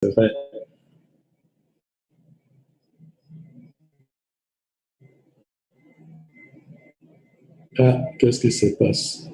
C'est vrai. Ah, qu'est-ce qui se passe?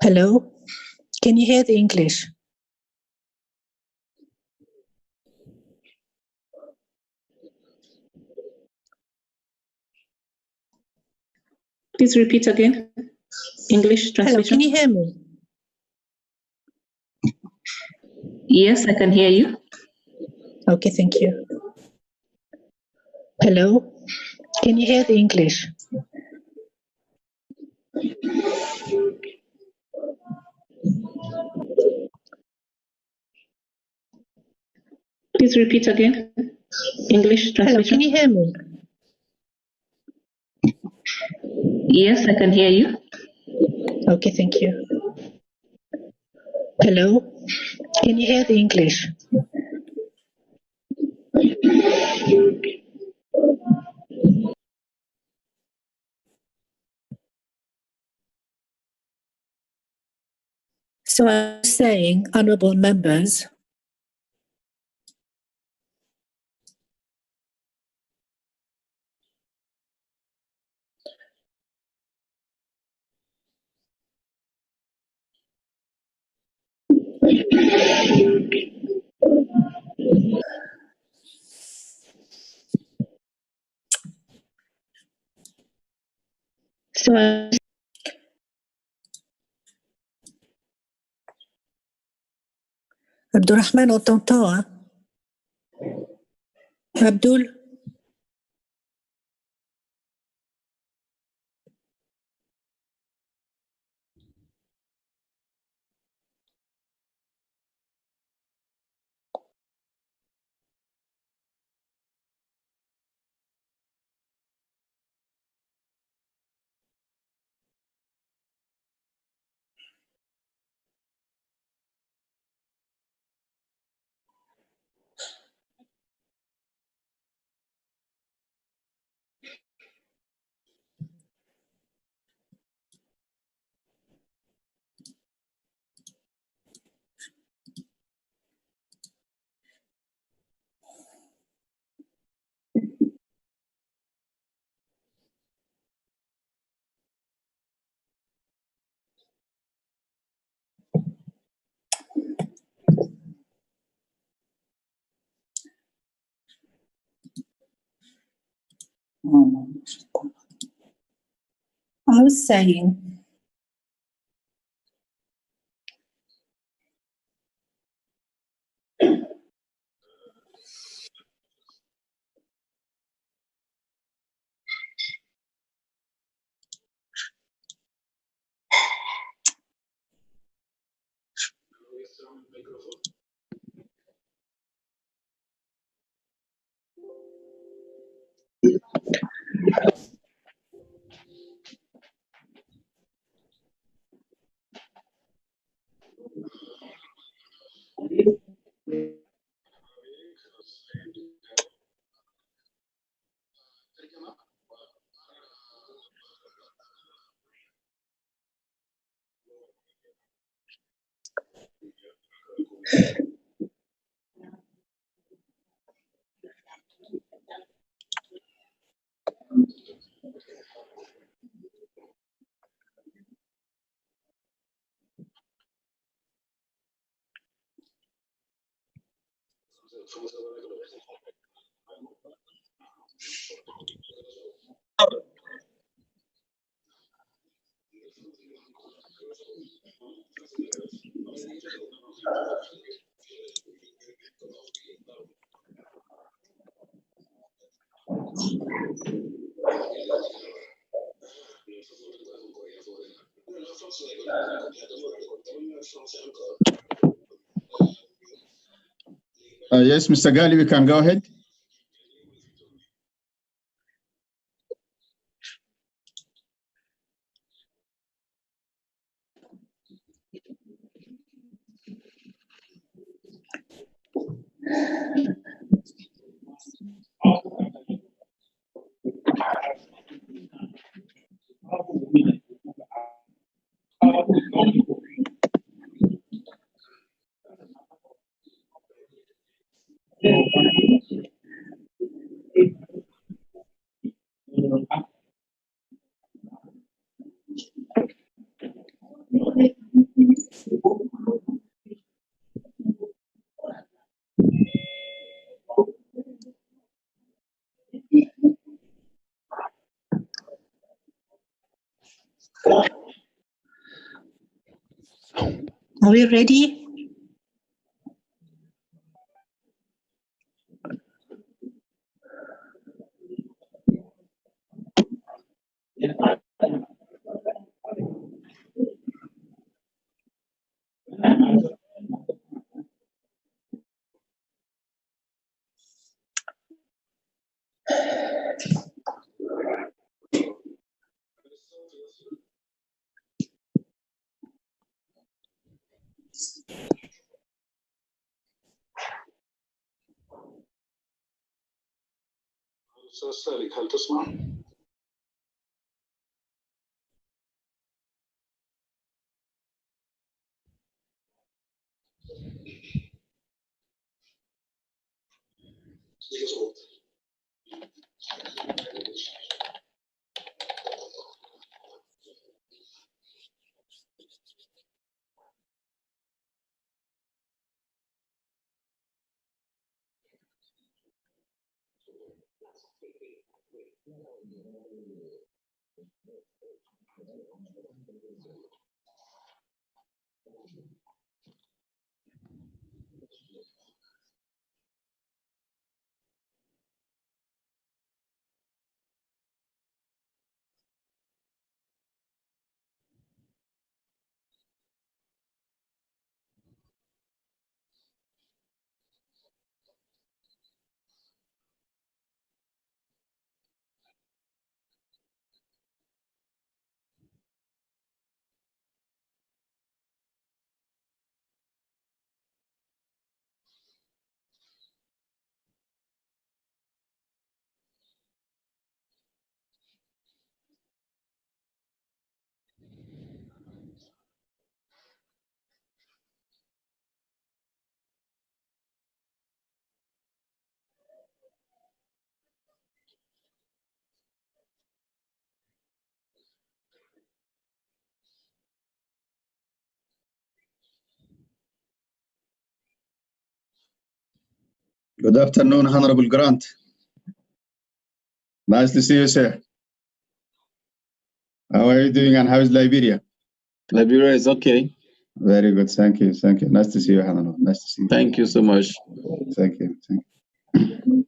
Hello, can you hear the English? Please repeat again. English Hello, translation. can you hear me? Yes, I can hear you. Okay, thank you. Hello, can you hear the English? Please repeat again. English Hello, translation. can you hear me? Yes, I can hear you. Okay, thank you. Hello, can you hear the English? So I'm saying, honourable members, Abdulrahman, on t'entend, hein? Abdul? I was saying, Yes, Mr. Gali, we can go ahead. are we ready? أستاذ سالك هل تسمع؟ Good afternoon, Honorable Grant. Nice to see you, sir. How are you doing and how is Liberia? Liberia is okay. Very good. Thank you. Thank you. Nice to see you, Hanano. Nice to see you. Thank you so much. Thank you. Thank you.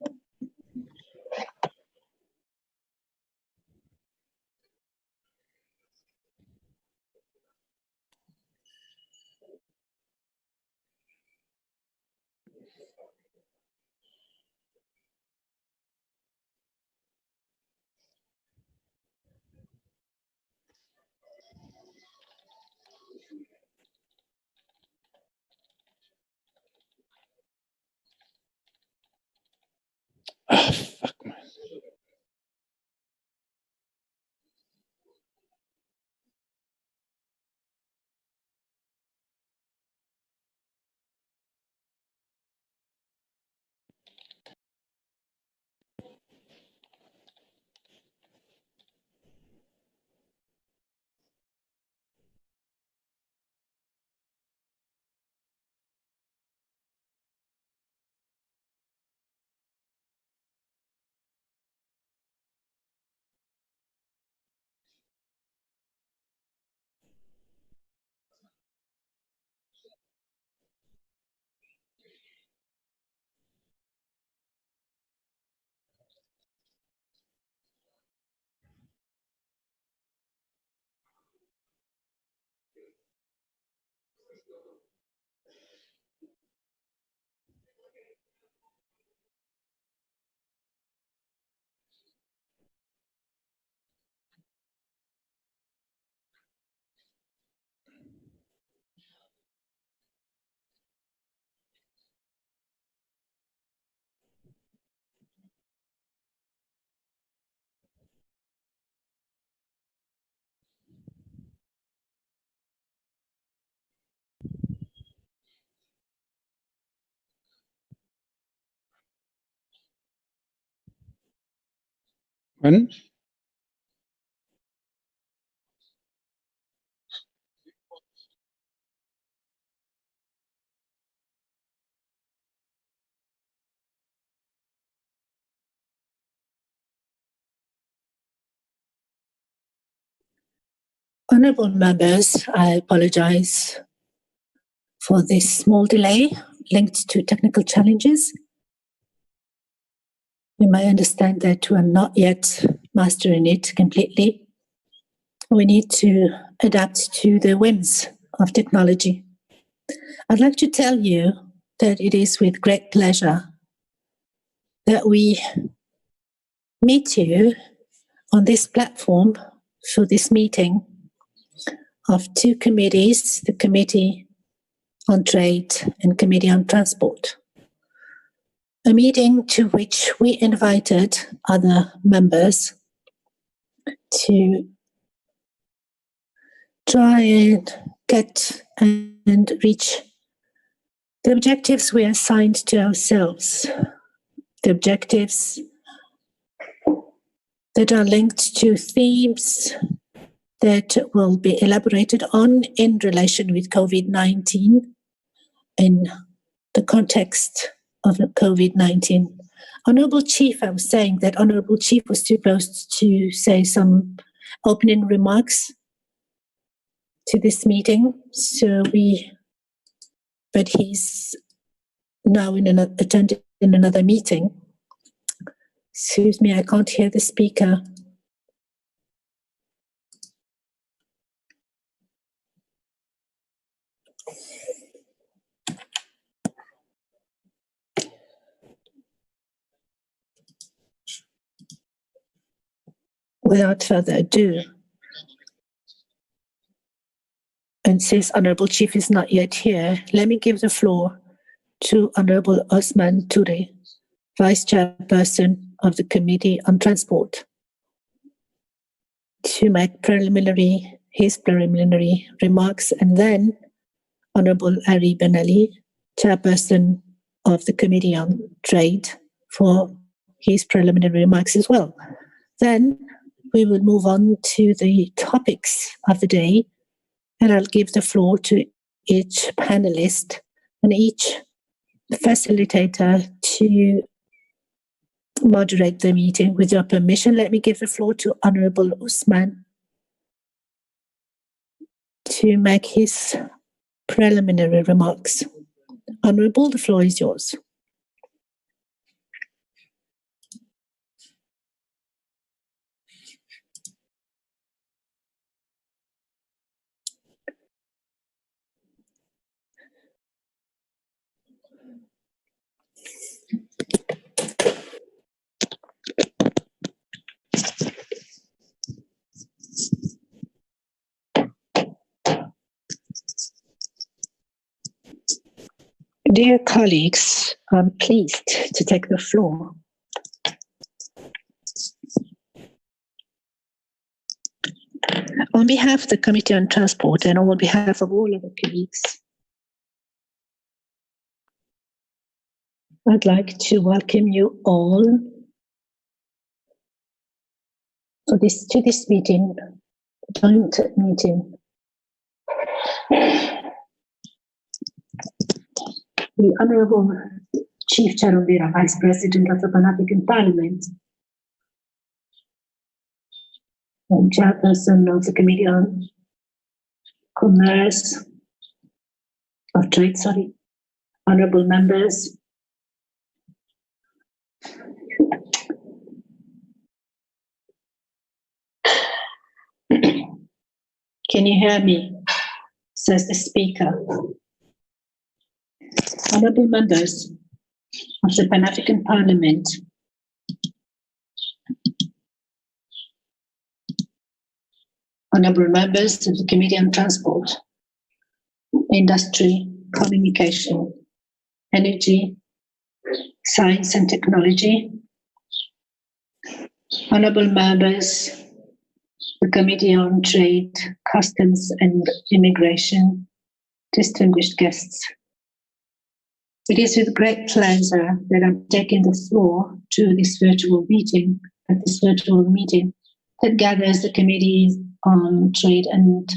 Ah, fuck, man. When? Honourable members, I apologize for this small delay linked to technical challenges. You may understand that we are not yet mastering it completely. We need to adapt to the whims of technology. I'd like to tell you that it is with great pleasure that we meet you on this platform for this meeting of two committees, the Committee on Trade and Committee on Transport. A meeting to which we invited other members to try and get and reach the objectives we assigned to ourselves, the objectives that are linked to themes that will be elaborated on in relation with COVID-19 in the context of COVID-19. Honourable Chief, I was saying that Honourable Chief was supposed to say some opening remarks to this meeting, but he's now attending in another meeting. Excuse me, I can't hear the speaker. Without further ado, and since Honourable Chief is not yet here, let me give the floor to Honourable Osman Toure, Vice Chairperson of the Committee on Transport, to make his preliminary remarks, and then Honourable Ari Ben Ali, Chairperson of the Committee on Trade, for his preliminary remarks as well. Then we will move on to the topics of the day, and I'll give the floor to each panelist and each facilitator to moderate the meeting. With your permission, let me give the floor to Honorable Usman to make his preliminary remarks. Honorable, the floor is yours. Dear colleagues, I'm pleased to take the floor. On behalf of the Committee on Transport and on behalf of all of the colleagues, I'd like to welcome you all to this meeting, joint meeting. The Honorable Chief Charumbira, Vice President of the Pan-African Parliament, and Chairperson of the Committee on Commerce, of Trade, Honorable members, can you hear me? Says the speaker. Honorable members of the Pan-African Parliament, honorable members of the Committee on Transport, Industry, Communication, Energy, Science and Technology, honorable members of the Committee on Trade, Customs and Immigration, distinguished guests. It is with great pleasure that I'm taking the floor to this virtual meeting, that gathers the Committees on Trade and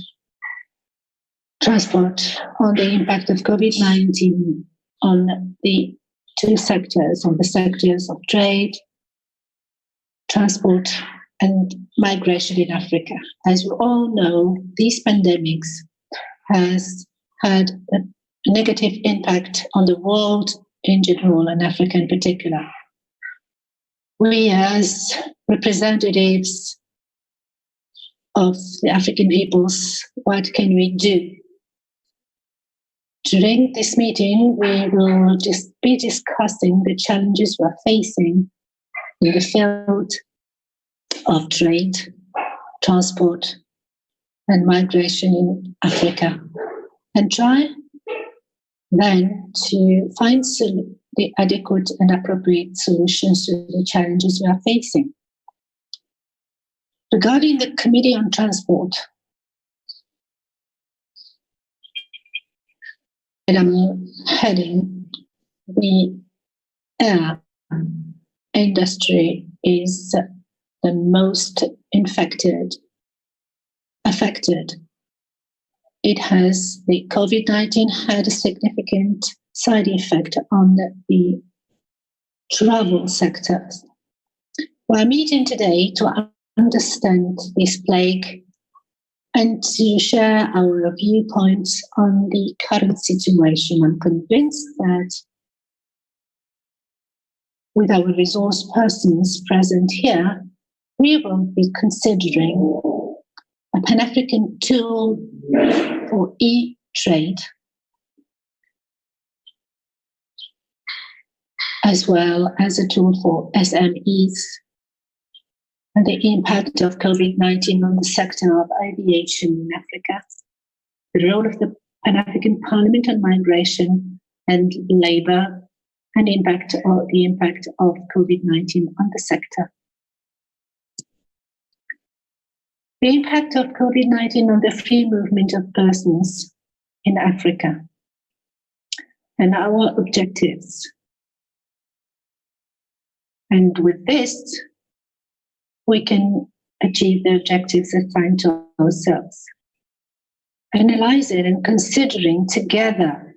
Transport on the impact of COVID-19 on the two sectors, on the sectors of trade, transport, and migration in Africa. As you all know, these pandemics has had a negative impact on the world in general and Africa in particular. We as representatives of the African peoples, what can we do? During this meeting, we will just be discussing the challenges we're facing in the field of trade, transport, and migration in Africa, and try then to find the adequate and appropriate solutions to the challenges we are facing. Regarding the Committee on Transport, and I'm heading, the air industry is the most affected. It has, the COVID-19 had a significant side effect on the travel sectors. We're meeting today to understand this plague and to share our viewpoints on the current situation. I'm convinced that with our resource persons present here, we will be considering a Pan-African tool for e-trade, as well as a tool for SMEs, and the impact of COVID-19 on the sector of aviation in Africa, the role of the Pan-African Parliament on migration and labor, and the impact of COVID-19 on the sector. The impact of COVID-19 on the free movement of persons in Africa and our objectives. And with this, we can achieve the objectives assigned to ourselves. Analyzing and considering together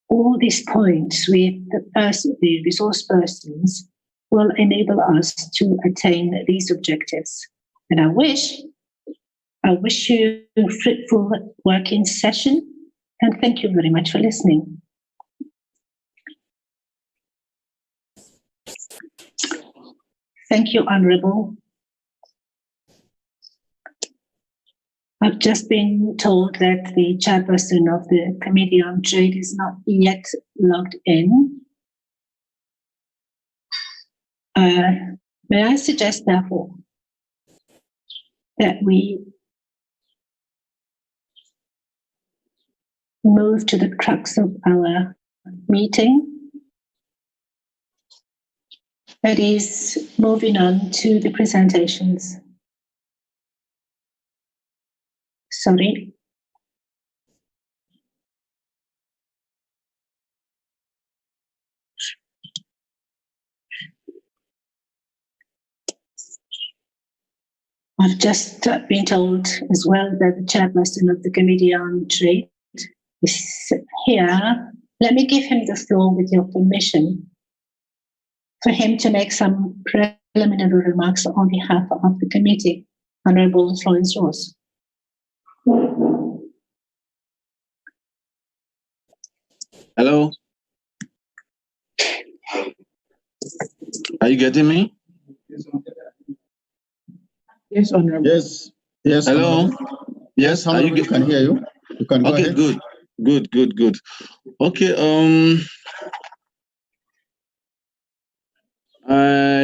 all these points with the resource persons, will enable us to attain these objectives. And I wish you a fruitful working session, and thank you very much for listening. Thank you, Honorable. I've just been told that the chairperson of the Committee on Trade is not yet logged in. May I suggest, therefore, that we move to the crux of our meeting? That is, moving on to the presentations. Sorry. I've just been told as well that the chairperson of the Committee on Trade is here. Let me give him the floor with your permission for him to make some preliminary remarks on behalf of the committee. Honorable, the floor is yours. Hello? Are you getting me? Yes, Honorable. Yes. Yes. Hello? Honorable. Yes, are you Honorable, can hear you. You can go Okay, ahead. good. Okay,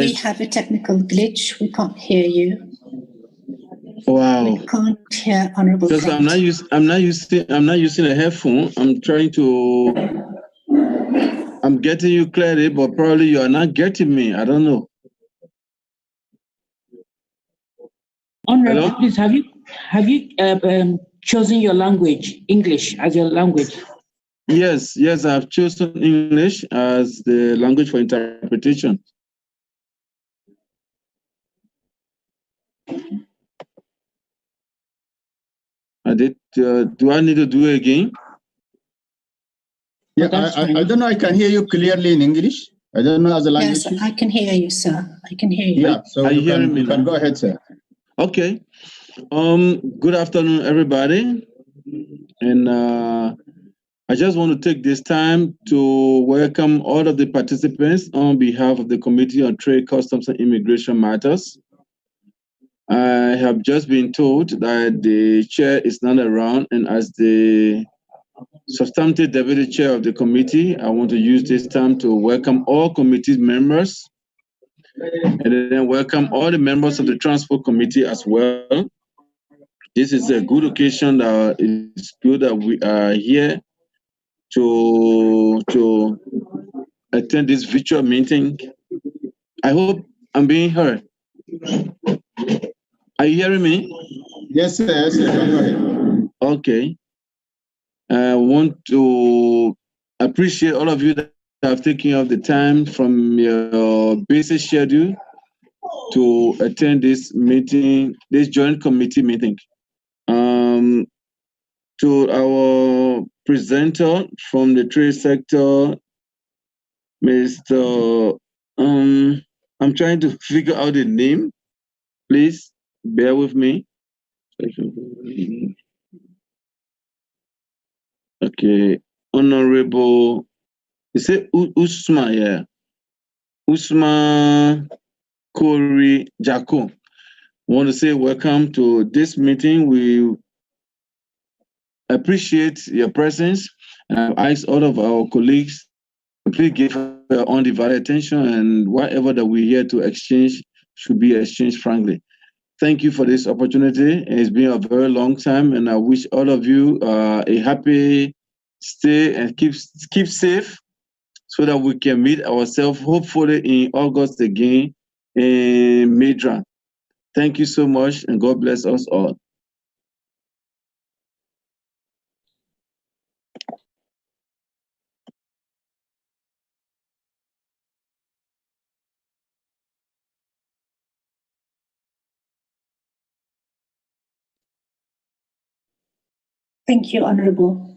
We have a technical glitch. We can't hear you. wow. We can't hear Honorable. Because I'm not using a headphone. I'm getting you clearly, but probably you are not getting me. I don't know. Honorable, Hello? please, have you chosen your language, English, as your language? Yes, I've chosen English as the language for interpretation. I did. Do I need to do it again? Yeah, I don't know. I can hear you clearly in English. I don't know other languages. Yes, I can hear you, sir. I can hear you. Yeah, so Are you you hearing me can now? go ahead, sir. Okay. Good afternoon, everybody. And I just want to take this time to welcome all of the participants on behalf of the Committee on Trade, Customs, and Immigration Matters. I have just been told that the chair is not around, and as the substantive deputy chair of the committee, I want to use this time to welcome all committee members and then welcome all the members of the Transport Committee as well. This is a good occasion that it's good that we are here to attend this virtual meeting. I hope I'm being heard. Are you hearing me? Yes, sir. Yes, sir. Go ahead. Okay. I want to appreciate all of you that have taken up the time from your busy schedule to attend this meeting, this joint committee meeting. To our presenter from the trade sector, Mr. I'm trying to figure out the name. Please bear with me. Okay, Honorable, is it Usma? Yeah, Usma Kori Jako. I want to say welcome to this meeting. We appreciate your presence. I ask all of our colleagues to please give undivided attention, and whatever that we're here to exchange should be exchanged frankly. Thank you for this opportunity. It's been a very long time, and I wish all of you a happy stay and keep safe so that we can meet ourselves hopefully in August again in Midran. Thank you so much, and God bless us all. Thank you, Honorable.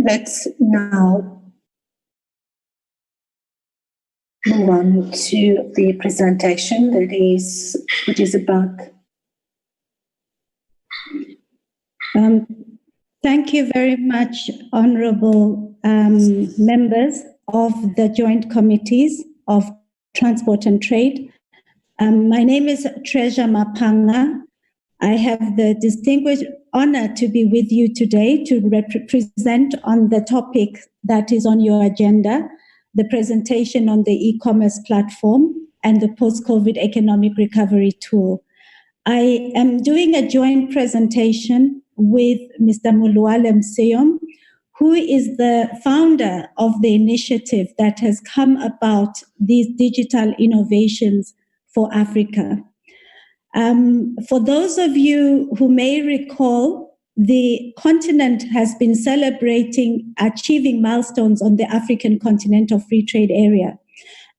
Let's now move on to the presentation which is about. Thank you very much, honorable members of the joint committees of Transport and Trade. My name is Treasure Mapanga. I have the distinguished honor to be with you today to present on the topic that is on your agenda, the presentation on the e-commerce platform and the post-COVID economic recovery tool. I am doing a joint presentation with Mr. Mulualem Seyom, who is the founder of the initiative that has come about these digital innovations for Africa. For those of you who may recall, the continent has been celebrating achieving milestones on the African Continental Free Trade Area.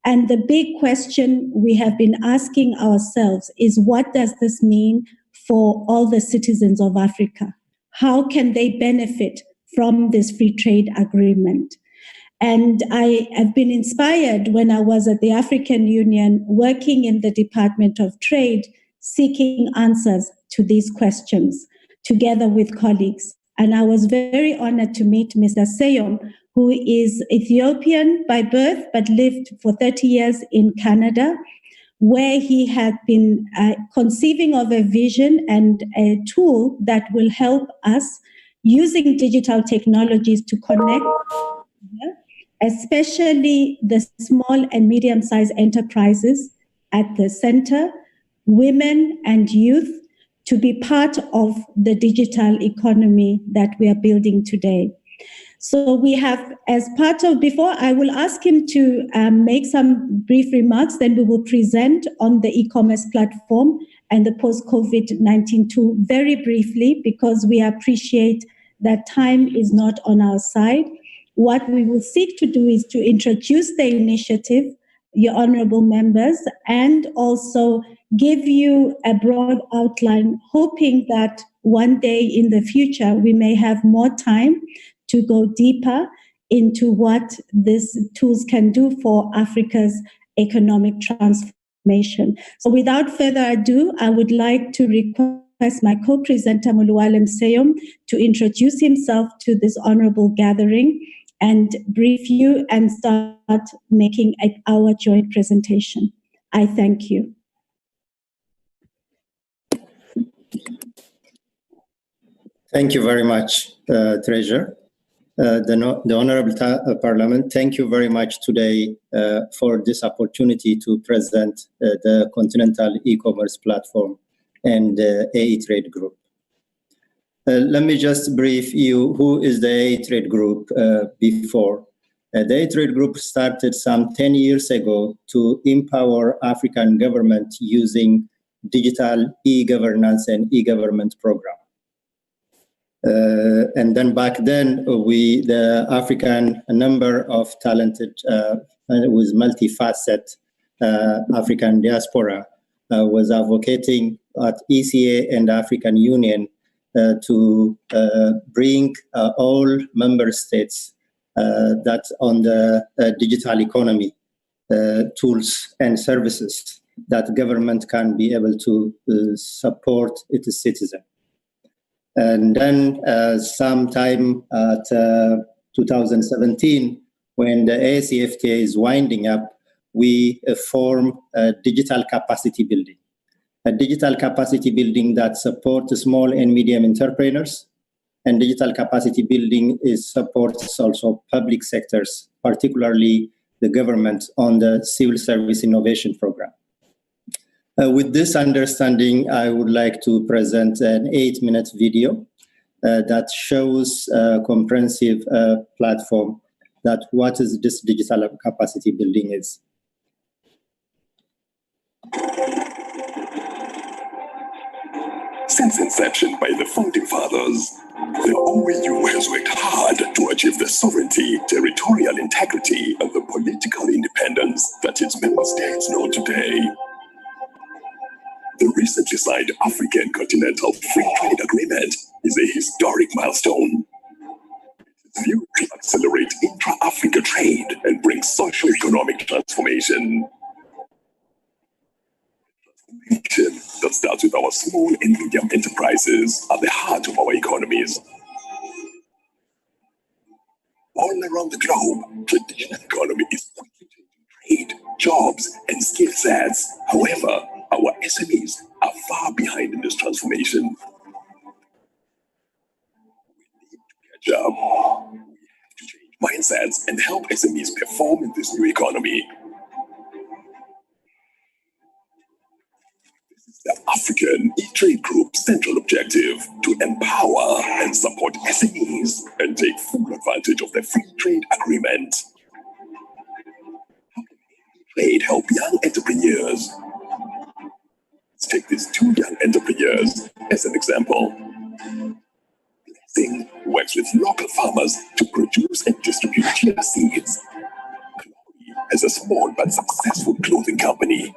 And the big question we have been asking ourselves is, what does this mean for all the citizens of Africa? How can they benefit from this free trade agreement? And I have been inspired when I was at the African Union working in the Department of Trade, seeking answers to these questions together with colleagues. And I was very honored to meet Mr. Seyom, who is Ethiopian by birth, but lived for 30 years in Canada, where he had been conceiving of a vision and a tool that will help us using digital technologies to connect, especially the small and medium-sized enterprises at the center, women and youth, to be part of the digital economy that we are building today. So we have, as part of, before I will ask him to make some brief remarks, then we will present on the e-commerce platform and the post-COVID-19 tool very briefly, because we appreciate that time is not on our side. What we will seek to do is to introduce the initiative, your honorable members, and also give you a broad outline, hoping that one day in the future we may have more time to go deeper into what these tools can do for Africa's economic transformation. So without further ado, I would like to request my co-presenter, Mulualem Seyom, to introduce himself to this honorable gathering and brief you and start making our joint presentation. I thank you. Thank you very much, Treasure. The Honorable Parliament, thank you very much today for this opportunity to present the Continental e-commerce platform and the A-Trade Group. Let me just brief you who is the A-Trade Group before. The A-Trade Group started some 10 years ago to empower African government using digital e-governance and e-government program. And then back then, the African number of talented with multifaceted African diaspora was advocating at ECA and African Union to bring all member states that on the digital economy tools and services that government can be able to support its citizens. And then sometime at 2017, when the Cfda is winding up, we form a digital capacity building. A digital capacity building that supports small and medium entrepreneurs, and digital capacity building supports also public sectors, particularly the government on the civil service innovation program. With this understanding, I would like to present an 8-minute video that shows a comprehensive platform that what is this digital capacity building is. Since inception by the founding fathers, the OAU has worked hard to achieve the sovereignty, territorial integrity, and the political independence that its member states know today. The recently signed African Continental Free Trade Agreement is a historic milestone. It's viewed to accelerate intra-Africa trade and bring socio-economic transformation. That starts with our small and medium enterprises at the heart of our economies. All around the globe, traditional economy is quickly changing trade, jobs, and skill sets. However, our SMEs are far behind in this transformation. We need to catch up. We have to change mindsets and help SMEs perform in this new economy. The African E-Trade Group's central objective to empower and support SMEs and take full advantage of the free trade agreement. How can E-Trade help young entrepreneurs? Let's take these two young entrepreneurs as an example. Blessing works with local farmers to produce and distribute chia seeds. Chloe has a small but successful clothing company.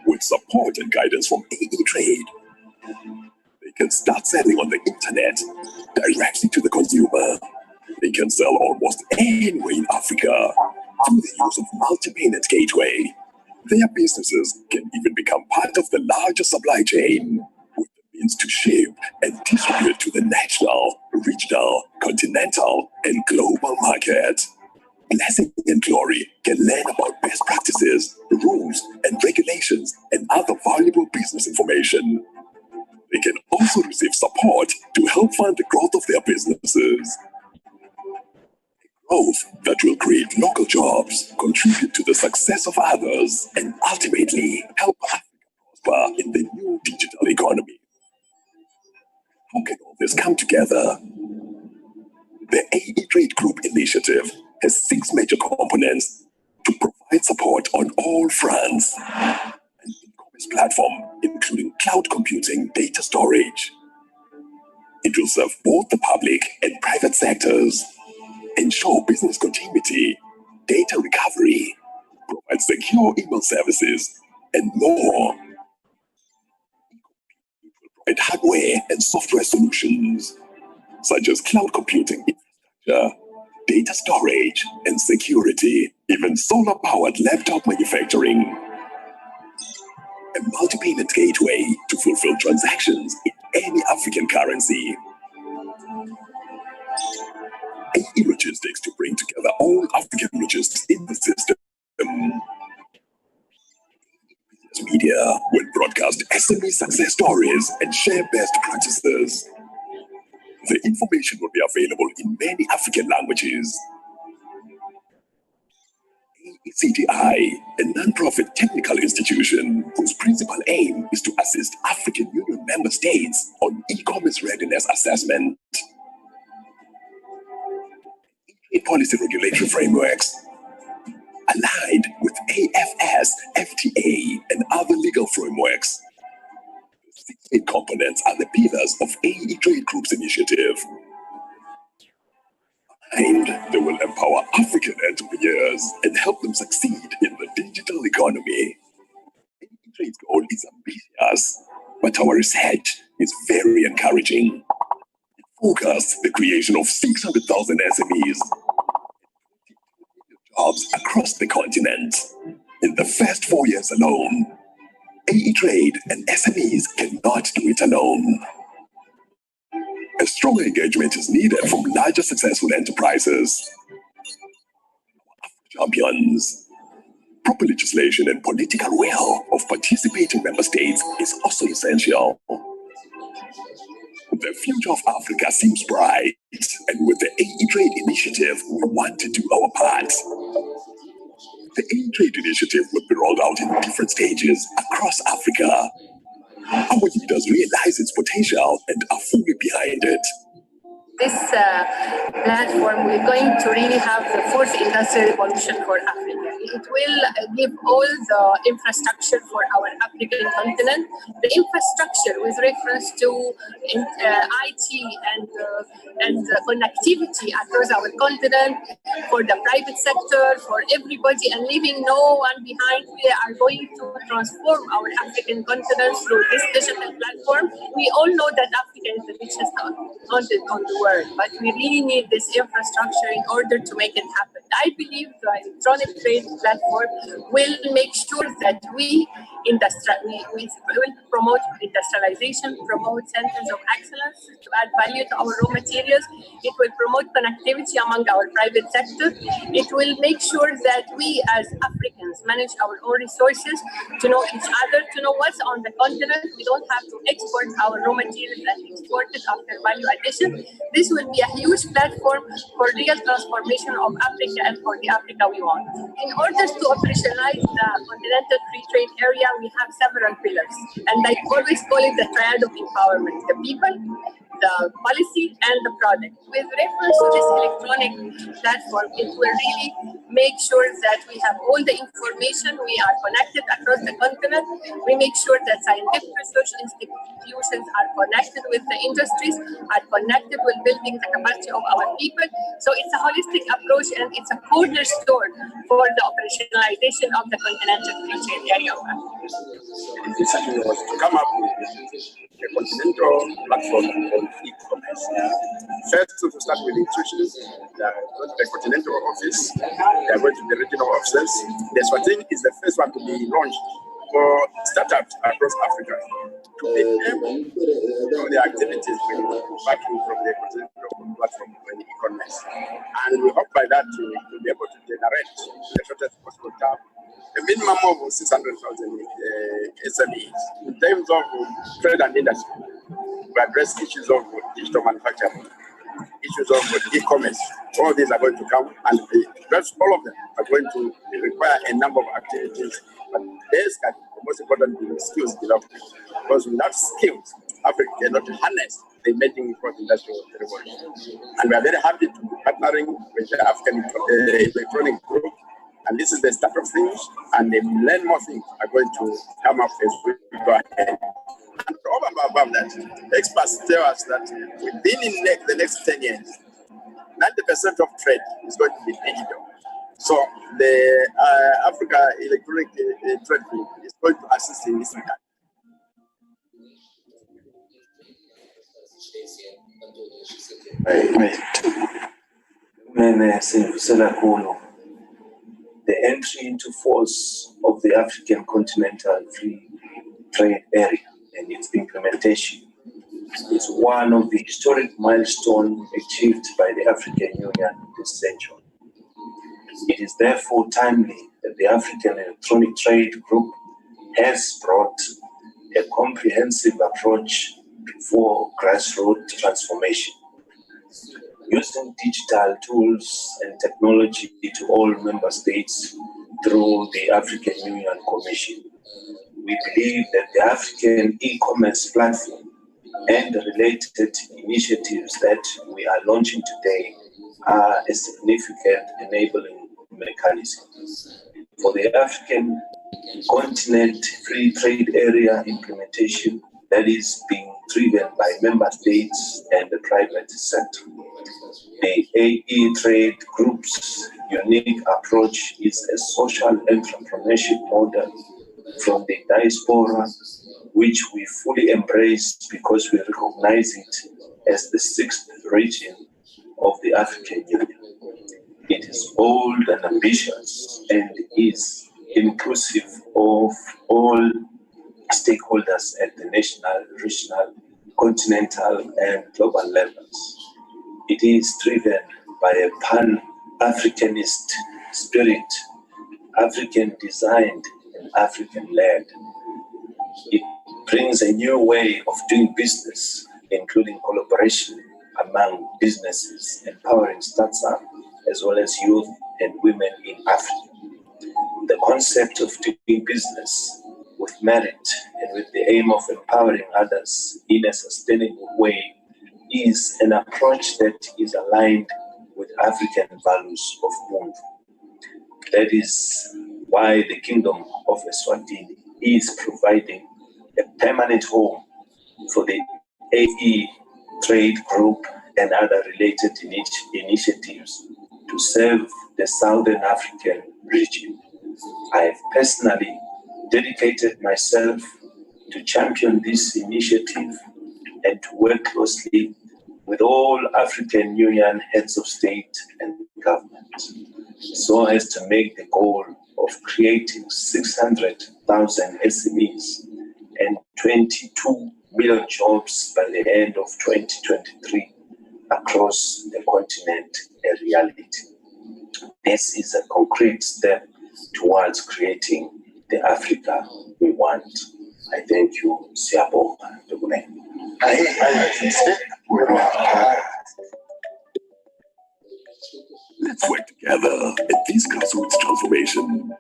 With support and guidance from AE Trade, they can start selling on the internet directly to the consumer. They can sell almost anywhere in Africa through the use of multi-payment gateway. Their businesses can even become part of the larger supply chain with the means to ship and distribute to the national, regional, continental, and global market. Blessing and Glory can learn about best practices, rules, and regulations, and other valuable business information. They can also receive support to help fund the growth of their businesses. Growth that will create local jobs, contribute to the success of others, and ultimately help Africa prosper in the new digital economy. How can all this come together? The AE Trade Group initiative has 6 major components to provide support on all fronts. An e-commerce platform, including cloud computing, data storage. It will serve both the public and private sectors, ensure business continuity, data recovery, provide secure email services, and more. It will provide hardware and software solutions, such as cloud computing infrastructure, data storage, and security, even solar-powered laptop manufacturing. A multi-payment gateway to fulfill transactions in any African currency. AE Logistics to bring together all African logistics in the system. Business media will broadcast SME success stories and share best practices. The information will be available in many African languages. CDI, a non-profit technical institution whose principal aim is to assist African Union member states on e-commerce readiness assessment, policy regulatory frameworks, aligned with AFS, FTA, and other legal frameworks. The 6 main components are the pillars of AE Trade Group's initiative. And they will empower African entrepreneurs and help them succeed in the digital economy. AE Trade's goal is ambitious, but our research is very encouraging. It forecasts the creation of 600,000 SMEs, jobs across the continent. In the first 4 years alone, AE Trade and SMEs cannot do it alone. A stronger engagement is needed from larger successful enterprises. Champions. Proper legislation and political will of participating member states is also essential. The future of Africa seems bright, and with the AE Trade Initiative, we want to do our part. The AE Trade Initiative will be rolled out in different stages across Africa. Our leaders realize its potential and are fully behind it. This platform, we're going to really have the 4th industrial revolution for Africa. it will give all the infrastructure for our African continent. The infrastructure with reference to IT and connectivity across our continent for the private sector, for everybody, and leaving no one behind. We are going to transform our African continent through this digital platform. We all know that Africa is the richest continent on the world, but we really need this infrastructure in order to make it happen. I believe the electronic trade platform will make sure that we will promote industrialization, promote centers of excellence to add value to our raw materials. It will promote connectivity among our private sector. It will make sure that we as Africans manage our own resources, to know each other, to know what's on the continent. We don't have to export our raw materials and export it after value addition. This will be a huge platform for real transformation of Africa and for the Africa we want. In order to operationalize the continental free trade area, we have several pillars, and I always call it the triad of empowerment: the people, the policy, and the product. With reference to this electronic platform, it will really make sure that we have all the information, we are connected across the continent, we make sure that scientific research institutions are connected with the industries, are connected with building the capacity of our people. So it's a holistic approach, and it's a cornerstone for the operationalization of the continental free trade area of Africa. It was to come up with a continental platform on e-commerce. First, to start with institutions, they are going to the continental office, they are going to the regional offices. The Swatini is the first one to be launched for startups across Africa to be able to do their activities with backing from the continental platform on e-commerce. And we hope by that to be able to generate the shortest possible time a minimum of 600,000 SMEs. In terms of trade and industry, we address issues of digital manufacturing, issues of e-commerce. All these are going to come, and all of them are going to require a number of activities. But there's the most important thing is skills development, because without skills, Africa cannot harness the emerging fourth industrial revolution. And we are very happy to be partnering with the African Electronic Group. And this is the start of things, and they learn more things are going to come up as we go ahead. And over and above that, experts tell us that within the next 10 years, 90% of trade is going to be digital. So the Africa Electronic Trade Group is going to assist in this regard. The entry into force of the African Continental Free Trade Area and its implementation is one of the historic milestones achieved by the African Union this century. It is therefore timely that the African Electronic Trade Group has brought a comprehensive approach for grassroots transformation, using digital tools and technology to all member states through the African Union Commission. We believe that the African e-commerce platform and the related initiatives that we are launching today are a significant enabling mechanism for the African continent free trade area implementation that is being driven by member states and the private sector. The AE Trade Group's unique approach is a social entrepreneurship model from the diaspora, which we fully embrace because we recognize it as the sixth region of the African Union. It is bold and ambitious and is inclusive of all stakeholders at the national, regional, continental, and global levels. It is driven by a pan-Africanist spirit, African designed and African led. It brings a new way of doing business, including collaboration among businesses, empowering startups as well as youth and women in Africa. The concept of doing business with merit and with the aim of empowering others in a sustainable way is an approach that is aligned with African values of Ubuntu. That is why the Kingdom of Eswatini is providing a permanent home for the AE Trade Group and other related initiatives to serve the Southern African region. I have personally dedicated myself to champion this initiative and to work closely with all African Union heads of state and government, so as to make the goal of creating 600,000 SMEs and 22 million jobs by the end of 2023 across the continent a reality. This is a concrete step towards creating the Africa we want. I thank you, Siyabonga. Let's work together at this grassroots transformation.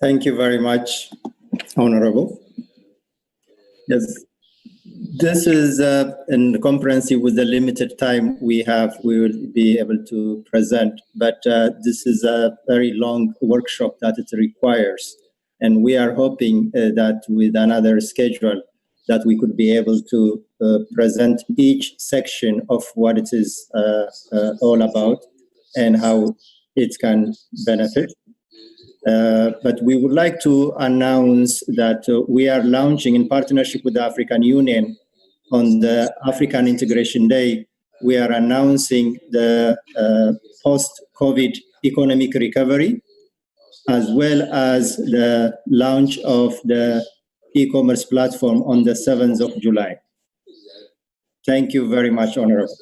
Thank you very much, Honorable. Yes, this is in comprehensive with the limited time we have, we will be able to present, but this is a very long workshop that it requires. And we are hoping that with another schedule that we could be able to present each section of what it is all about and how it can benefit. But we would like to announce that we are launching in partnership with the African Union on the African Integration Day. We are announcing the post-COVID economic recovery, as well as the launch of the e-commerce platform on the 7th of July. Thank you very much, Honorable.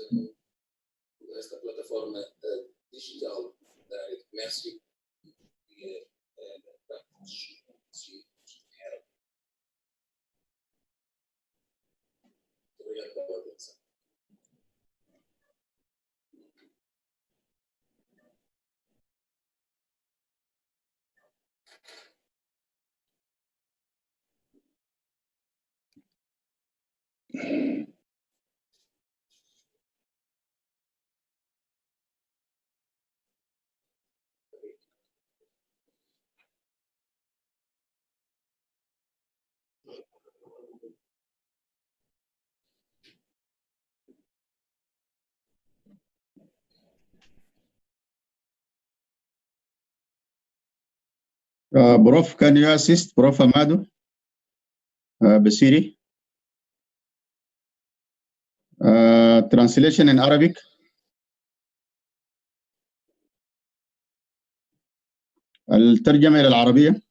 Prof, can you assist Prof Amado Basiri? Translation in Arabic. الترجمة إلى العربية.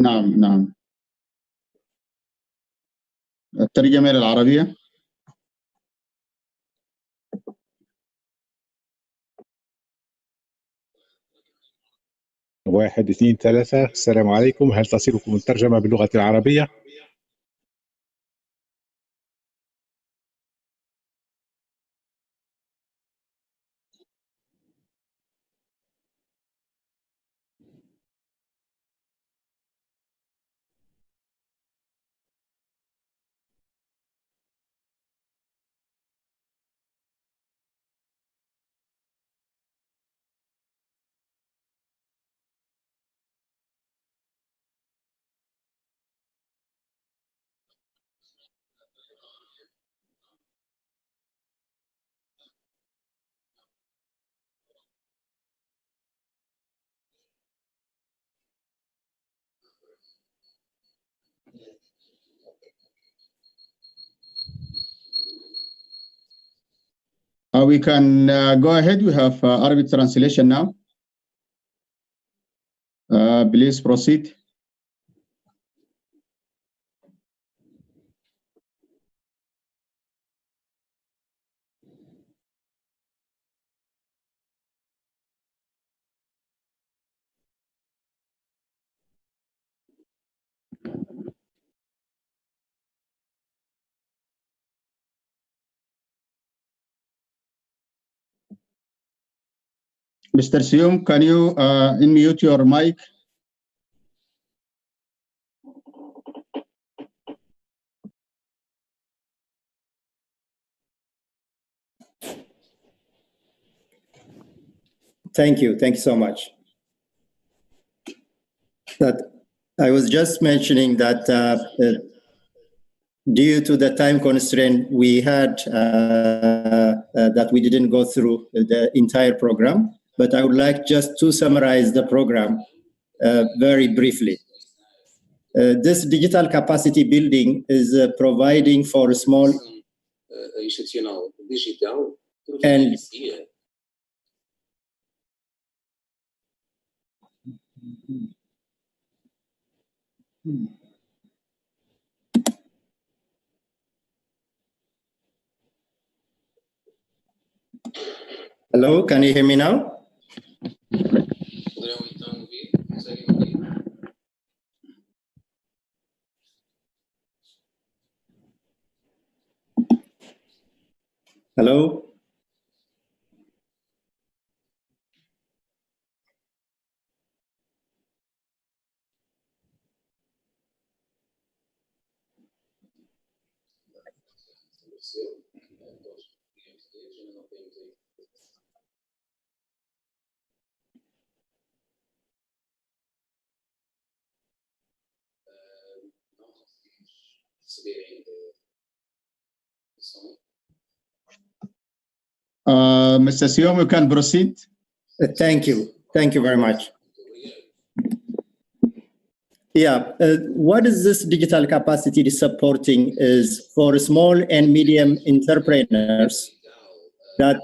نعم. الترجمة إلى العربية. واحد اثنين ثلاثة. السلام عليكم، هل تصلكم الترجمة باللغة العربية؟ We can go ahead. We have Arabic translation now. Please proceed. Mr. Sium, can you unmute your mic? Thank you so much. That I was just mentioning that due to the time constraint we had, that we didn't go through the entire program, but I would like just to summarize the program very briefly. This digital capacity building is providing for small and Hello, can you hear me now? Hello? Mr. Siom, you can proceed. Thank you very much. Yeah, what is this digital capacity supporting is for small and medium entrepreneurs that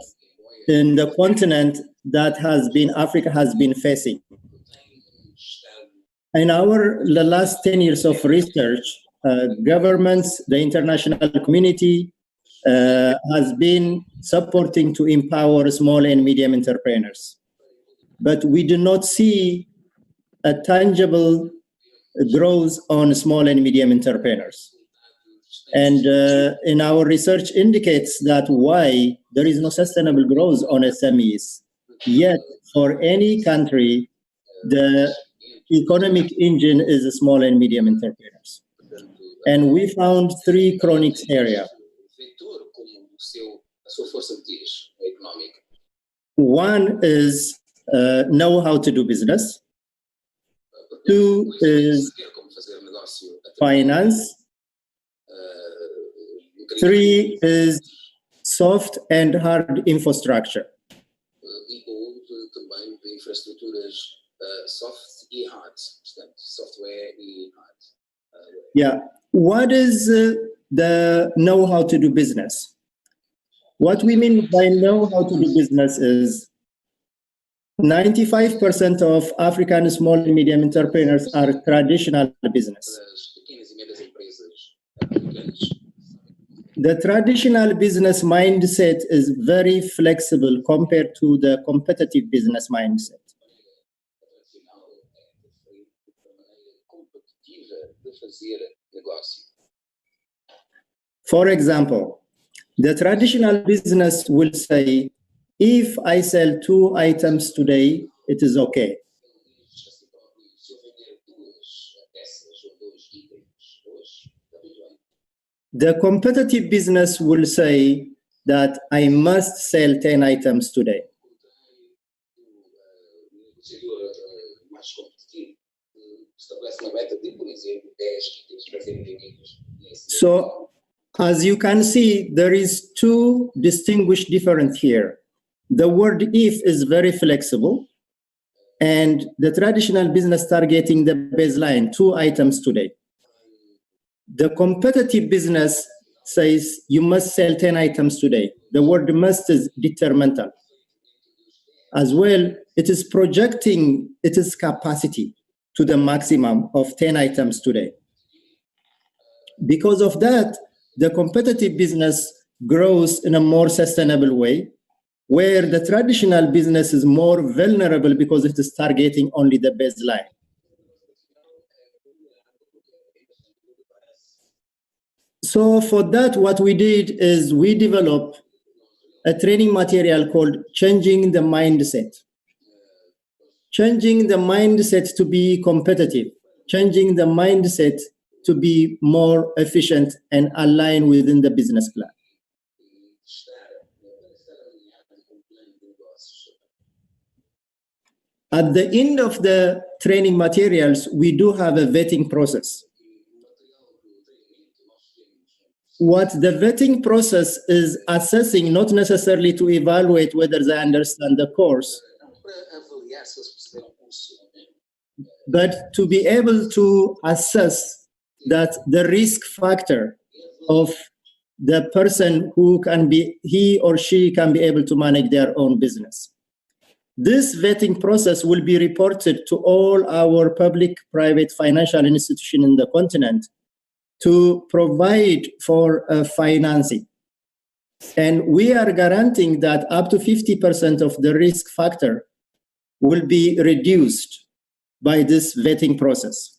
in the continent that Africa has been facing. In the last 10 years of research, governments, the international community has been supporting to empower small and medium entrepreneurs. But we do not see a tangible growth on small and medium entrepreneurs. And in our research indicates that why there is no sustainable growth on SMEs. Yet for any country, the economic engine is small and medium entrepreneurs. And we found 3 chronic areas. One is know how to do business. 2 is finance. 3 is soft and hard infrastructure. Yeah. What is the know how to do business? What we mean by know how to do business is 95% of African small and medium entrepreneurs are traditional business. The traditional business mindset is very flexible compared to the competitive business mindset. For example, the traditional business will say, if I sell 2 items today, it is okay. The competitive business will say that I must sell 10 items today. So, as you can see, there is 2 distinguished difference here. The word if is very flexible, and the traditional business targeting the baseline, 2 items today. The competitive business says you must sell 10 items today. The word must is determinant. As well, it is projecting its capacity to the maximum of 10 items today. Because of that, the competitive business grows in a more sustainable way, where the traditional business is more vulnerable because it is targeting only the baseline. So for that, what we did is we developed a training material called Changing the Mindset. Changing the mindset to be competitive, changing the mindset to be more efficient and aligned within the business plan. At the end of the training materials, we do have a vetting process. What the vetting process is assessing, not necessarily to evaluate whether they understand the course, but to be able to assess that the risk factor of the person who can be, he or she can be able to manage their own business. This vetting process will be reported to all our public-private financial institutions in the continent to provide for financing. And we are guaranteeing that up to 50% of the risk factor will be reduced by this vetting process.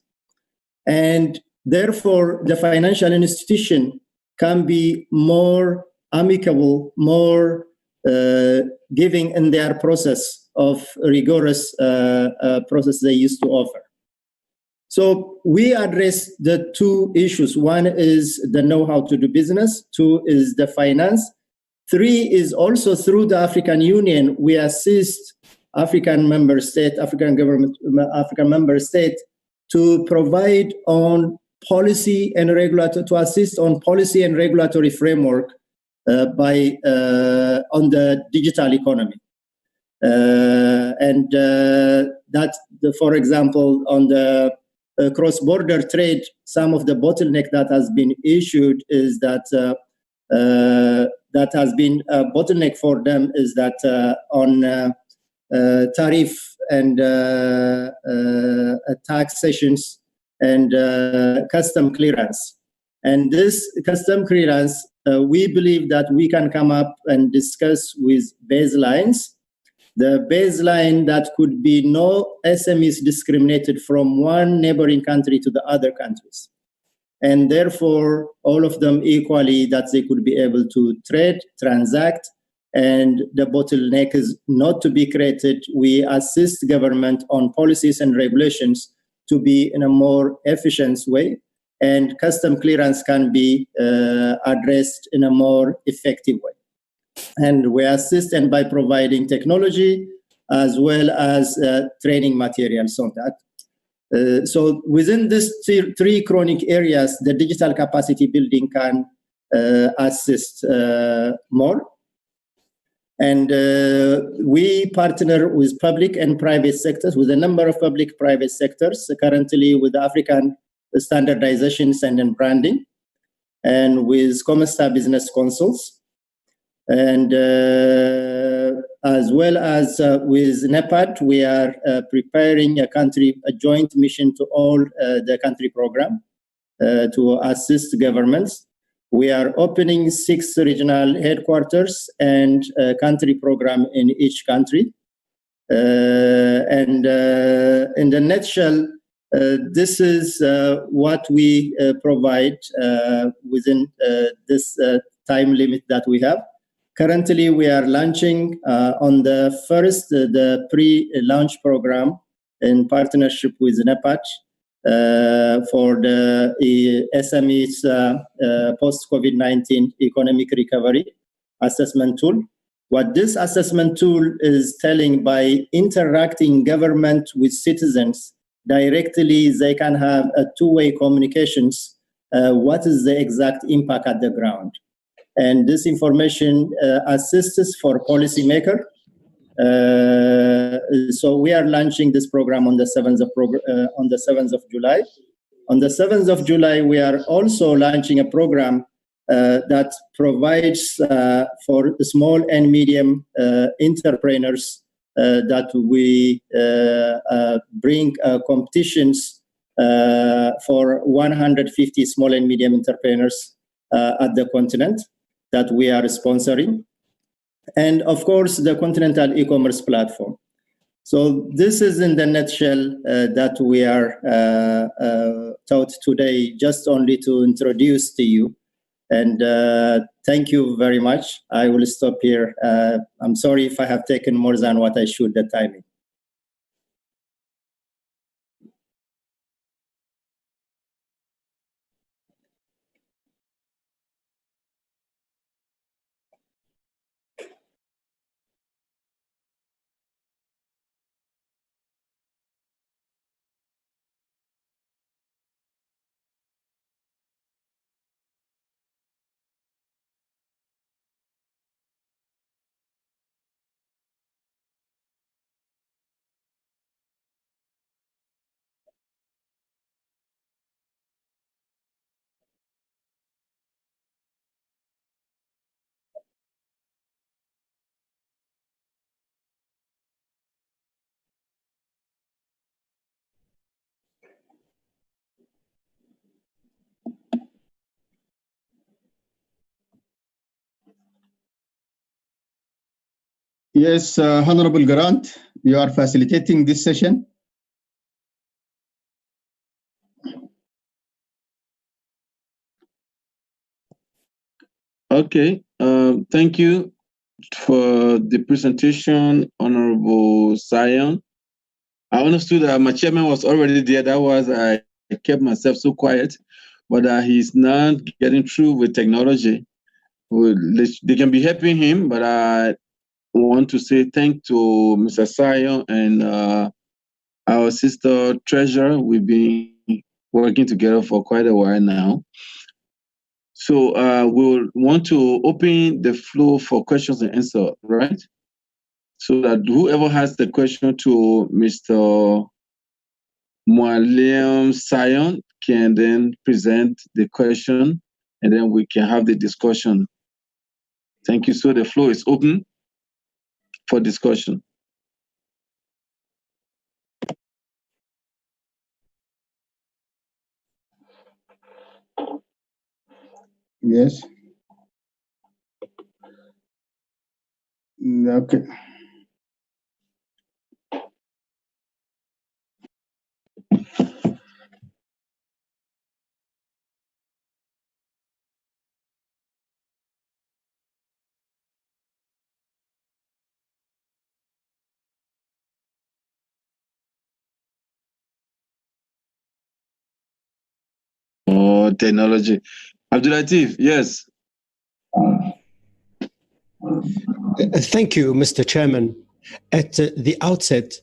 And therefore, the financial institution can be more amicable, more giving in their process of rigorous process they used to offer. So we address the two issues. One is the know-how to do business. Two is the finance. Three is also through the African Union, we assist African member state, African member state to provide on policy and regulatory, to assist on policy and regulatory framework on the digital economy. For example, on the cross-border trade, some of the bottleneck that has been issued is that that has been a bottleneck for them is that on tariff and tax sessions and custom clearance. And this custom clearance, we believe that we can come up and discuss with baselines. The baseline that could be no SMEs discriminated from one neighboring country to the other countries. And therefore, all of them equally that they could be able to trade, transact, and the bottleneck is not to be created. We assist government on policies and regulations to be in a more efficient way, and custom clearance can be addressed in a more effective way. And we assist and by providing technology as well as training materials on that. So within these three chronic areas, the digital capacity building can assist more. And we partner with public and private sectors, with a number of public-private sectors, currently with African standardizations and branding, and with Comesta Business Councils, and as well as with NEPAD, we are preparing a joint mission to all the country program to assist governments. We are opening 6 regional headquarters and a country program in each country. And in the nutshell, this is what we provide within this time limit that we have. Currently, we are launching on the first, the pre-launch program in partnership with NEPAD for the SMEs post-COVID-19 economic recovery assessment tool. What this assessment tool is telling, by interacting government with citizens directly, they can have a two-way communications. What is the exact impact at the ground? And this information assists for policymaker. So we are launching this program on the 7th of July. On the 7th of July, we are also launching a program that provides for small and medium entrepreneurs that we bring competitions for 150 small and medium entrepreneurs at the continent that we are sponsoring. And of course, the Continental e-commerce platform. So this is in the nutshell that we are taught today, just only to introduce to you. And thank you very much. I will stop here. I'm sorry if I have taken more than what I should the timing. Yes, Honorable Grant, you are facilitating this session. Okay, thank you for the presentation, Honorable Zion. I understood that my chairman was already there. That was, I kept myself so quiet, but he's not getting through with technology. They can be helping him, but I want to say thank to Mr. Zion and our sister Treasurer. We've been working together for quite a while now. So we'll want to open the floor for questions and answers, right? So that whoever has the question to Mr. Mualem Zion can then present the question, and then we can have the discussion. Thank you. So the floor is open for discussion. Yes. Okay. Oh, technology. Abdulatif, yes. Thank you, Mr. Chairman. At the outset,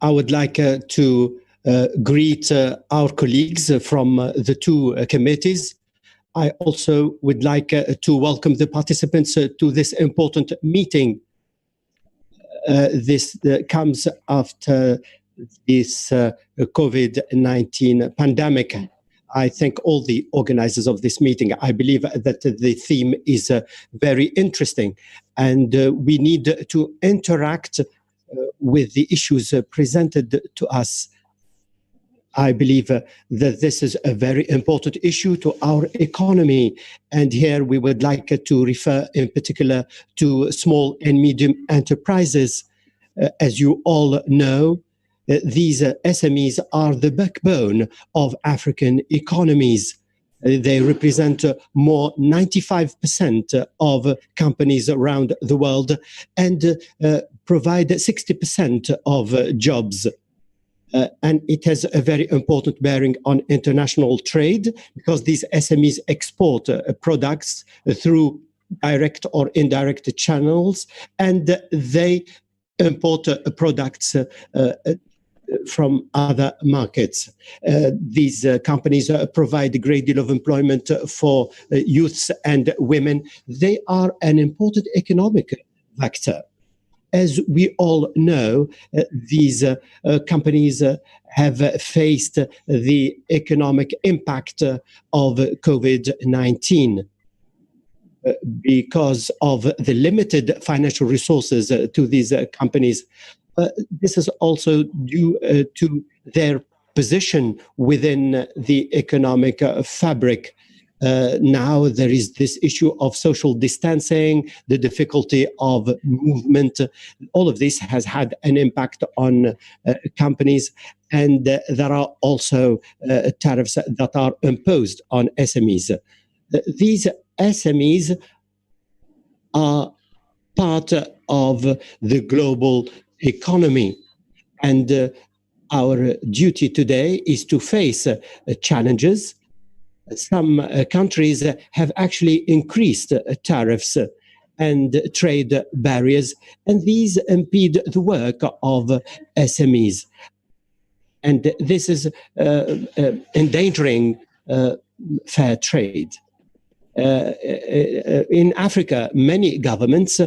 I would like to greet our colleagues from the two committees. I also would like to welcome the participants to this important meeting. This comes after this COVID-19 pandemic. I thank all the organizers of this meeting. I believe that the theme is very interesting, and we need to interact with the issues presented to us. I believe that this is a very important issue to our economy. And here we would like to refer in particular to small and medium enterprises. As you all know, these SMEs are the backbone of African economies. They represent more 95% of companies around the world and provide 60% of jobs. And it has a very important bearing on international trade because these SMEs export products through direct or indirect channels, and they import products from other markets. These companies provide a great deal of employment for youths and women. They are an important economic factor. As we all know, these companies have faced the economic impact of COVID-19 because of the limited financial resources to these companies. This is also due to their position within the economic fabric. Now there is this issue of social distancing, the difficulty of movement. All of this has had an impact on companies, and there are also tariffs that are imposed on SMEs. These SMEs are part of the global economy, and our duty today is to face challenges. Some countries have actually increased tariffs and trade barriers, and these impede the work of SMEs. And this is endangering fair trade. In Africa, many governments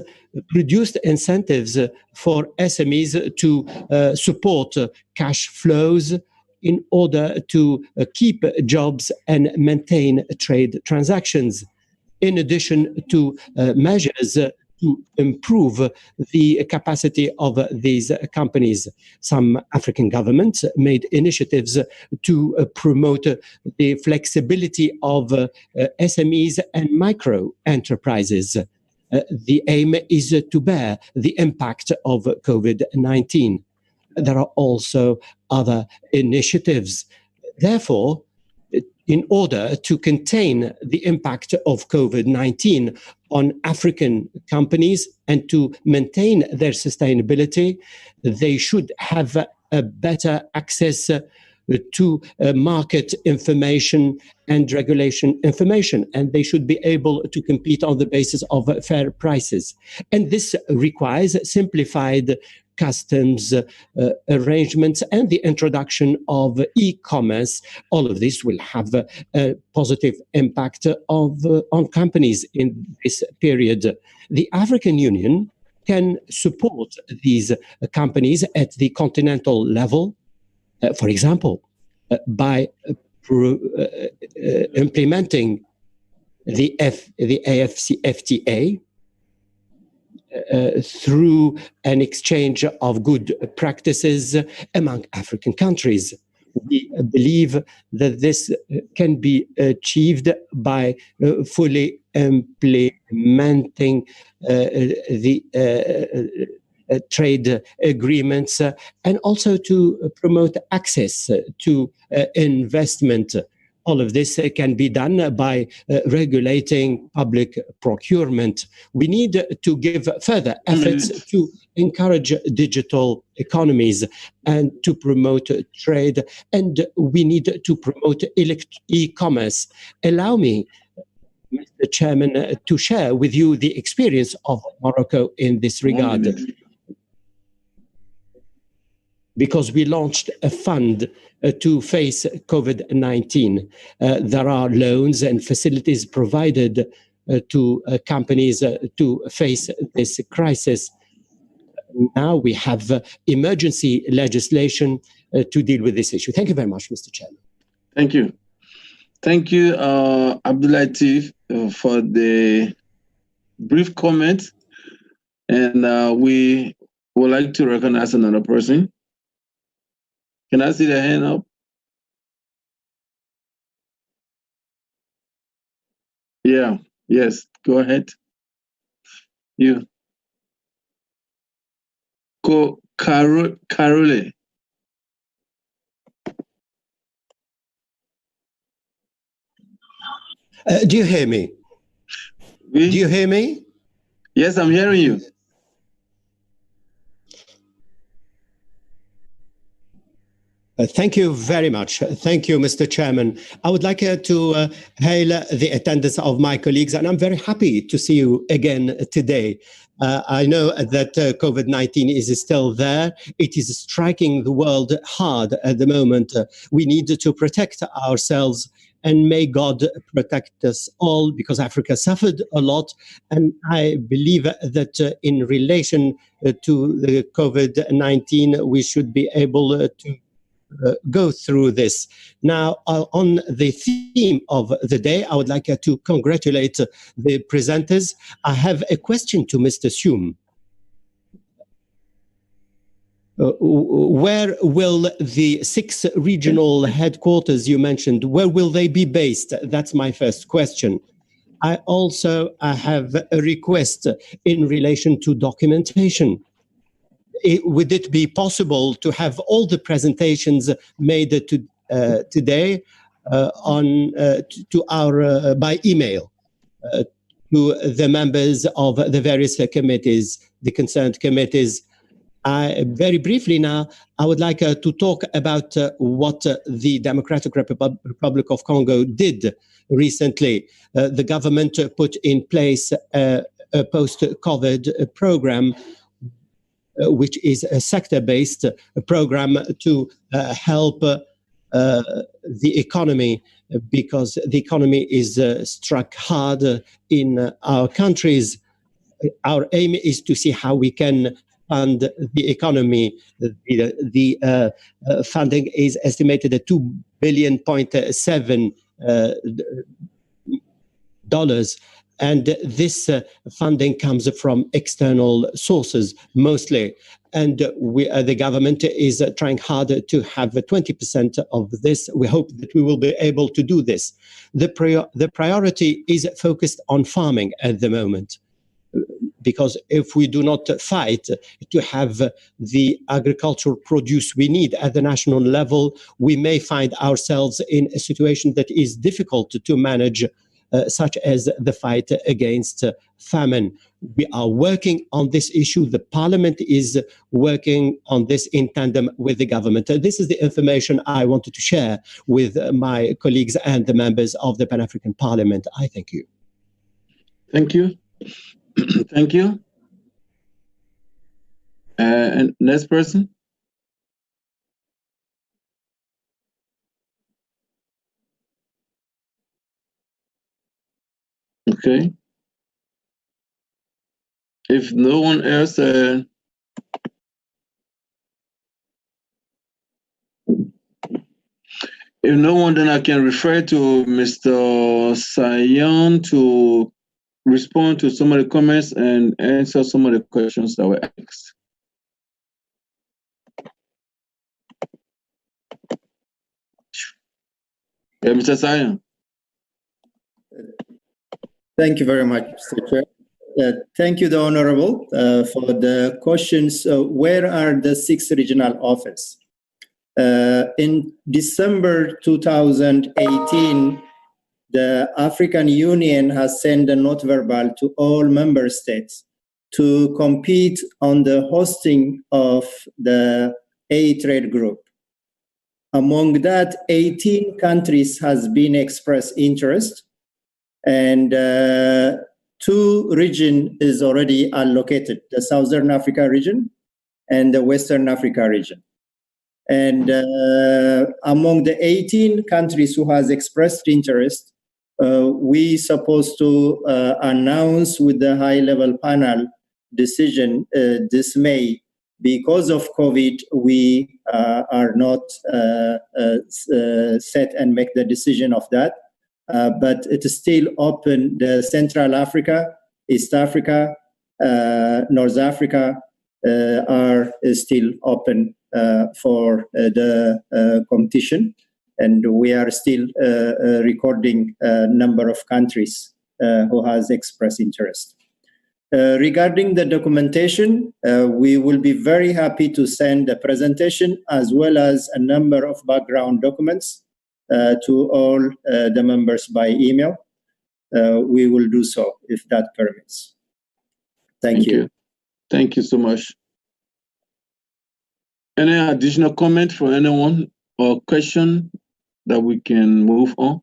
produced incentives for SMEs to support cash flows in order to keep jobs and maintain trade transactions, in addition to measures to improve the capacity of these companies. Some African governments made initiatives to promote the flexibility of SMEs and micro enterprises. The aim is to bear the impact of COVID-19. There are also other initiatives. Therefore, in order to contain the impact of COVID-19 on African companies and to maintain their sustainability, they should have a better access to market information and regulation information, and they should be able to compete on the basis of fair prices. And this requires simplified customs arrangements and the introduction of e-commerce. All of this will have a positive impact on companies in this period. The African Union can support these companies at the continental level, for example, by implementing the AfCFTA, through an exchange of good practices among African countries. We believe that this can be achieved by fully implementing the trade agreements and also to promote access to investment. All of this can be done by regulating public procurement. We need to give further efforts to encourage digital economies and to promote trade, and we need to promote e-commerce. Allow me, Mr. Chairman, to share with you the experience of Morocco in this regard. Because we launched a fund to face COVID-19. There are loans and facilities provided to companies to face this crisis. Now we have emergency legislation to deal with this issue. Thank you very much, Mr. Chairman. Thank you. Thank you, Abdulatif, for the brief comment. And we would like to recognize another person. Can I see the hand up? Yeah, yes, go ahead. You. Carole. Do you hear me? Do you hear me? Yes, I'm hearing you. Thank you very much. Thank you, Mr. Chairman. I would like to hail the attendance of my colleagues, and I'm very happy to see you again today. I know that COVID-19 is still there. It is striking the world hard at the moment. We need to protect ourselves, and may God protect us all, because Africa suffered a lot. And I believe that in relation to the COVID-19, we should be able to go through this. Now, on the theme of the day, I would like to congratulate the presenters. I have a question to Mr. Sum. Where will the 6 regional headquarters you mentioned, where will they be based? That's my first question. I also have a request in relation to documentation. Would it be possible to have all the presentations made today to our by email to the members of the various committees, the concerned committees? Very briefly now, I would like to talk about what the Democratic Republic of Congo did recently. The government put in place a post-COVID program, which is a sector-based program to help the economy, because the economy is struck hard in our countries. Our aim is to see how we can fund the economy. The funding is estimated at $2.7 billion. And this funding comes from external sources mostly. And the government is trying hard to have 20% of this. We hope that we will be able to do this. The priority is focused on farming at the moment. because if we do not fight to have the agricultural produce we need at the national level, we may find ourselves in a situation that is difficult to manage, such as the fight against famine. We are working on this issue. The Parliament is working on this in tandem with the government. This is the information I wanted to share with my colleagues and the members of the Pan-African Parliament. I thank you. Thank you. Thank you. And next person. Okay. If no one else, if no one, then I can refer to Mr. Sayan to respond to some of the comments and answer some of the questions that were asked. Yeah, Mr. Sayan. Thank you very much, Mr. Chair. Thank you, the Honorable, for the questions. Where are the 6 regional offices? In December 2018, the African Union has sent a note verbal to all member states to compete on the hosting of the A-Trade group. Among that, 18 countries has been expressed interest, and 2 regions is already allocated, the Southern Africa region and the Western Africa region. And among the 18 countries who has expressed interest, we supposed to announce with the high-level panel decision this May. Because of COVID, we are not set and make the decision of that. But it is still open. The Central Africa, East Africa, North Africa are still open for the competition. And we are still recording a number of countries who has expressed interest. Regarding the documentation, we will be very happy to send a presentation as well as a number of background documents to all the members by email. We will do so if that permits. Thank you. Thank you so much. Any additional comment for anyone or question that we can move on?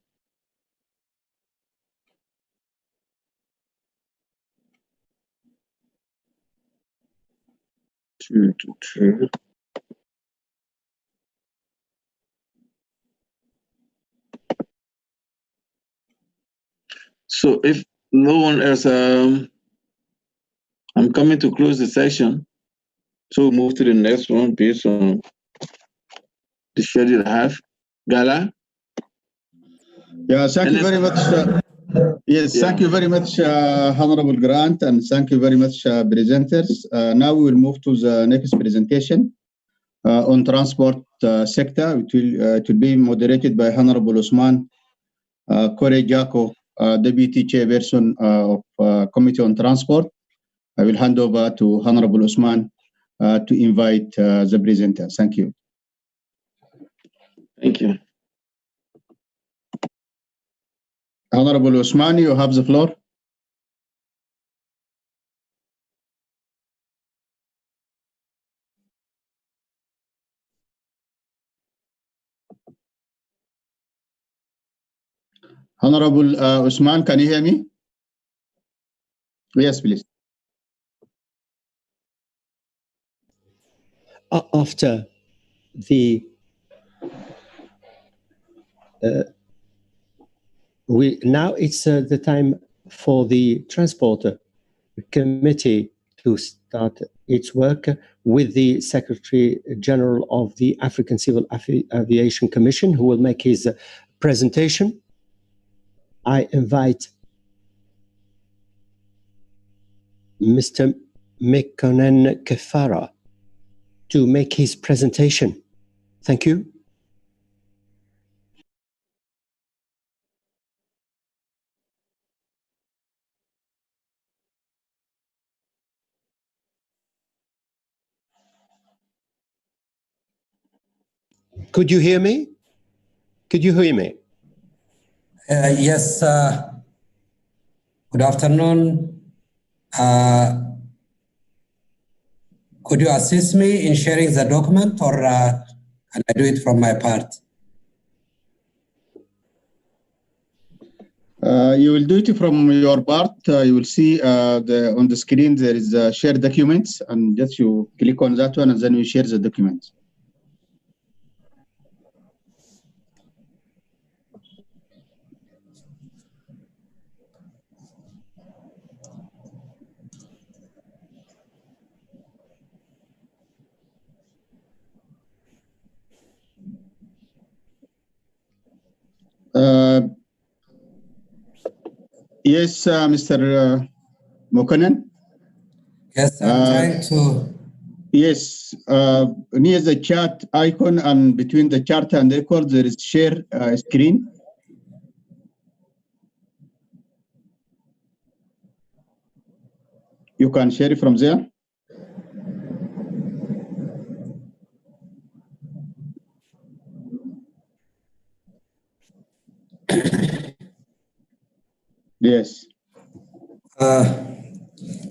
So if no one else, I'm coming to close the session. So we'll move to the next one based on the schedule I have. Gala? Yeah, thank you very much. Yes, yeah. Thank you very much, Honorable Grant, and thank you very much, presenters. Now we will move to the next presentation on transport sector. It will be moderated by Honorable Usman Kore Jako, Deputy Chairperson of Committee on Transport. I will hand over to Honorable Usman to invite the presenter. Thank you. Thank you. Honorable Usman, you have the floor. Honorable Usman, can you hear me? Yes, please. After the now it's the time for the Transport Committee to start its work with the Secretary General of the African Civil Aviation Commission, who will make his presentation. I invite Mr. Mekonnen Kefara to make his presentation. Thank you. Could you hear me? Could you hear me? Yes. Good afternoon. Could you assist me in sharing the document, or can I do it from my part? You will do it from your part. You will see on the screen there is share documents, and just you click on that one and then you share the documents. Yes, Mr. Mokanan? Yes, I'm trying to. Yes, near the chat icon and between the chart and the record, there is share screen. You can share it from there. Yes.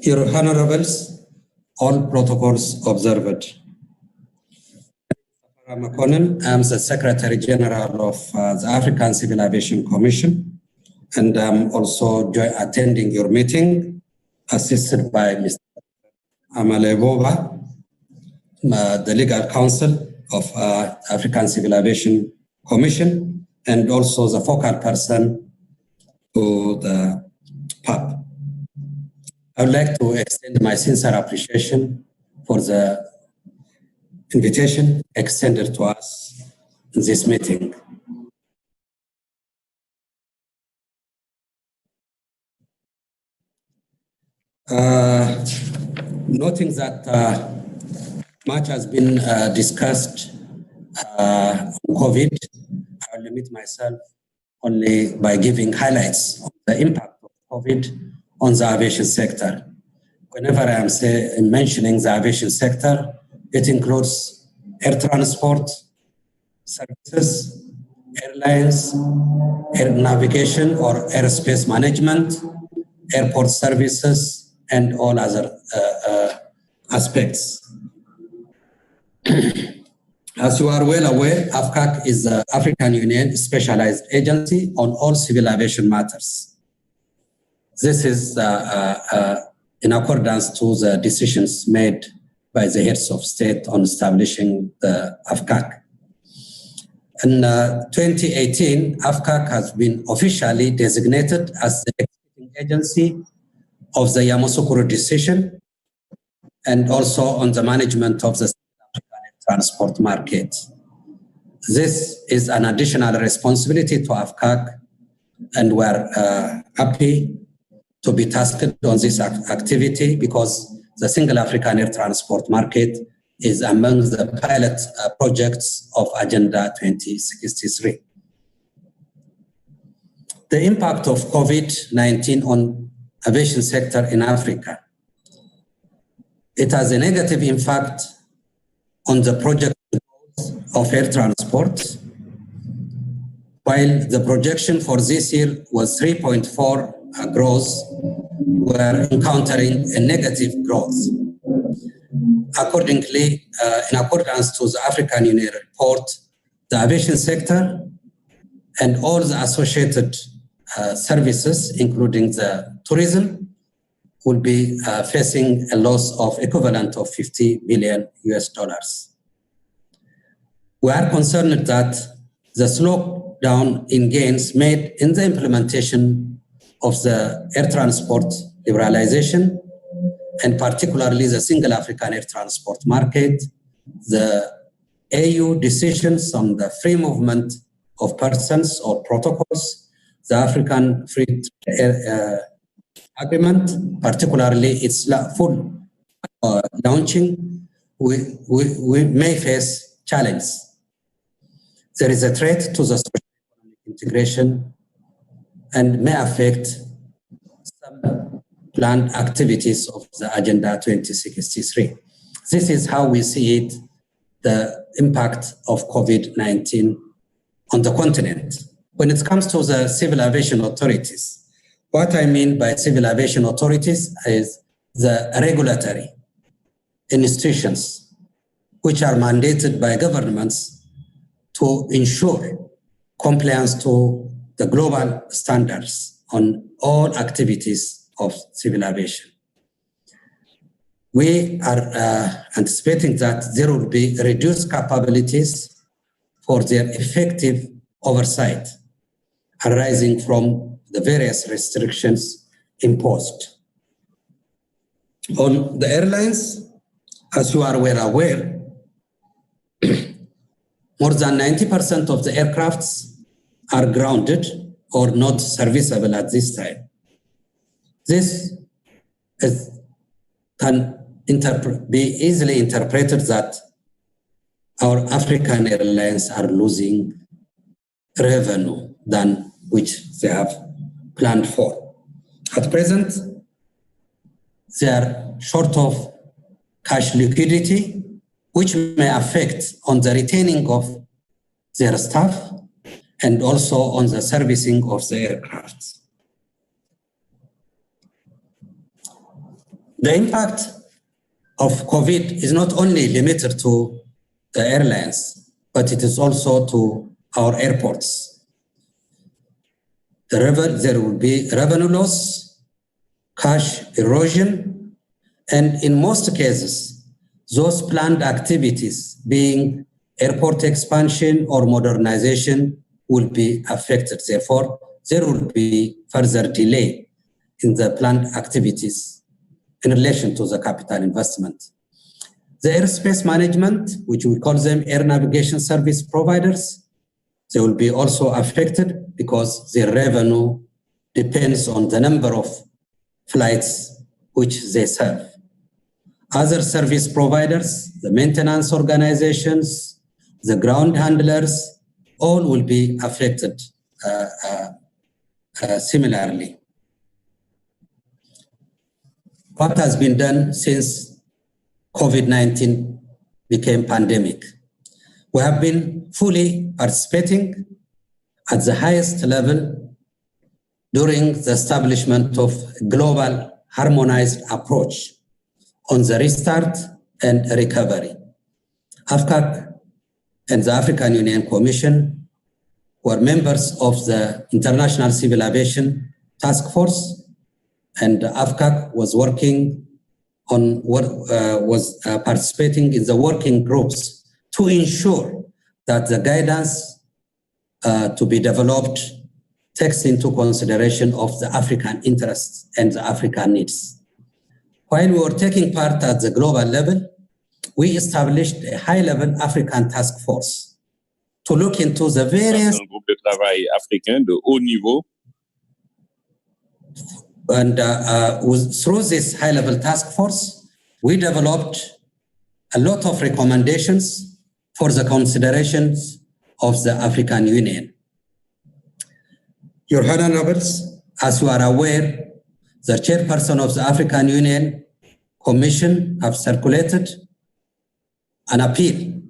Your Honorables, all protocols observed. I'm the Secretary General of the African Civil Aviation Commission, and I'm also attending your meeting, assisted by Mr. Amaleboba, the Legal Counsel of African Civil Aviation Commission, and also the focal person to the PAP. I would like to extend my sincere appreciation for the invitation extended to us in this meeting. Noting that much has been discussed on COVID, I will limit myself only by giving highlights of the impact of COVID on the aviation sector. Whenever I am mentioning the aviation sector, it includes air transport, services, airlines, air navigation or airspace management, airport services, and all other aspects. As you are well aware, AFCAC is the African Union specialized agency on all civil aviation matters. This is in accordance to the decisions made by the heads of state on establishing the AFCAC. In 2018, AFCAC has been officially designated as the executing agency of the Yamoussoukro decision and also on the management of the African transport market. This is an additional responsibility to AFCAC, and we're happy to be tasked on this activity because the single African air transport market is among the pilot projects of Agenda 2063. The impact of COVID-19 on aviation sector in Africa. It has a negative impact on the project of air transport. While the projection for this year was 3.4 growth, we're encountering a negative growth. Accordingly, in accordance to the African Union report, the aviation sector and all the associated services, including the tourism, will be facing a loss of equivalent of $50 billion. We are concerned that the slowdown in gains made in the implementation of the air transport liberalization, and particularly the single African air transport market, the AU decisions on the free movement of persons or protocols, the African Free Trade Agreement, particularly its full launching, we may face challenge. There is a threat to the social integration and may affect some planned activities of the Agenda 2063. This is how we see it the impact of COVID-19 on the continent. When it comes to the civil aviation authorities, what I mean by civil aviation authorities is the regulatory institutions which are mandated by governments to ensure compliance to the global standards on all activities of civil aviation. We are anticipating that there will be reduced capabilities for their effective oversight arising from the various restrictions imposed. On the airlines, as you are well aware, more than 90% of the aircrafts are grounded or not serviceable at this time. This can be easily interpreted that our African airlines are losing revenue than which they have planned for. At present, they are short of cash liquidity, which may affect on the retaining of their staff and also on the servicing of the aircraft. The impact of COVID is not only limited to the airlines, but it is also to our airports. There will be revenue loss, cash erosion, and in most cases, those planned activities being airport expansion or modernization will be affected. Therefore, there will be further delay in the planned activities in relation to the capital investment. The airspace management, which we call them air navigation service providers, they will be also affected because their revenue depends on the number of flights which they serve. Other service providers, the maintenance organizations, the ground handlers, all will be affected similarly. What has been done since COVID-19 became pandemic? We have been fully participating at the highest level during the establishment of a global harmonized approach on the restart and recovery. AFCAC and the African Union Commission were members of the International Civil Aviation Task Force, and AFCAC was working on participating in the working groups to ensure that the guidance to be developed takes into consideration of the African interests and the African needs. While we were taking part at the global level, we established a high-level African task force to look into the various groupe de travail africain de haut niveau. And through this high-level task force, we developed a lot of recommendations for the considerations of the African Union. Your Honorables, as you are aware, the chairperson of the African Union Commission have circulated an appeal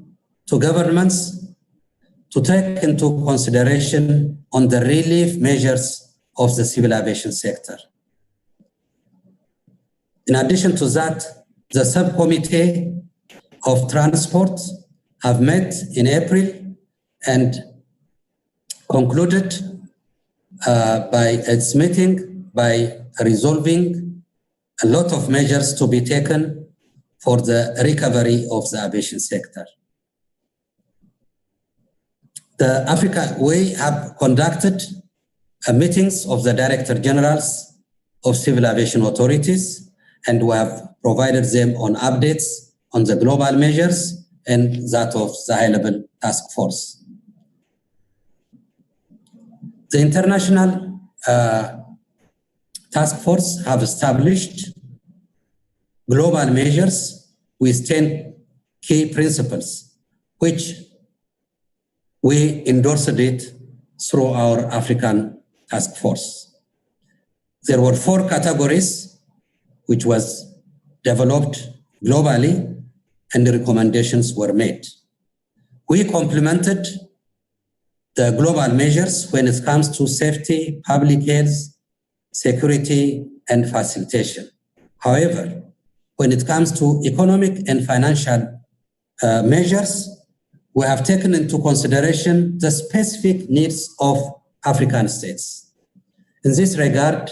to governments to take into consideration on the relief measures of the civil aviation sector. In addition to that, the subcommittee of transport have met in April and concluded by its meeting by resolving a lot of measures to be taken for the recovery of the aviation sector. We have conducted meetings of the Director Generals of Civil Aviation Authorities, and we have provided them on updates on the global measures and that of the high-level task force. The international task force have established global measures with 10 key principles, which we endorsed it through our African task force. There were 4 categories which was developed globally and the recommendations were made. We complemented the global measures when it comes to safety, public health, security, and facilitation. However, when it comes to economic and financial measures, we have taken into consideration the specific needs of African states. In this regard,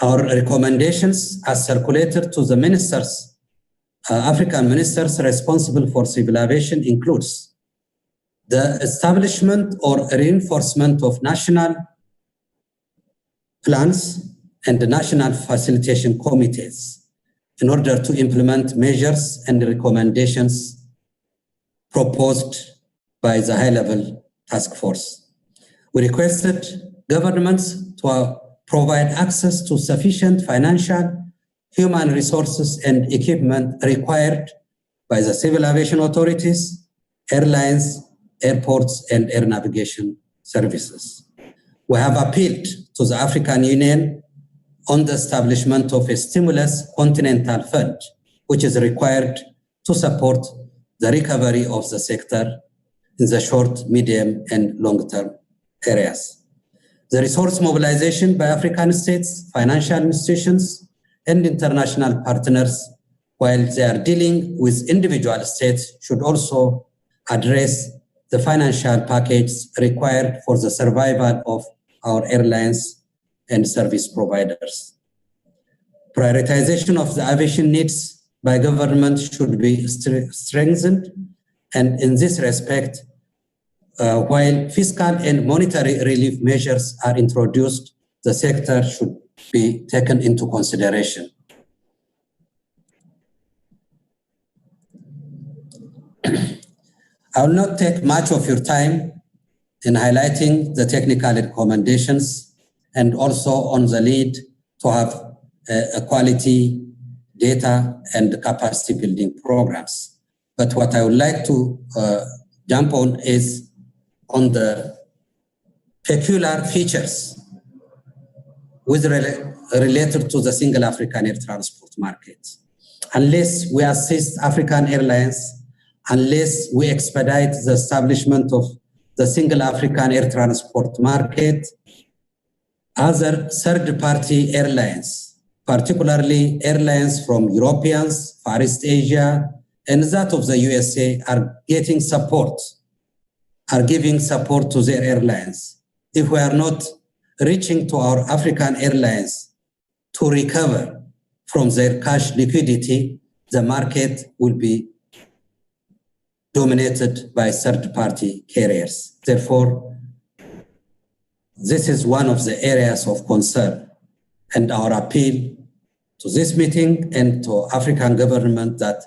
our recommendations are circulated to the ministers, African ministers responsible for civil aviation includes the establishment or reinforcement of national plans and the national facilitation committees in order to implement measures and recommendations proposed by the high-level task force. We requested governments to provide access to sufficient financial, human resources and equipment required by the civil aviation authorities, airlines, airports, and air navigation services. We have appealed to the African Union on the establishment of a stimulus continental fund, which is required to support the recovery of the sector in the short, medium, and long-term areas. The resource mobilization by African states, financial institutions, and international partners, while they are dealing with individual states, should also address the financial package required for the survival of our airlines and service providers. Prioritization of the aviation needs by government should be strengthened, and in this respect, while fiscal and monetary relief measures are introduced, the sector should be taken into consideration. I will not take much of your time in highlighting the technical recommendations and also on the need to have a quality data and capacity building programs. But what I would like to jump on is on the peculiar features related to the single African air transport market. Unless we assist African airlines, unless we expedite the establishment of the single African air transport market, other third-party airlines, particularly airlines from Europeans, Far East Asia, and that of the USA are getting support, are giving support to their airlines. If we are not reaching to our African airlines to recover from their cash liquidity, the market will be dominated by third-party carriers. Therefore, this is one of the areas of concern, and our appeal to this meeting and to African government that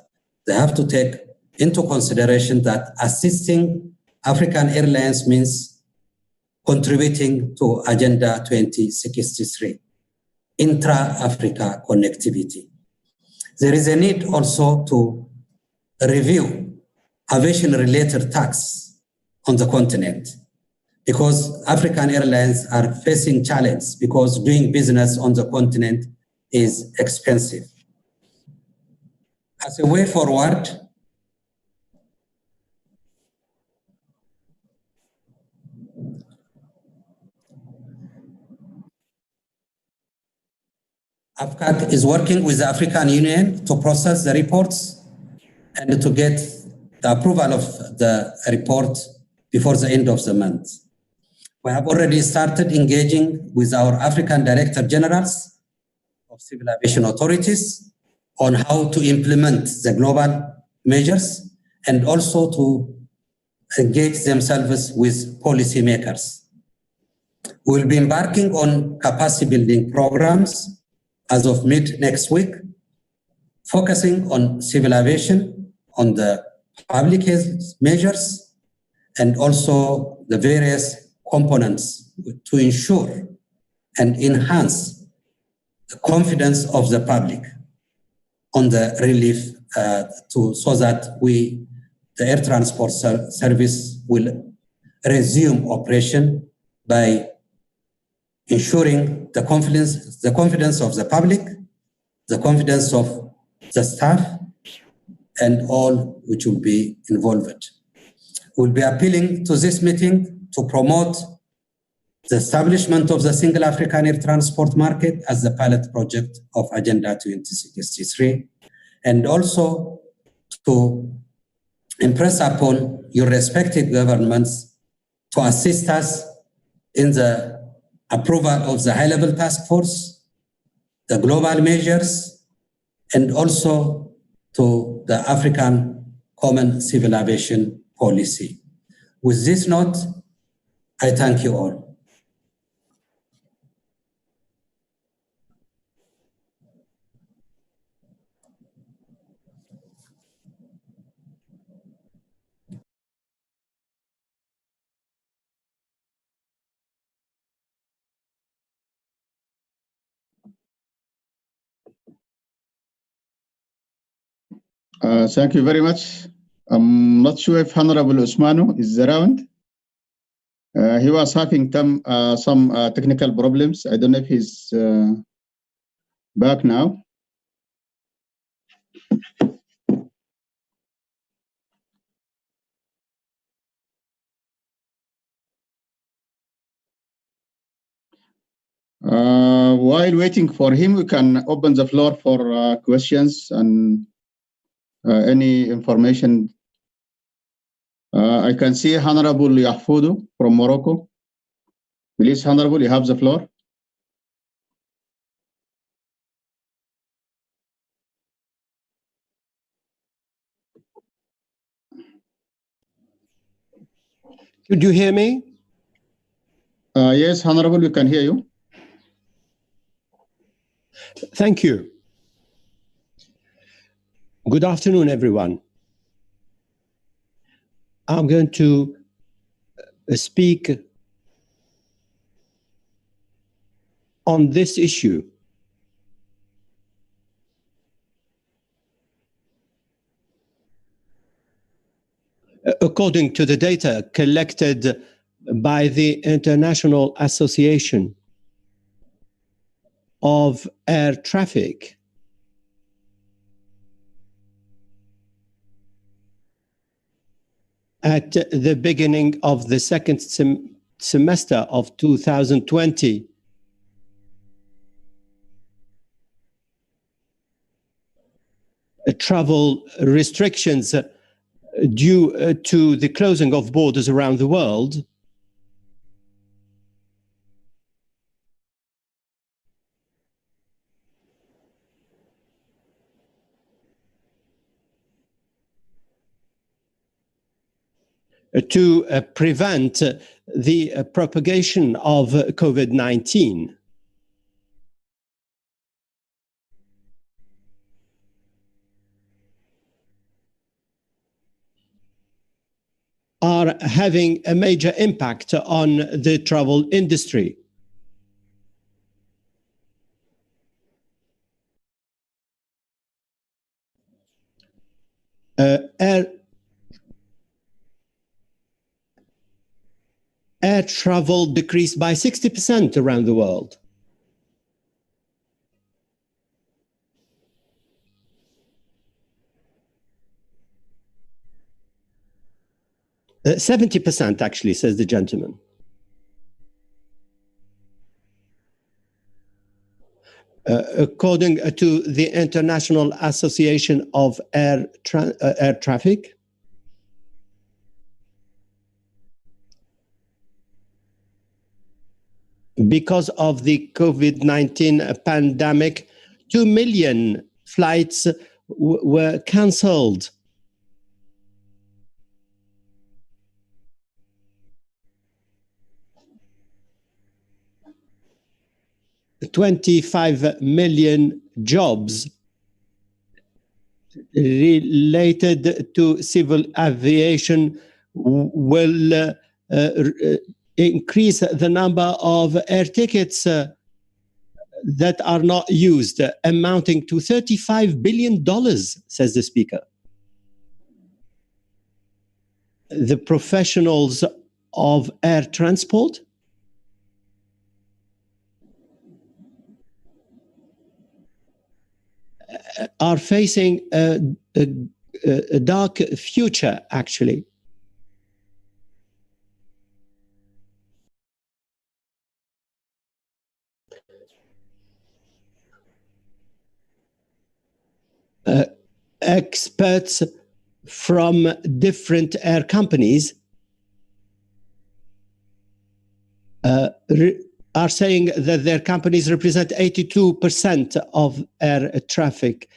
they have to take into consideration that assisting African airlines means contributing to Agenda 2063, intra-Africa connectivity. There is a need also to review aviation-related tax on the continent, because African airlines are facing challenge because doing business on the continent is expensive. As a way forward, AFCAC is working with the African Union to process the reports and to get the approval of the report before the end of the month. We have already started engaging with our African Director Generals of Civil Aviation Authorities on how to implement the global measures and also to engage themselves with policymakers. We will be embarking on capacity building programs as of mid next week, focusing on civil aviation, on the public health measures, and also the various components to ensure and enhance the confidence of the public on the relief so that the air transport service will resume operation by ensuring the confidence of the public, the confidence of the staff, and all which will be involved. We'll be appealing to this meeting to promote the establishment of the single African air transport market as the pilot project of Agenda 2063, and also to impress upon your respective governments to assist us in the approval of the high-level task force, the global measures, and also to the African Common Civil Aviation Policy. With this note, I thank you all. Thank you very much. I'm not sure if Honorable Usmanu is around. He was having some technical problems. I don't know if he's back now. While waiting for him, we can open the floor for questions and any information. I can see Honorable Yahfoudou from Morocco. Please, Honorable, you have the floor. Could you hear me? Yes, Honorable, we can hear you. Thank you. Good afternoon, everyone. I'm going to speak on this issue. According to the data collected by the International Association of Air Traffic, at the beginning of the second semester of 2020, travel restrictions due to the closing of borders around the world to prevent the propagation of COVID-19. Are having a major impact on the travel industry. Air travel decreased by 60% around the world. Uh, 70% actually, says the gentleman. According to the International Association of Air Traffic, because of the COVID-19 pandemic, 2 million flights were cancelled. $25 million jobs related to civil aviation will increase the number of air tickets that are not used, amounting to $35 billion, says the speaker. The professionals of air transport are facing a dark future, actually. experts from different air companies are saying that their companies represent 82% of air traffic.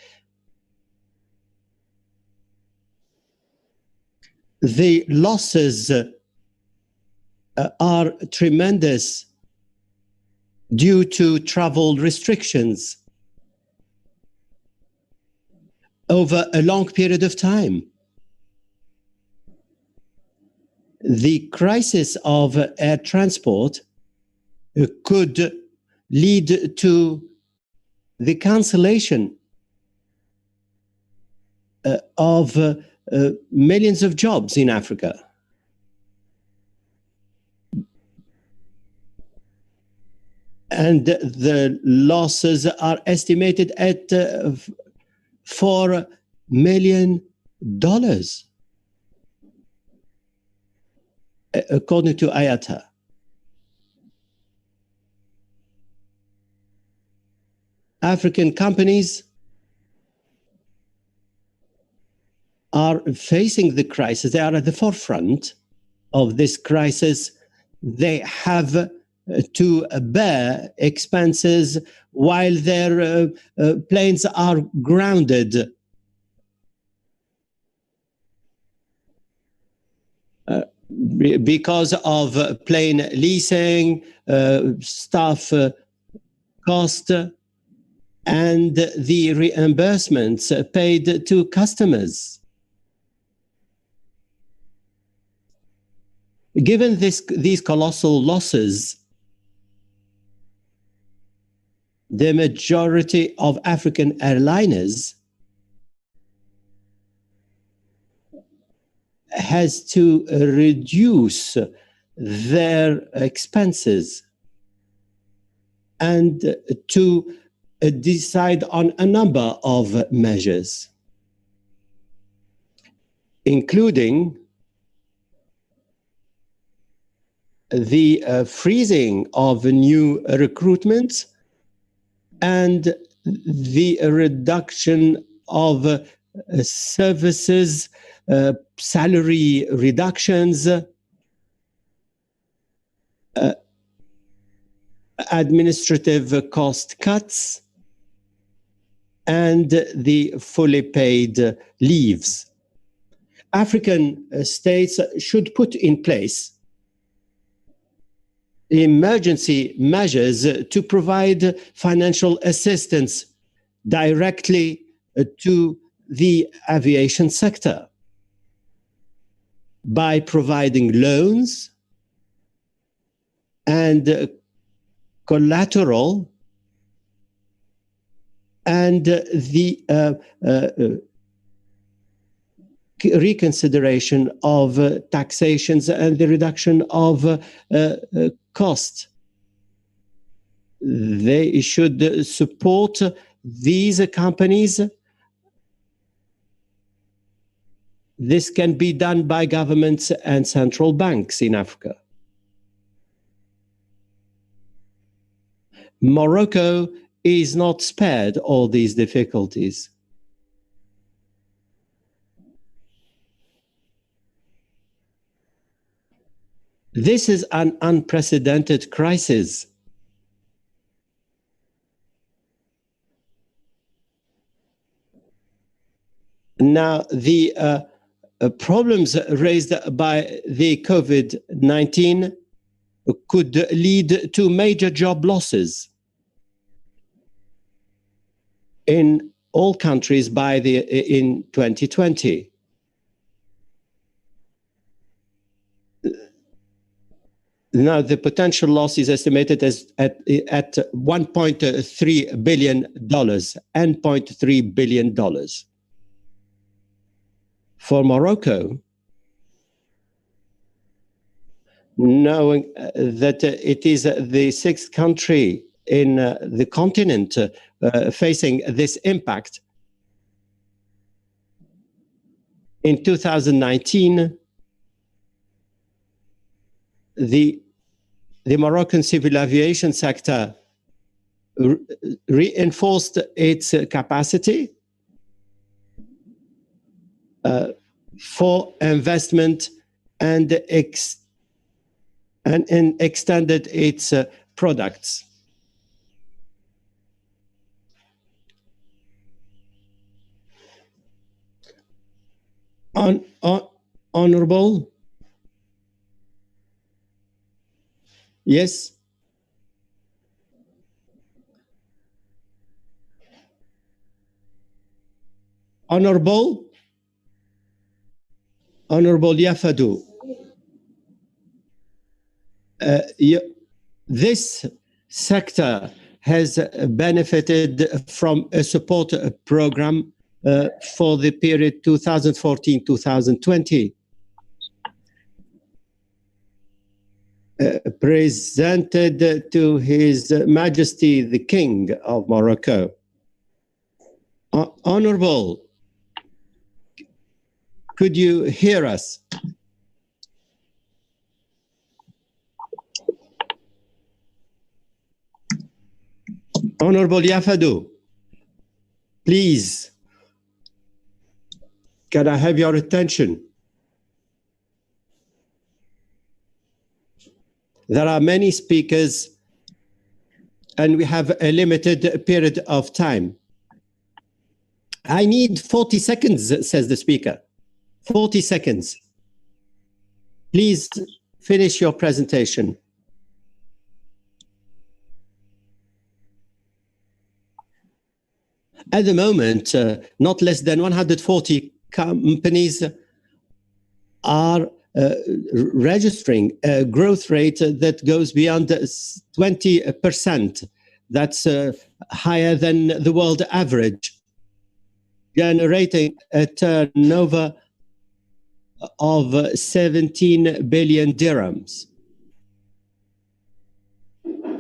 The losses are tremendous due to travel restrictions over a long period of time. The crisis of air transport could lead to the cancellation of millions of jobs in Africa. And the losses are estimated at $4 million, according to IATA. African companies are facing the crisis. They are at the forefront of this crisis. They have to bear expenses while their planes are grounded. Because of plane leasing, staff cost, and the reimbursements paid to customers. Given these colossal losses, the majority of African airliners has to reduce their expenses and to decide on a number of measures, including the freezing of new recruitment and the reduction of services, salary reductions, administrative cost cuts, and the fully paid leaves. African states should put in place emergency measures to provide financial assistance directly to the aviation sector by providing loans and collateral and the reconsideration of taxations and the reduction of cost. They should support these companies. This can be done by governments and central banks in Africa. Morocco is not spared all these difficulties. This is an unprecedented crisis. Now, the problems raised by the COVID-19 could lead to major job losses in all countries in 2020. Now, the potential loss is estimated at $1.3 billion, $1.3 billion. For Morocco, knowing that it is the sixth country in the continent facing this impact, in 2019, the Moroccan civil aviation sector reinforced its capacity for investment and extended its products. Honorable? Yes? Honorable Yafadu, this sector has benefited from a support program for the period 2014-2020, presented to His Majesty the King of Morocco. Honorable, could you hear us? Honorable Yafadu, please, can I have your attention? There are many speakers and we have a limited period of time. I need 40 seconds, says the speaker. 40 seconds. Please finish your presentation. At the moment, not less than 140 companies are registering a growth rate that goes beyond 20%. That's higher than the world average, generating a turnover of 17 billion dirhams.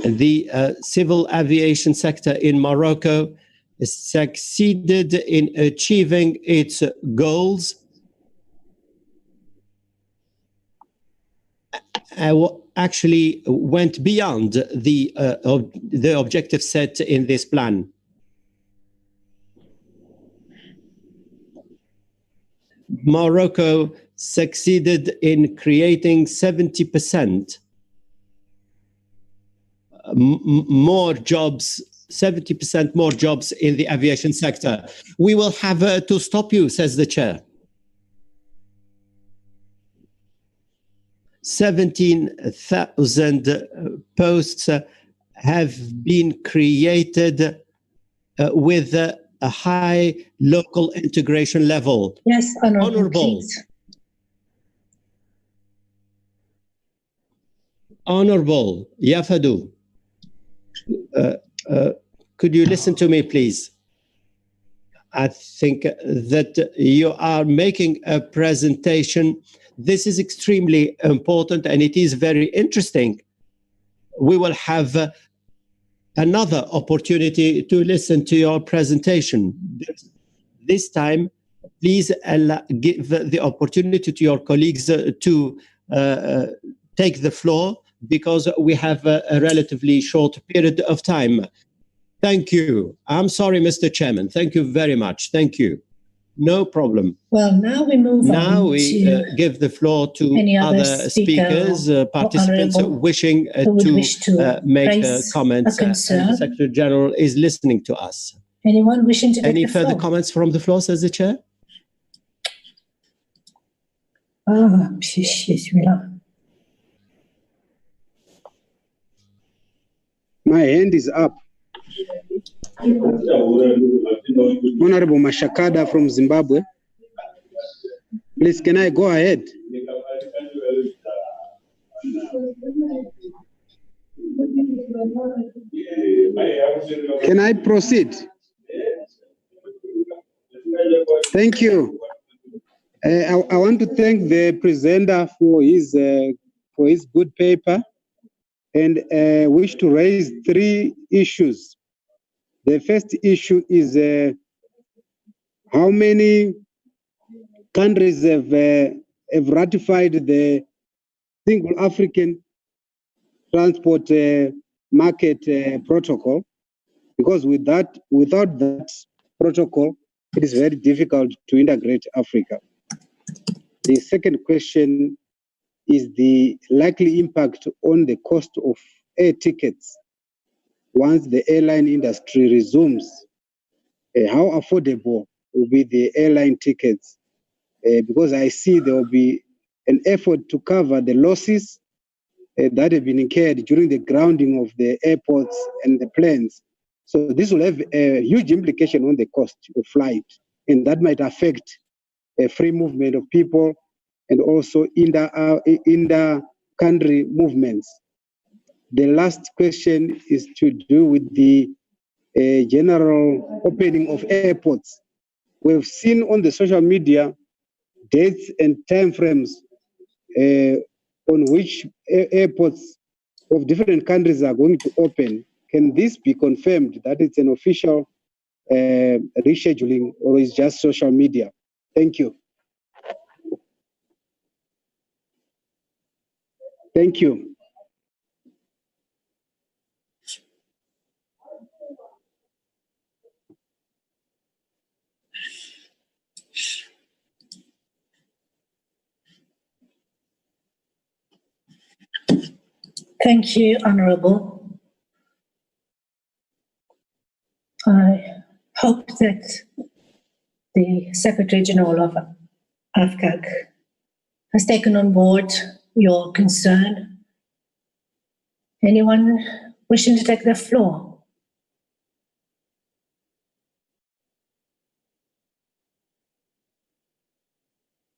The civil aviation sector in Morocco succeeded in achieving its goals actually went beyond the objective set in this plan. Morocco succeeded in creating 70% more jobs, 70% more jobs in the aviation sector. We will have to stop you, says the chair. 17,000 posts have been created with a high local integration level. Yes, Honorable. Honorable Yafadu, could you listen to me, please? I think that you are making a presentation. This is extremely important and it is very interesting. We will have another opportunity to listen to your presentation. This time, please give the opportunity to your colleagues to take the floor because we have a relatively short period of time. Thank you. I'm sorry, Mr. Chairman. Thank you very much. Thank you. No problem. Well, now we move on to give the floor to other speakers, participants wishing to make comments. And the Secretary General is listening to us. Anyone wishing to Any further comments from the floor, says the chair? My hand is up. Honorable Mashakada from Zimbabwe. Please, can I go ahead? Can I proceed? Thank you. I want to thank the presenter for his good paper and wish to raise 3 issues. The first issue is how many countries have ratified the Single African Transport Market Protocol, because without that protocol, it is very difficult to integrate Africa. The second question is the likely impact on the cost of air tickets once the airline industry resumes. How affordable will be the airline tickets? Because I see there will be an effort to cover the losses that have been incurred during the grounding of the airports and the planes. So this will have a huge implication on the cost of flight, and that might affect free movement of people and also inter-country movements. The last question is to do with the general opening of airports. We've seen on the social media dates and timeframes on which airports of different countries are going to open. Can this be confirmed that it's an official rescheduling, or is just social media? Thank you. Thank you. Thank you, Honourable. I hope that the Secretary General of AFCAC has taken on board your concern. Anyone wishing to take the floor?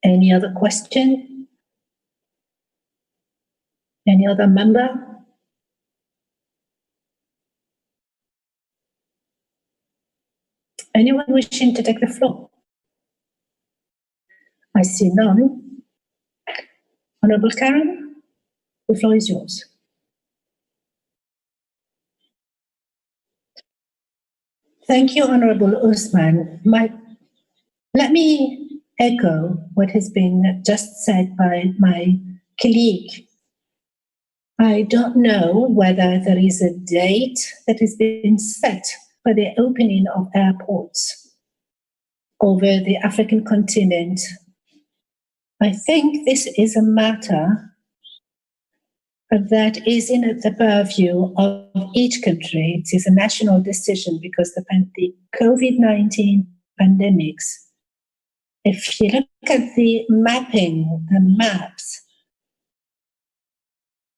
Any other question? Any other member? Anyone wishing to take the floor? I see none. Honourable Karen, the floor is yours. Thank you, Honourable Usman. Let me echo what has been just said by my colleague. I don't know whether there is a date that has been set for the opening of airports over the African continent. I think this is a matter that is in the purview of each country. It is a national decision because the COVID-19 pandemics, if you look at the mapping, the maps,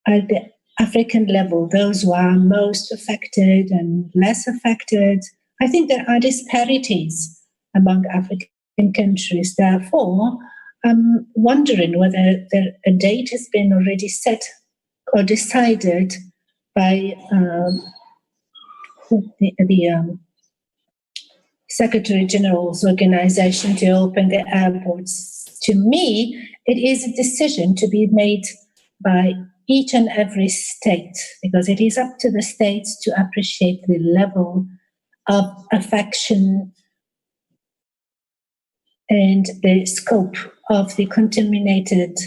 at the African level, those who are most affected and less affected, I think there are disparities among African countries. Therefore, I'm wondering whether a date has been already set or decided by the Secretary General's organization to open the airports. To me, it is a decision to be made by each and every state, because it is up to the states to appreciate the level of affection and the scope of the contaminated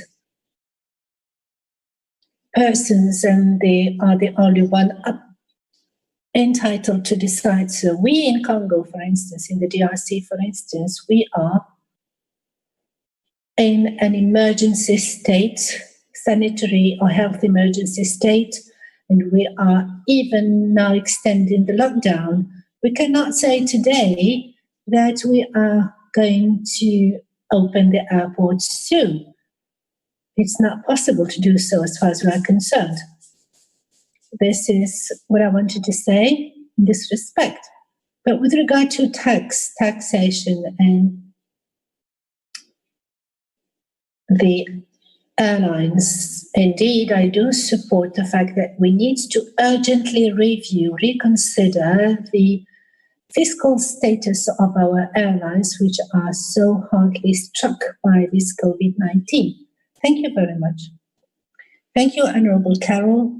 persons, and they are the only one entitled to decide. So we in Congo, for instance, in the DRC, for instance, we are in an emergency state, sanitary or health emergency state, and we are even now extending the lockdown. We cannot say today that we are going to open the airports soon. It's not possible to do so as far as we are concerned. This is what I wanted to say in this respect. But with regard to taxation and the airlines, indeed, I do support the fact that we need to urgently reconsider the fiscal status of our airlines, which are so hardly struck by this COVID-19. Thank you very much. Thank you, Honourable Carroll.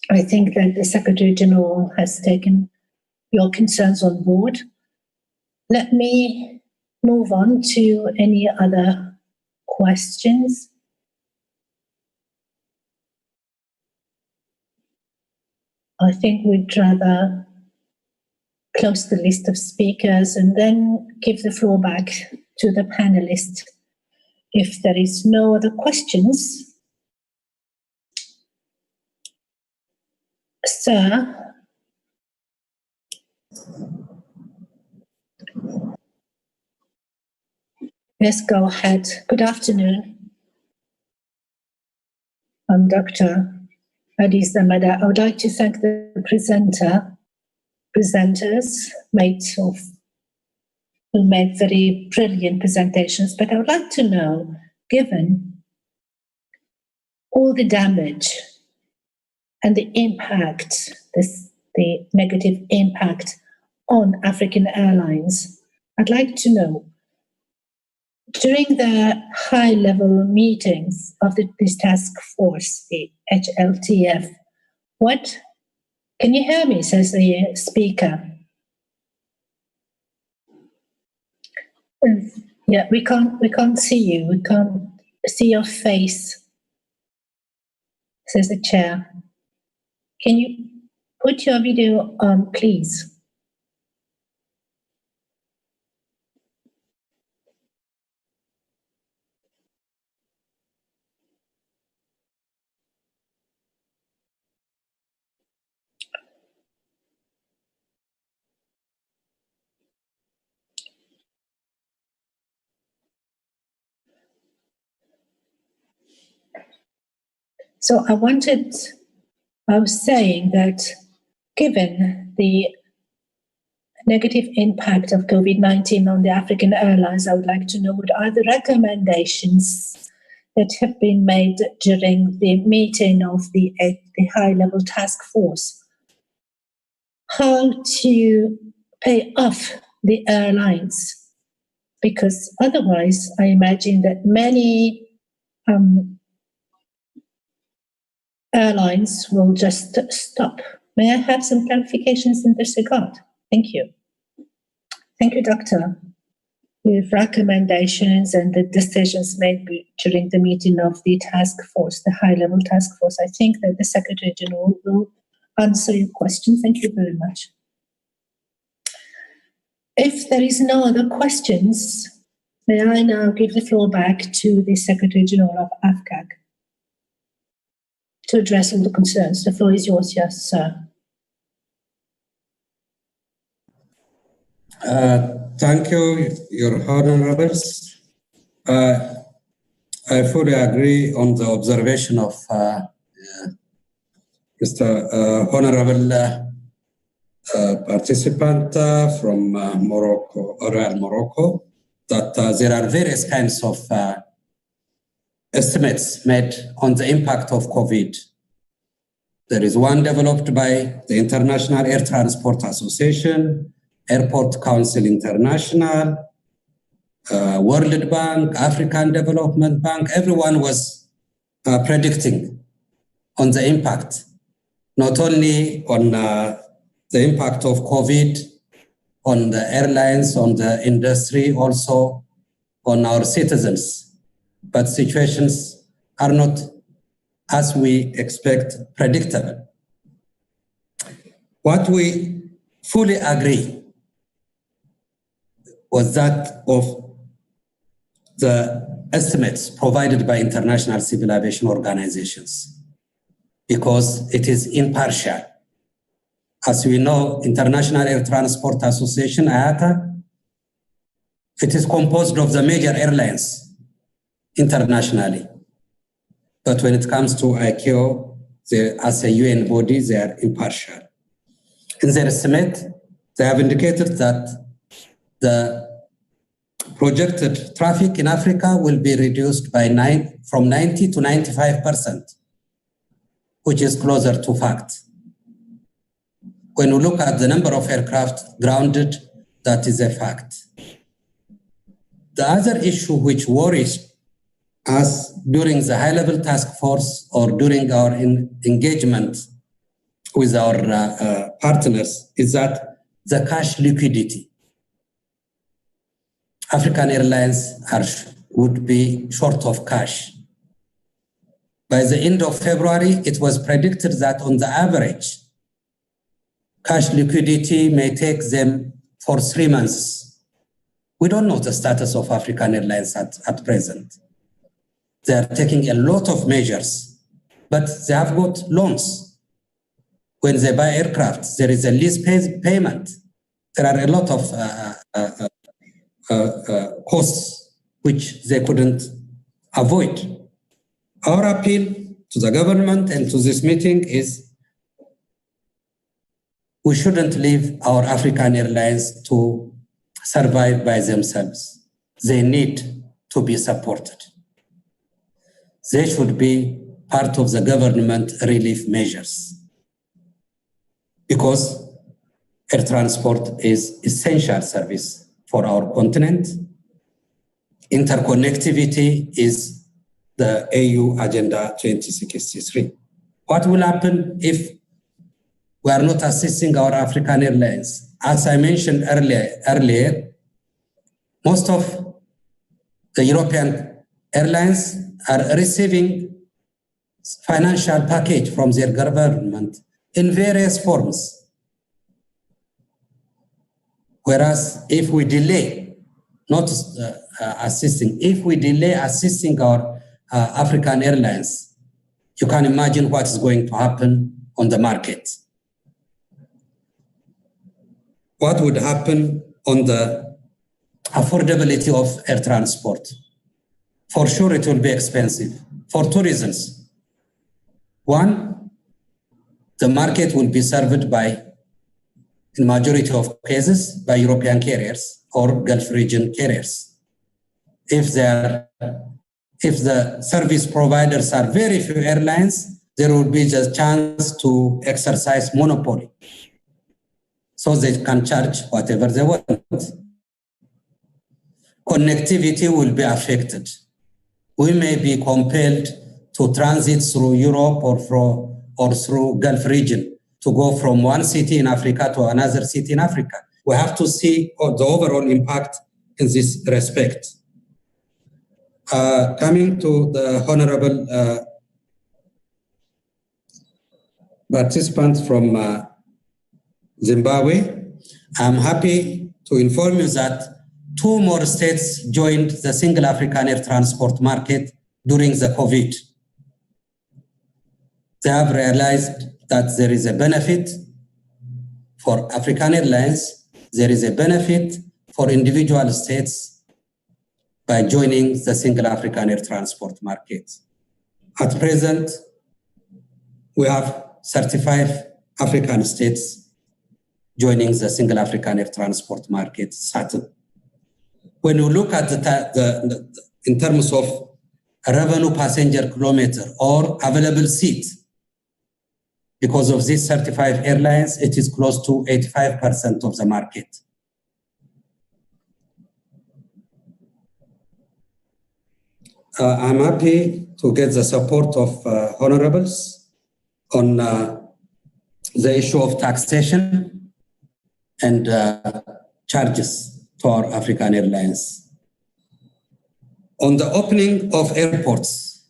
I think that the Secretary General has taken your concerns on board. Let me move on to any other questions. I think we'd rather close the list of speakers and then give the floor back to the panelists If there is no other questions, sir, yes, go ahead. Good afternoon. I'm Dr. Adisa Mada. I would like to thank the presenters who made very brilliant presentations, but I would like to know, given all the damage and the impact, the negative impact on African airlines, I'd like to know, during the high-level meetings of this task force, the HLTF, can you hear me, says the speaker? Yeah, we can't see you. We can't see your face, says the chair. Can you put your video on, please? So I was saying that given the negative impact of COVID-19 on the African airlines, I would like to know what are the recommendations that have been made during the meeting of the high-level task force. How to pay off the airlines, because otherwise I imagine that many airlines will just stop. May I have some clarifications in this regard? Thank you. Thank you, Doctor. With recommendations and the decisions made during the meeting of the task force, the high-level task force, I think that the Secretary General will answer your question. Thank you very much. If there is no other questions, may I now give the floor back to the Secretary General of AFCAC to address all the concerns. The floor is yours, yes, sir. Thank you, Your Honorables. I fully agree on the observation of Mr. Honorable participant from Morocco, Royal Morocco, that there are various kinds of estimates made on the impact of COVID. There is one developed by the International Air Transport Association, Airport Council International, World Bank, African Development Bank. Everyone was predicting on the impact, not only on the impact of COVID on the airlines, on the industry, also on our citizens. But situations are not, as we expect, predictable. What we fully agree was that of the estimates provided by international civil aviation organizations, because it is impartial. As we know, International Air Transport Association, IATA, it is composed of the major airlines internationally. But when it comes to ICAO, as a UN body, they are impartial. In their estimate, they have indicated that the projected traffic in Africa will be reduced by from 90 to 95%, which is closer to fact. When we look at the number of aircraft grounded, that is a fact. The other issue which worries us during the high-level task force or during our engagement with our partners is that the cash liquidity. African airlines would be short of cash. By the end of February, it was predicted that on the average, cash liquidity may take them for 3 months. We don't know the status of African airlines at present. They are taking a lot of measures, but they have got loans. When they buy aircraft, there is a lease payment. There are a lot of costs which they couldn't avoid. Our appeal to the government and to this meeting is we shouldn't leave our African airlines to survive by themselves. They need to be supported. They should be part of the government relief measures because air transport is essential service for our continent. Interconnectivity is the AU Agenda 2063. What will happen if we are not assisting our African airlines? As I mentioned earlier, most of the European airlines are receiving financial package from their government in various forms. Whereas if we delay if we delay assisting our African airlines, you can imagine what is going to happen on the market. What would happen on the affordability of air transport? For sure, it will be expensive for two reasons. One, the market will be served by, in majority of cases, by European carriers or Gulf region carriers. If the service providers are very few airlines, there will be just chance to exercise monopoly. So they can charge whatever they want. Connectivity will be affected. We may be compelled to transit through Europe or through Gulf region to go from one city in Africa to another city in Africa. We have to see the overall impact in this respect. Coming to the honorable participants from Zimbabwe, I'm happy to inform you that 2 more states joined the single African air transport market during the COVID. They have realized that there is a benefit for African airlines, there is a benefit for individual states by joining the single African air transport market. At present, we have 35 African states joining the single African air transport market started. When you look at in terms of revenue passenger kilometer or available seat, because of these 35 airlines, it is close to 85% of the market. I'm happy to get the support of honorables on the issue of taxation and charges to our African airlines. On the opening of airports,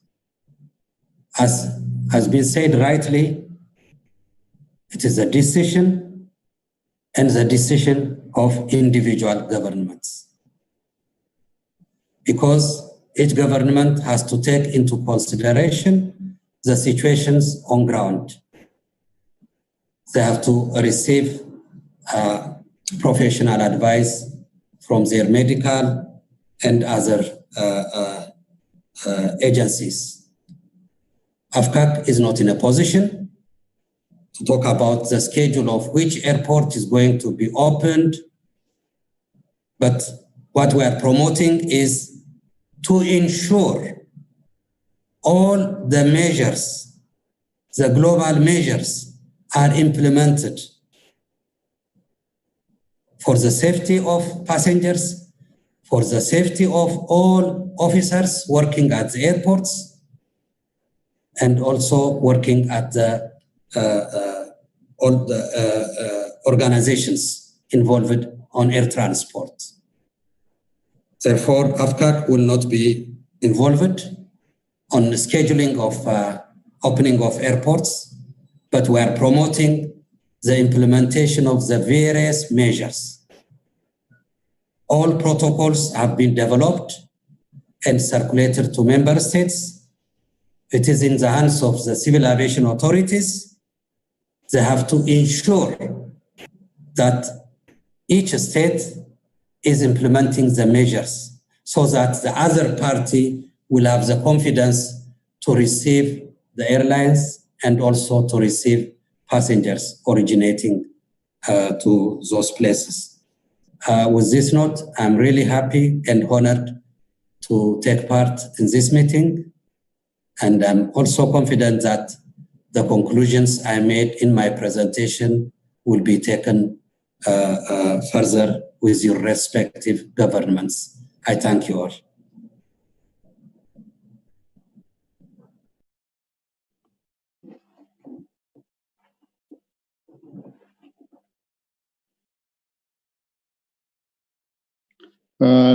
as has been said rightly, it is a decision and the decision of individual governments. Because each government has to take into consideration the situations on ground. They have to receive professional advice from their medical and other agencies. AFCAC is not in a position to talk about the schedule of which airport is going to be opened, but what we are promoting is to ensure all the measures, the global measures, are implemented for the safety of passengers, for the safety of all officers working at the airports, and also working at the all the organizations involved on air transport. Therefore, AFCAC will not be involved on the scheduling of opening of airports, but we are promoting the implementation of the various measures. All protocols have been developed and circulated to member states. It is in the hands of the civil aviation authorities. They have to ensure that each state is implementing the measures so that the other party will have the confidence to receive the airlines and also to receive passengers originating to those places. With this note, I'm really happy and honored to take part in this meeting. And I'm also confident that the conclusions I made in my presentation will be taken further with your respective governments. I thank you all.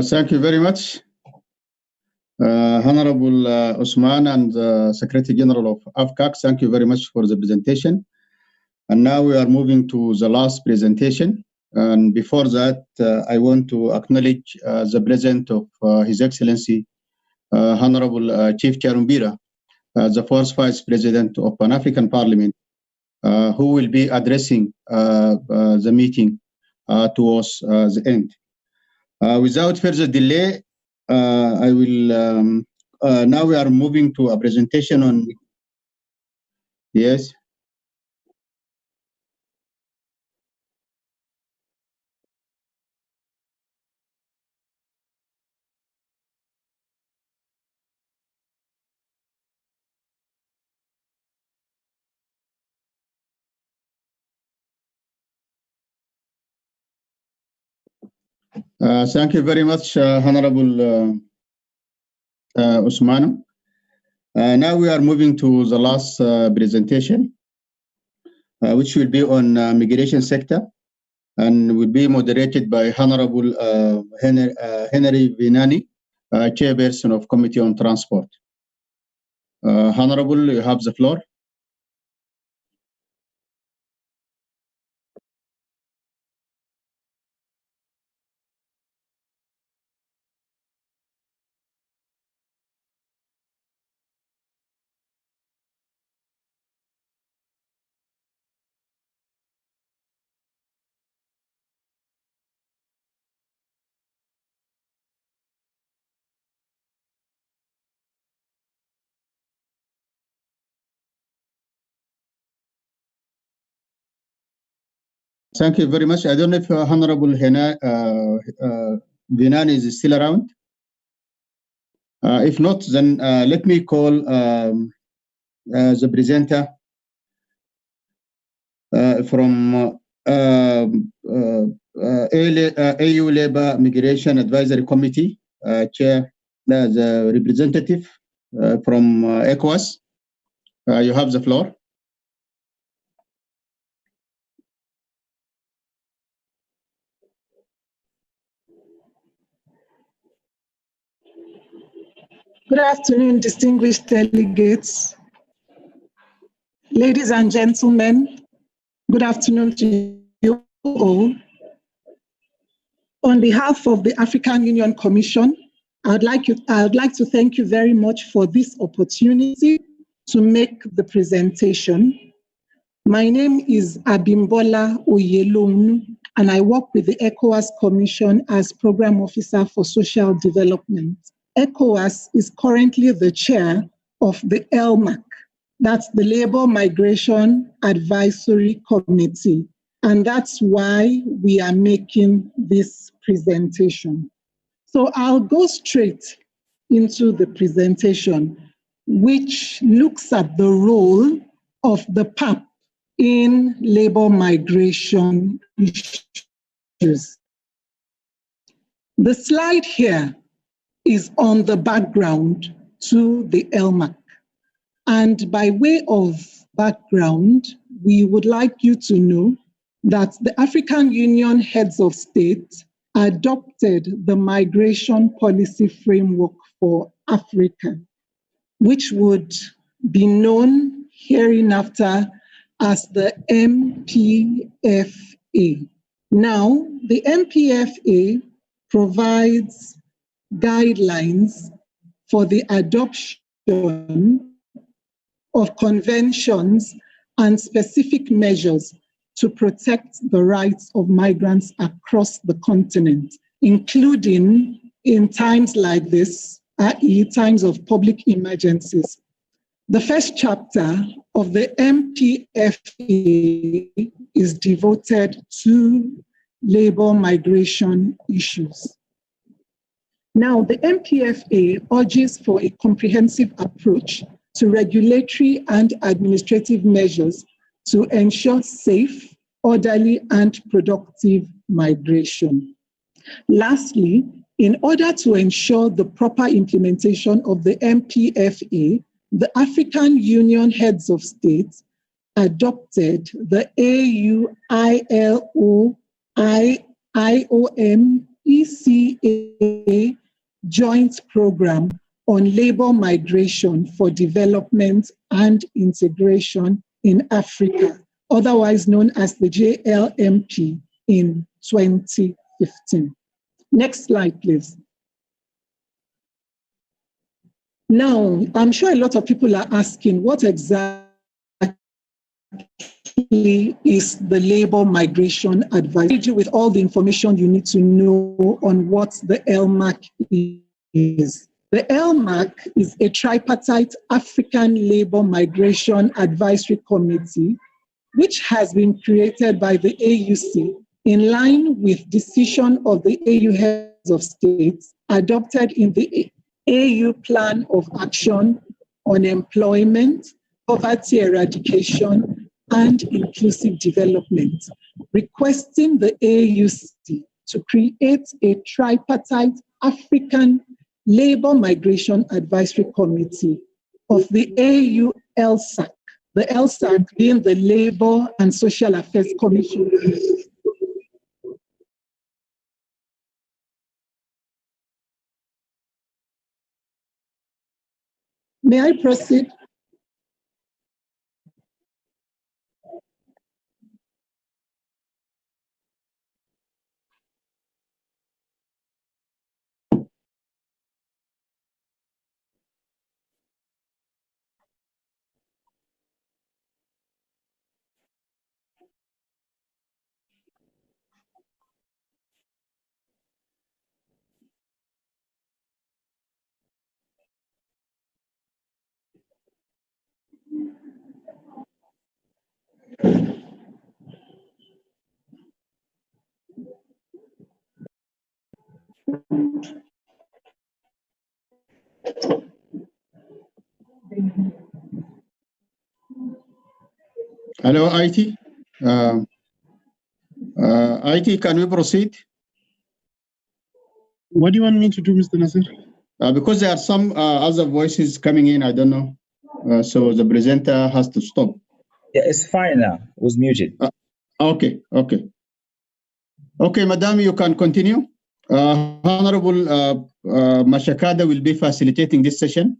Thank you very much, Honorable Usman and Secretary General of AFCAC. Thank you very much for the presentation. And now we are moving to the last presentation. And before that, I want to acknowledge the presence of His Excellency, Honorable Chief Charumbira, the first Vice President of Pan-African Parliament, who will be addressing the meeting towards the end. Without further delay, I will, now we are moving to a presentation on, yes. Thank you very much, Honorable Usman. Now we are moving to the last presentation, which will be on migration sector and will be moderated by Honorable Henry Vinani, Chairperson of Committee on Transport. Honorable, you have the floor. Thank you very much. I don't know if Honorable Vinani is still around. If not, then let me call the presenter from AU Labor Migration Advisory Committee, Chair, the representative from ECOWAS. You have the floor. Good afternoon, distinguished delegates. Ladies and gentlemen, good afternoon to you all. On behalf of the African Union Commission, I would like to thank you very much for this opportunity to make the presentation. My name is Abimbola Oyelonu, and I work with the ECOWAS Commission as Program Officer for Social Development. ECOWAS is currently the chair of the LMAC, that's the Labor Migration Advisory Committee, and that's why we are making this presentation. So I'll go straight into the presentation, which looks at the role of the PAP in labor migration issues. The slide here is on the background to the LMAC. And by way of background, we would like you to know that the African Union heads of state adopted the migration policy framework for Africa, which would be known hereinafter as the MPFA. Now, the MPFA provides guidelines for the adoption of conventions and specific measures to protect the rights of migrants across the continent, including in times like this, i.e. times of public emergencies. The first chapter of the MPFA is devoted to labor migration issues. Now, the MPFA urges for a comprehensive approach to regulatory and administrative measures to ensure safe, orderly, and productive migration. Lastly, in order to ensure the proper implementation of the MPFA, the African Union heads of state adopted the AU-ILO-IOM-ECA joint program on labor migration for development and integration in Africa, otherwise known as the JLMP, in 2015. Next slide, please. Now, I'm sure a lot of people are asking, what exactly is the labor migration advice? With all the information you need to know on what the LMAC is. The LMAC is a tripartite African Labor Migration Advisory Committee, which has been created by the AUC in line with decision of the AU heads of states adopted in the AU Plan of Action on Employment, Poverty Eradication, and Inclusive Development, requesting the AUC to create a tripartite African Labor Migration Advisory Committee of the AU LSAC, the LSAC being the Labor and Social Affairs Commission. May I proceed? Hello, IT. IT, can we proceed? What do you want me to do, Mr. Nasir? Because there are some other voices coming in, I don't know. So the presenter has to stop. Yeah, it's fine now. It was muted. Okay. Okay, Madam, you can continue. Honorable Mashakada will be facilitating this session.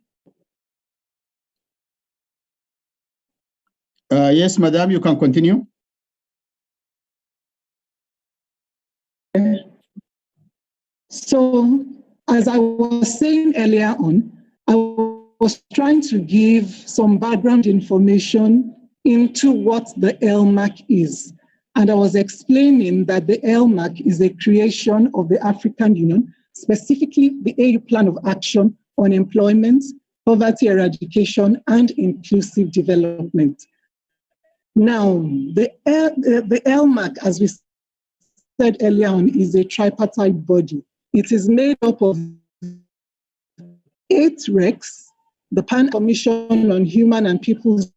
Yes, Madam, you can continue. So, as I was saying earlier on, I was trying to give some background information into what the LMAC is. And I was explaining that the LMAC is a creation of the African Union, specifically the AU Plan of Action on Employment, Poverty Eradication, and Inclusive Development. Now, the LMAC, as we said earlier on, is a tripartite body. It is made up of 8 recs, the Pan Commission on Human and People's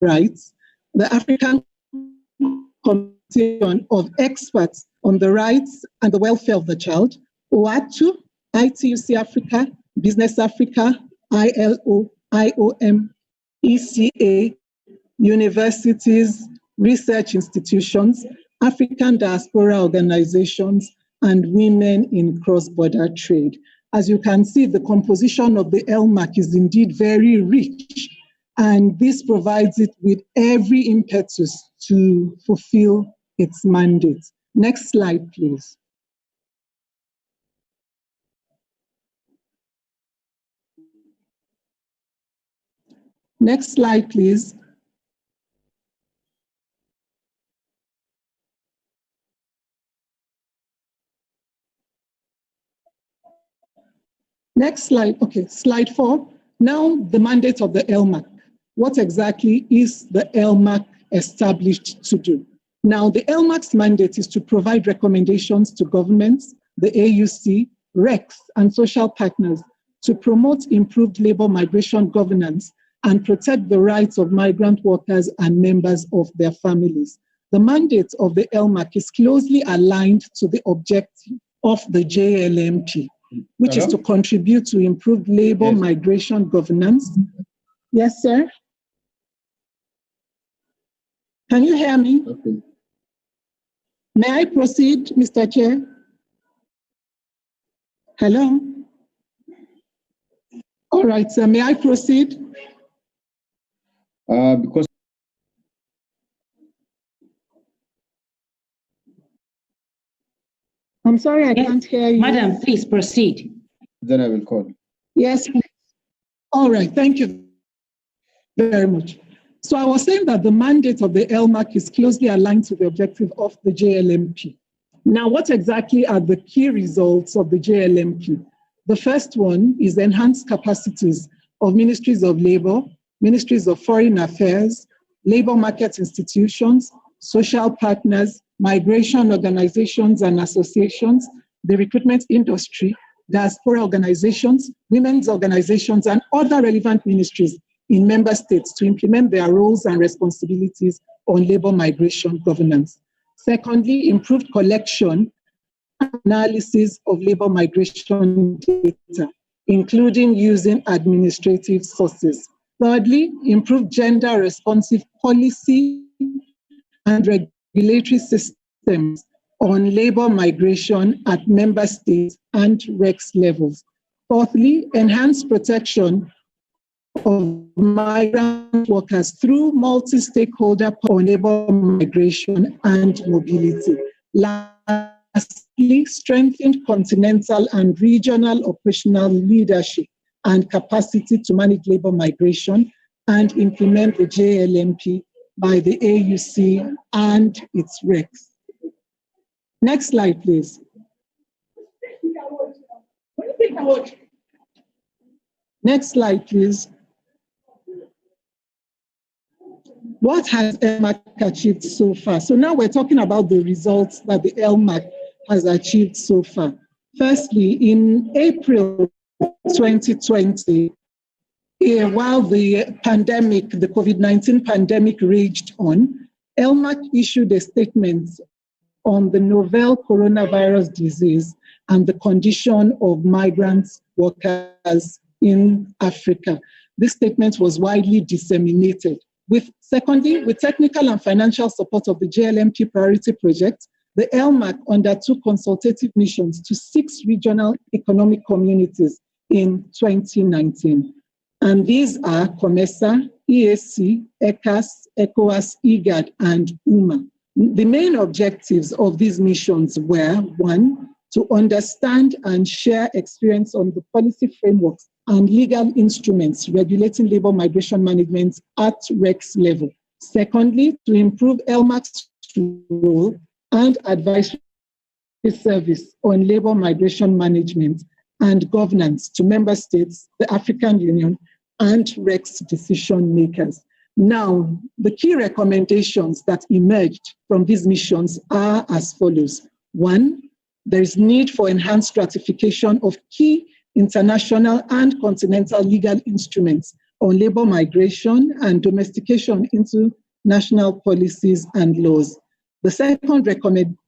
Rights, the African Committee of Experts on the Rights and the Welfare of the Child, OATU, ITUC Africa, Business Africa, ILO, IOM, ECA, universities, research institutions, African diaspora organizations, and women in cross-border trade. As you can see, the composition of the LMAC is indeed very rich, and this provides it with every impetus to fulfill its mandate. Next slide, please. Next slide, please. Next slide. Okay, slide 4. Now, the mandate of the LMAC. What exactly is the LMAC established to do? Now, the LMAC's mandate is to provide recommendations to governments, the AUC, RECs, and social partners to promote improved labor migration governance and protect the rights of migrant workers and members of their families. The mandate of the LMAC is closely aligned to the objective of the JLMP, which is to contribute to improved labor migration governance. Yes, sir? Can you hear me? Okay. May I proceed, Mr. Chair? Hello? All right, sir, may I proceed? Because I'm sorry, I can't hear you. Madam, please proceed. then I will call. Yes, please. All right, thank you very much. So I was saying that the mandate of the LMAC is closely aligned to the objective of the JLMP. Now, what exactly are the key results of the JLMP? The first one is enhanced capacities of Ministries of Labor, Ministries of Foreign Affairs, labor market institutions, social partners, migration organizations and associations, the recruitment industry, diaspora organizations, women's organizations, and other relevant ministries in member states to implement their roles and responsibilities on labor migration governance. Secondly, improved collection and analysis of labor migration data, including using administrative sources. Thirdly, improved gender responsive policy and regulatory systems on labor migration at member states and RECs levels. Fourthly, enhanced protection of migrant workers through multi-stakeholder on labor migration and mobility. Lastly, strengthened continental and regional operational leadership and capacity to manage labor migration and implement the JLMP by the AUC and its RECs. Next slide, please. Next slide, please. What has LMAC achieved so far? So now we're talking about the results that the LMAC has achieved so far. Firstly, in April 2020, while the pandemic, the COVID-19 pandemic raged on, LMAC issued a statement on the novel coronavirus disease and the condition of migrant workers in Africa. This statement was widely disseminated. Secondly, with technical and financial support of the JLMP priority project, the LMAC undertook consultative missions to 6 regional economic communities in 2019. And these are COMESA, EAC, ECAS, ECOWAS, IGAD, and UMA. The main objectives of these missions were, 1, to understand and share experience on the policy frameworks and legal instruments regulating labor migration management at RECs level. Secondly, to improve LMAC's role and advisory service on labor migration management and governance to member states, the African Union, and RECs decision makers. Now, the key recommendations that emerged from these missions are as follows. 1, there is need for enhanced ratification of key international and continental legal instruments on labor migration and domestication into national policies and laws. The second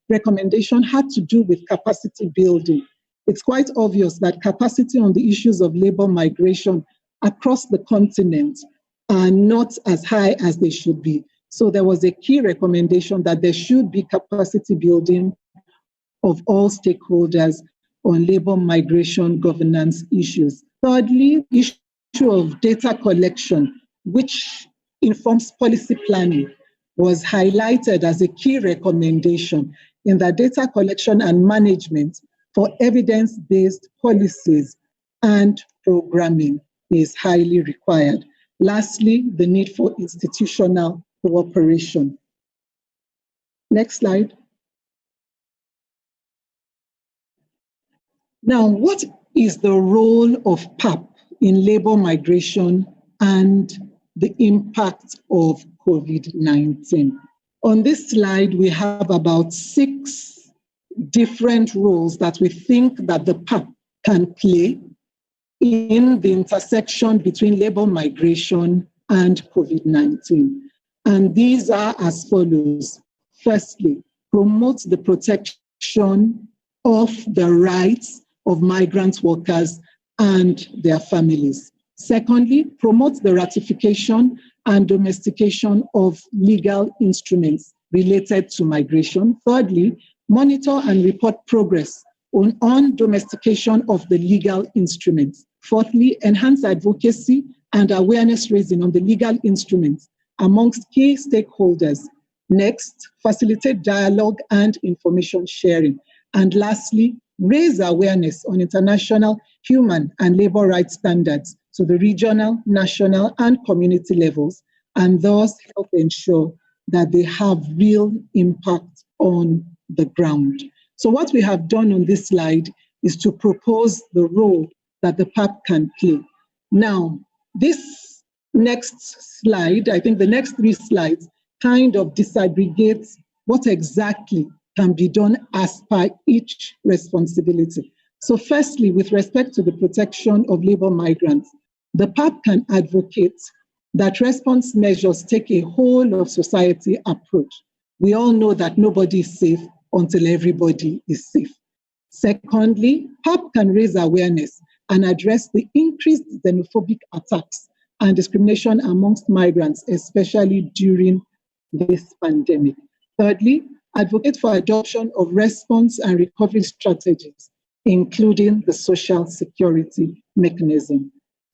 recommendation had to do with capacity building. It's quite obvious that capacity on the issues of labor migration across the continent are not as high as they should be. So there was a key recommendation that there should be capacity building of all stakeholders on labor migration governance issues. Thirdly, issue of data collection, which informs policy planning, was highlighted as a key recommendation in that data collection and management for evidence-based policies and programming is highly required. Lastly, the need for institutional cooperation. Next slide. Now, what is the role of PAP in labor migration and the impact of COVID-19? On this slide, we have about 6 different roles that we think that the PAP can play in the intersection between labor migration and COVID-19. And these are as follows. Firstly, promote the protection of the rights of migrant workers and their families. Secondly, promote the ratification and domestication of legal instruments related to migration. Thirdly, monitor and report progress on domestication of the legal instruments. Fourthly, enhance advocacy and awareness raising on the legal instruments amongst key stakeholders. Next, facilitate dialogue and information sharing. And lastly, raise awareness on international human and labor rights standards to the regional, national, and community levels, and thus help ensure that they have real impact on the ground. So what we have done on this slide is to propose the role that the PAP can play. Now, this next slide, I think the next 3 slides, kind of disaggregates what exactly can be done as per each responsibility. So firstly, with respect to the protection of labor migrants, the PAP can advocate that response measures take a whole of society approach. We all know that nobody is safe until everybody is safe. Secondly, PAP can raise awareness and address the increased xenophobic attacks and discrimination amongst migrants, especially during this pandemic. Thirdly, advocate for adoption of response and recovery strategies, including the social security mechanism.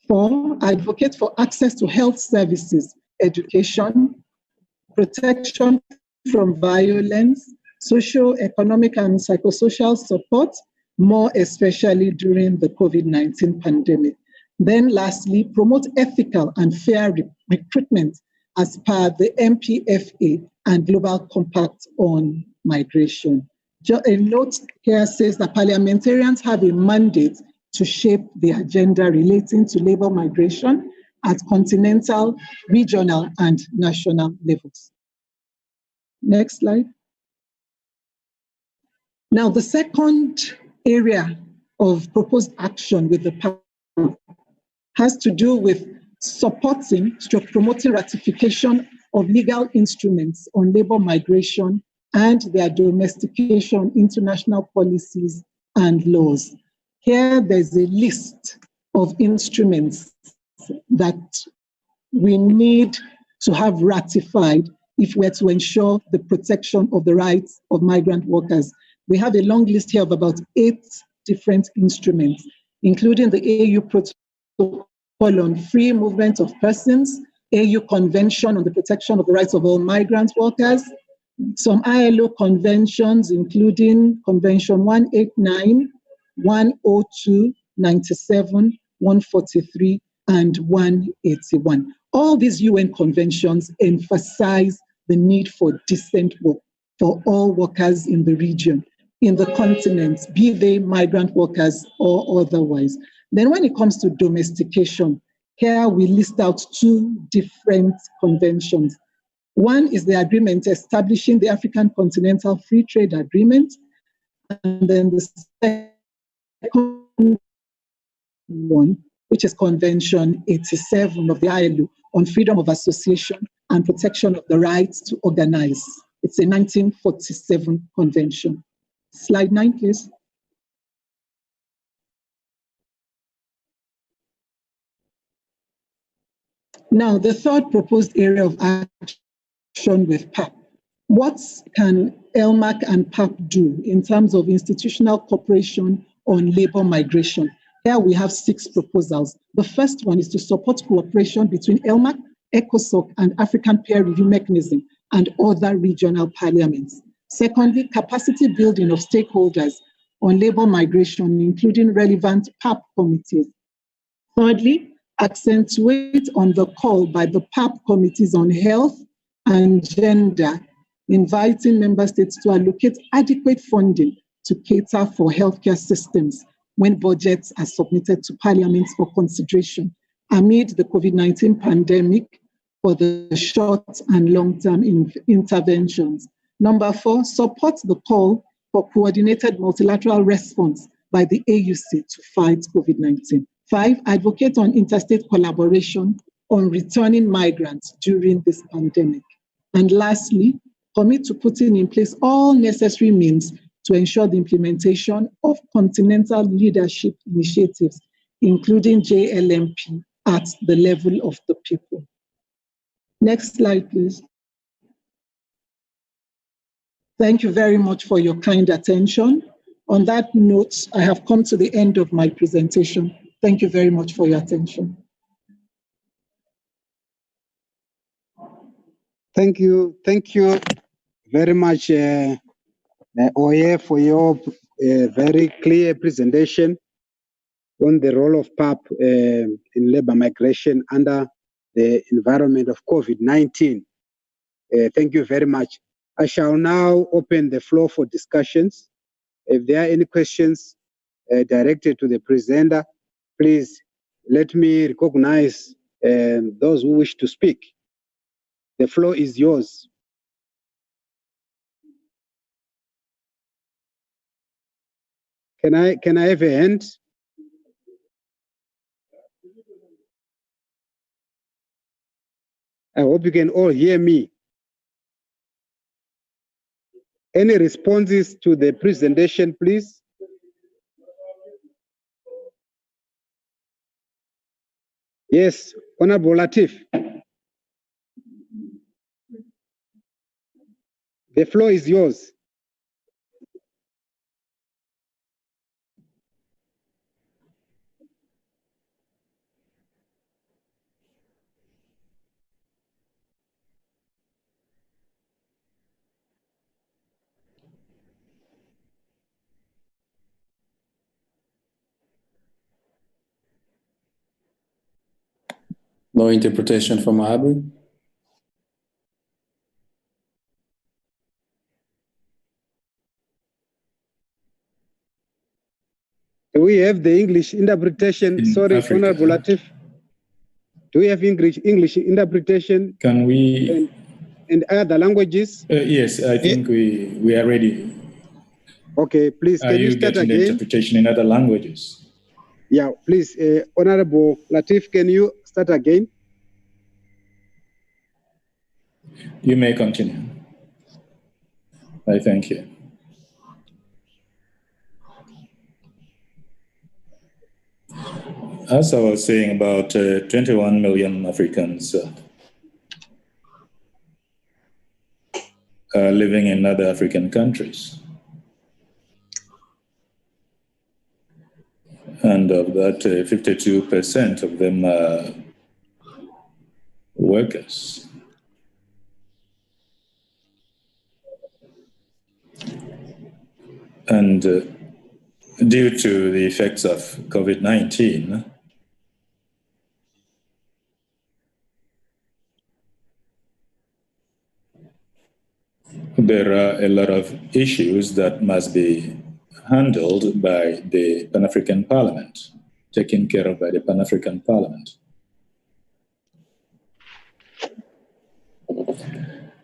4, advocate for access to health services, education, protection from violence, socio-economic and psychosocial support, more especially during the COVID-19 pandemic. Then lastly, promote ethical and fair recruitment as per the MPFA and Global Compact on Migration. A note here says that parliamentarians have a mandate to shape the agenda relating to labor migration at continental, regional, and national levels. Next slide. Now, the second area of proposed action with the PAP has to do with supporting, promoting ratification of legal instruments on labor migration and their domestication into national policies and laws. Here, there's a list of instruments that we need to have ratified if we're to ensure the protection of the rights of migrant workers. We have a long list here of about 8 different instruments, including the AU Protocol on Free Movement of Persons, AU Convention on the Protection of the Rights of All Migrant Workers, some ILO conventions, including Convention 189, 102, 97, 143, and 181. All these UN conventions emphasize the need for decent work for all workers in the region, in the continent, be they migrant workers or otherwise. Then when it comes to domestication, here we list out 2 different conventions. One is the agreement establishing the African Continental Free Trade Agreement, and then the second one, which is Convention 87 of the ILO on freedom of association and protection of the rights to organize. It's a 1947 convention. Slide 9, please. Now, the third proposed area of action with PAP. What can Elmac and PAP do in terms of institutional cooperation on labor migration? Here we have 6 proposals. The first one is to support cooperation between Elmac, ECOSOC, and African Peer Review Mechanism and other regional parliaments. Secondly, capacity building of stakeholders on labor migration, including relevant PAP committees. Thirdly, accentuate on the call by the PAP committees on health and gender, inviting member states to allocate adequate funding to cater for healthcare systems when budgets are submitted to Parliament for consideration amid the COVID-19 pandemic for the short and long-term interventions. Number 4, support the call for coordinated multilateral response by the AUC to fight COVID-19. 5, advocate on interstate collaboration on returning migrants during this pandemic. And lastly, commit to putting in place all necessary means to ensure the implementation of continental leadership initiatives, including JLMP, at the level of the people. Next slide, please. Thank you very much for your kind attention. On that note, I have come to the end of my presentation. Thank you very much for your attention. Thank you very much, Oye, for your very clear presentation on the role of PAP in labor migration under the environment of COVID-19. Thank you very much. I shall now open the floor for discussions. If there are any questions directed to the presenter, please let me recognize those who wish to speak. The floor is yours. Can I have a hand? I hope you can all hear me. Any responses to the presentation, please? Yes, Honorable Latif. The floor is yours. No interpretation from Arabic. Do we have the English interpretation? Sorry, Africa. Honorable Latif. Do we have English interpretation? Can we? And other languages? Yes, I think we are ready. Okay, please, can you start getting again? the interpretation in other languages? Yeah, please, Honorable Latif, can you start again? You may continue. I thank you. As I was saying, about 21 million Africans are living in other African countries. And of that, 52% of them are workers. And due to the effects of COVID-19, there are a lot of issues that must be handled by the Pan-African Parliament, taken care of by the Pan-African Parliament.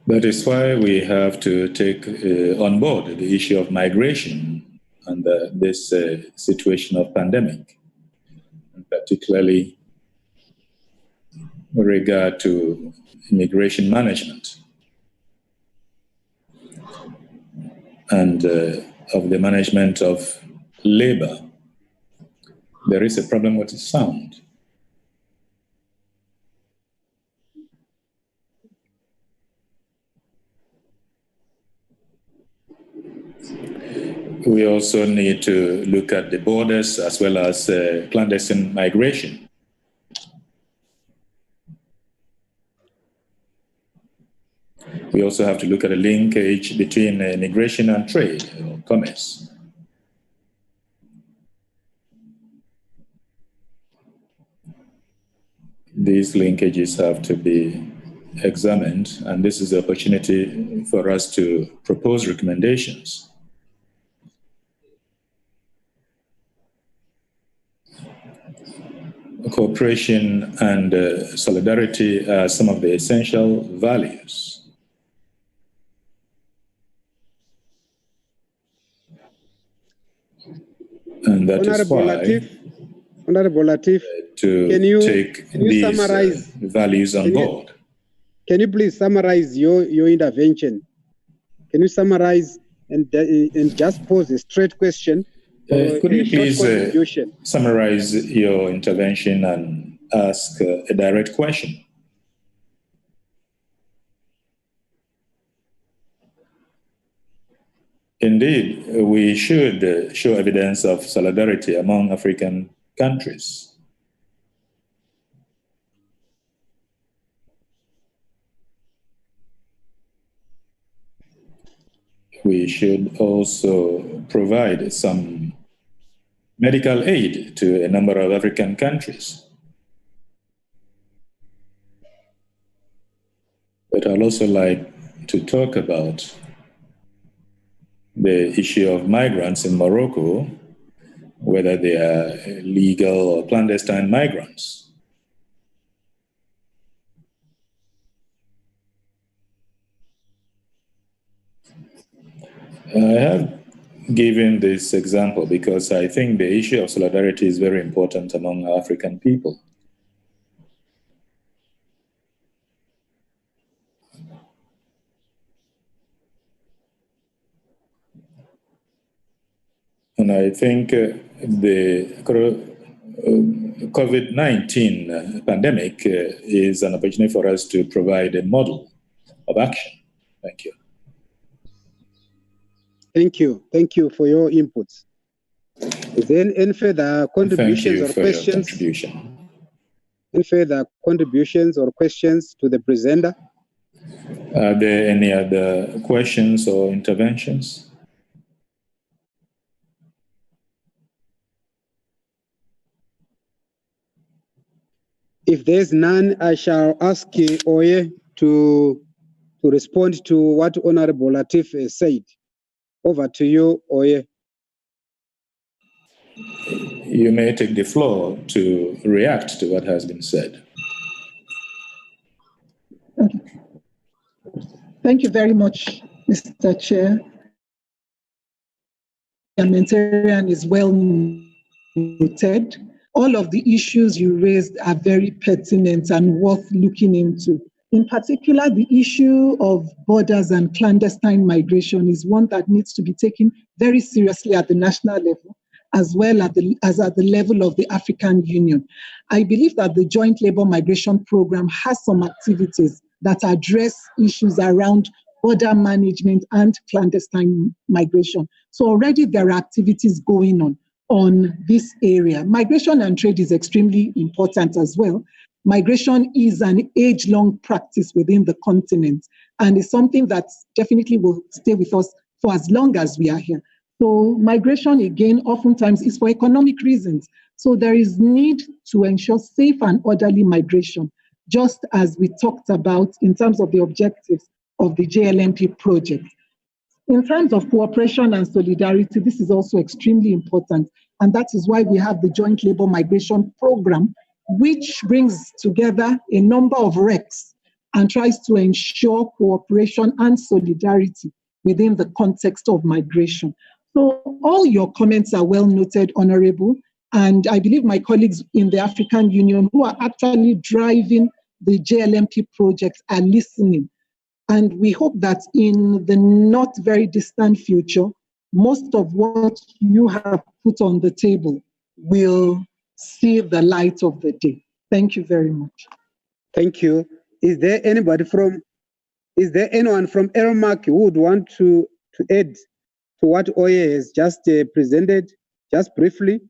That is why we have to take on board the issue of migration under this situation of pandemic, and particularly with regard to immigration management and of the management of labor. There is a problem with the sound. We also need to look at the borders as well as clandestine migration. We also have to look at a linkage between immigration and trade or commerce. these linkages have to be examined, and this is the opportunity for us to propose recommendations. Cooperation and solidarity are some of the essential values. And that is why Honorable Latif, can take these summarize values on board. Can you please summarize your intervention? Can you summarize and just pose a straight question? Could you please summarize your intervention and ask a direct question? Indeed, we should show evidence of solidarity among African countries. We should also provide some medical aid to a number of African countries. But I'd also like to talk about the issue of migrants in Morocco, whether they are legal or clandestine migrants. I have given this example because I think the issue of solidarity is very important among African people. And I think the COVID-19 pandemic is an opportunity for us to provide a model of action. Thank you. Thank you. Thank you for your inputs. Is there any further contributions or questions? Any further contributions or questions to the presenter? Are there any other questions or interventions? If there's none, I shall ask Oye to respond to what Honorable Latif said. Over to you, Oye. You may take the floor to react to what has been said. Okay. Thank you very much, Mr. Chair. Parliamentarian is well noted. All of the issues you raised are very pertinent and worth looking into. In particular, the issue of borders and clandestine migration is one that needs to be taken very seriously at the national level, as well as at the level of the African Union. I believe that the Joint Labour Migration Programme has some activities that address issues around border management and clandestine migration. So already there are activities going on this area. Migration and trade is extremely important as well. Migration is an age-long practice within the continent and is something that definitely will stay with us for as long as we are here. So migration, again, oftentimes is for economic reasons. So there is need to ensure safe and orderly migration, just as we talked about in terms of the objectives of the JLMP project. In terms of cooperation and solidarity, this is also extremely important. And that is why we have the Joint Labour Migration Programme, which brings together a number of RECs and tries to ensure cooperation and solidarity within the context of migration. So all your comments are well noted, Honorable, and I believe my colleagues in the African Union who are actually driving the JLMP project are listening. And we hope that in the not very distant future, most of what you have put on the table will see the light of the day. Thank you very much. Thank you. Is there anyone from Elma who would want to add to what Oye has just presented, just briefly?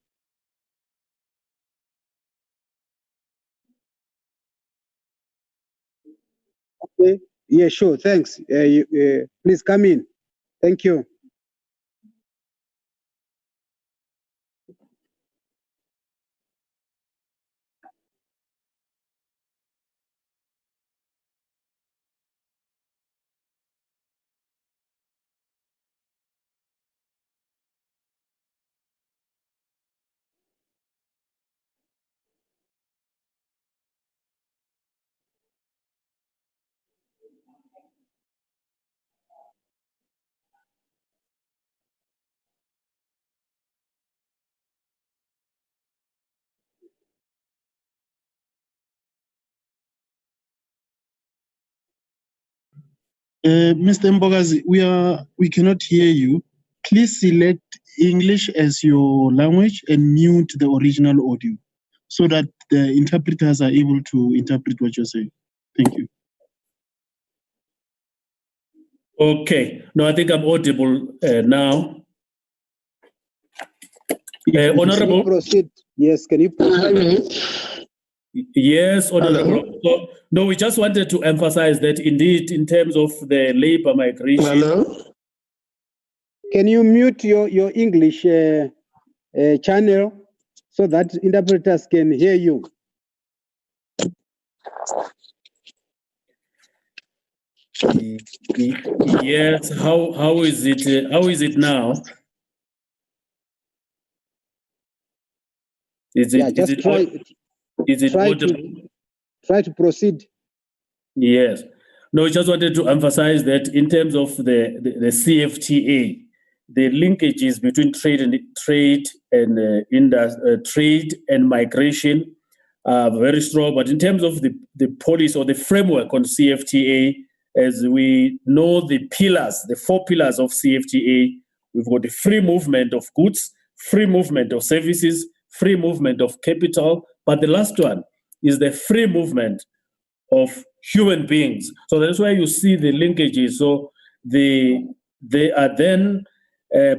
Okay. Yeah, sure. Thanks. Please come in. Thank you. Mr. Mbogazi, we cannot hear you. Please select English as your language and mute the original audio so that the interpreters are able to interpret what you're saying. Thank you. Okay. No, I think I'm audible now. Honorable. Can you proceed? Yes, can you proceed? Yes, Honorable. So, no, we just wanted to emphasize that indeed, in terms of the labor migration. Hello? Can you mute your English channel so that interpreters can hear you? Yes. How is it? How is it now? Is it audible? Try to proceed. Yes. No, I just wanted to emphasize that in terms of the CFTA, the linkages between trade and migration are very strong. But in terms of the policy or the framework on CFTA, as we know the pillars, the 4 pillars of CFTA, we've got the free movement of goods, free movement of services, free movement of capital, but the last one is the free movement of human beings. So that's why you see the linkages. So they are then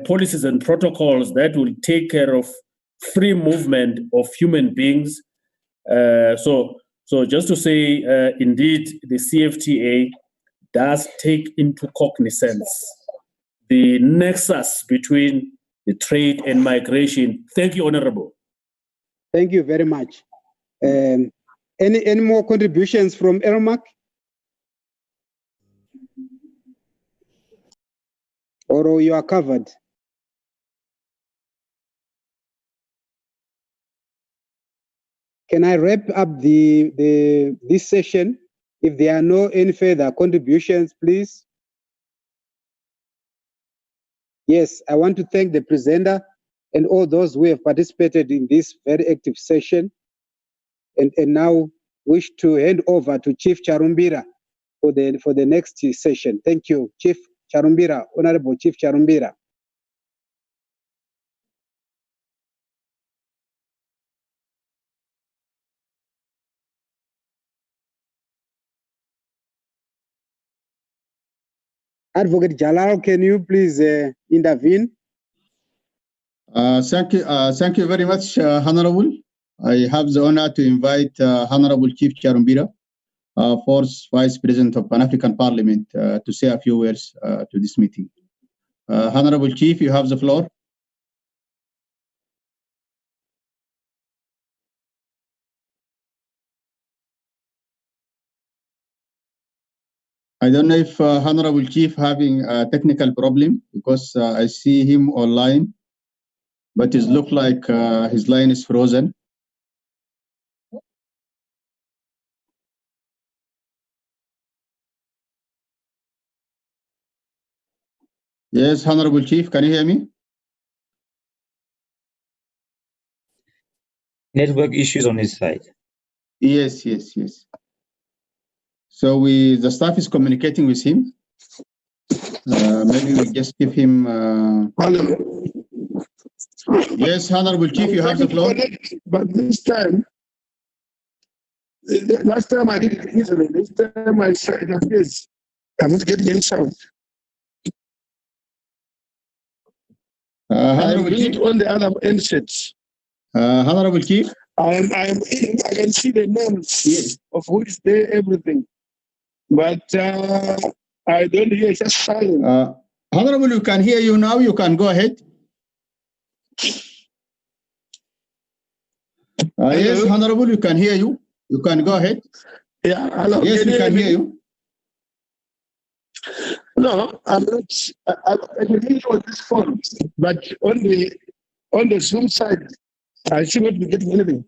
policies and protocols that will take care of free movement of human beings. So just to say, indeed, the CFTA does take into cognizance the nexus between the trade and migration. Thank you, Honorable. Thank you very much. Any more contributions from Elma? Or you are covered? Can I wrap up this session? If there are no any further contributions, please. Yes, I want to thank the presenter and all those who have participated in this very active session. And now wish to hand over to Chief Charumbira for the next session. Thank you, Chief Charumbira, Honorable Chief Charumbira. Advocate Jalal, can you please intervene? Thank you very much, Honorable. I have the honor to invite Honorable Chief Charumbira, fourth Vice President of Pan-African Parliament, to say a few words to this meeting. Honorable Chief, you have the floor. I don't know if Honorable Chief having a technical problem because I see him online, but it looks like his line is frozen. Yes, Honorable Chief, can you hear me? Network issues on his side. Yes. So the staff is communicating with him. Maybe we just give him. Yes, Honorable Chief, you have the floor. But this time, last time I did it easily. This time I said it appears I'm not getting any sound. Honorable Chief, on the other end sets. Honorable Chief, I can see the names of who is there, everything, but I don't hear. Just silent. Honorable, you can hear you now. You can go ahead. Yes, Honorable, you can hear you. You can go ahead. Yeah, hello. Yes, we can hear you. No, I'm not. I can hear you on this phone, but on the Zoom side, I should not be getting anything.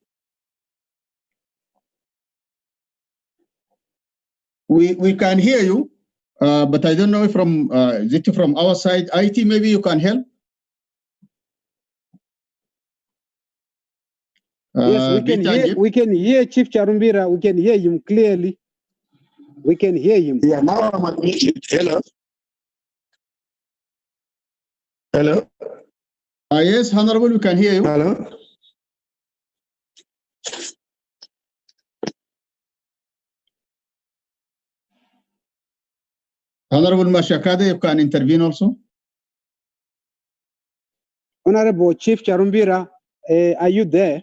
We can hear you, but I don't know if is it from our side. IT, maybe you can help. Yes, we can hear Chief Charumbira. We can hear him clearly. We can hear him. Yeah, now I'm unmuted. Hello. Hello. Yes, Honorable, we can hear you. Hello. Honorable Mashakade, you can intervene also. Honorable Chief Charumbira, are you there?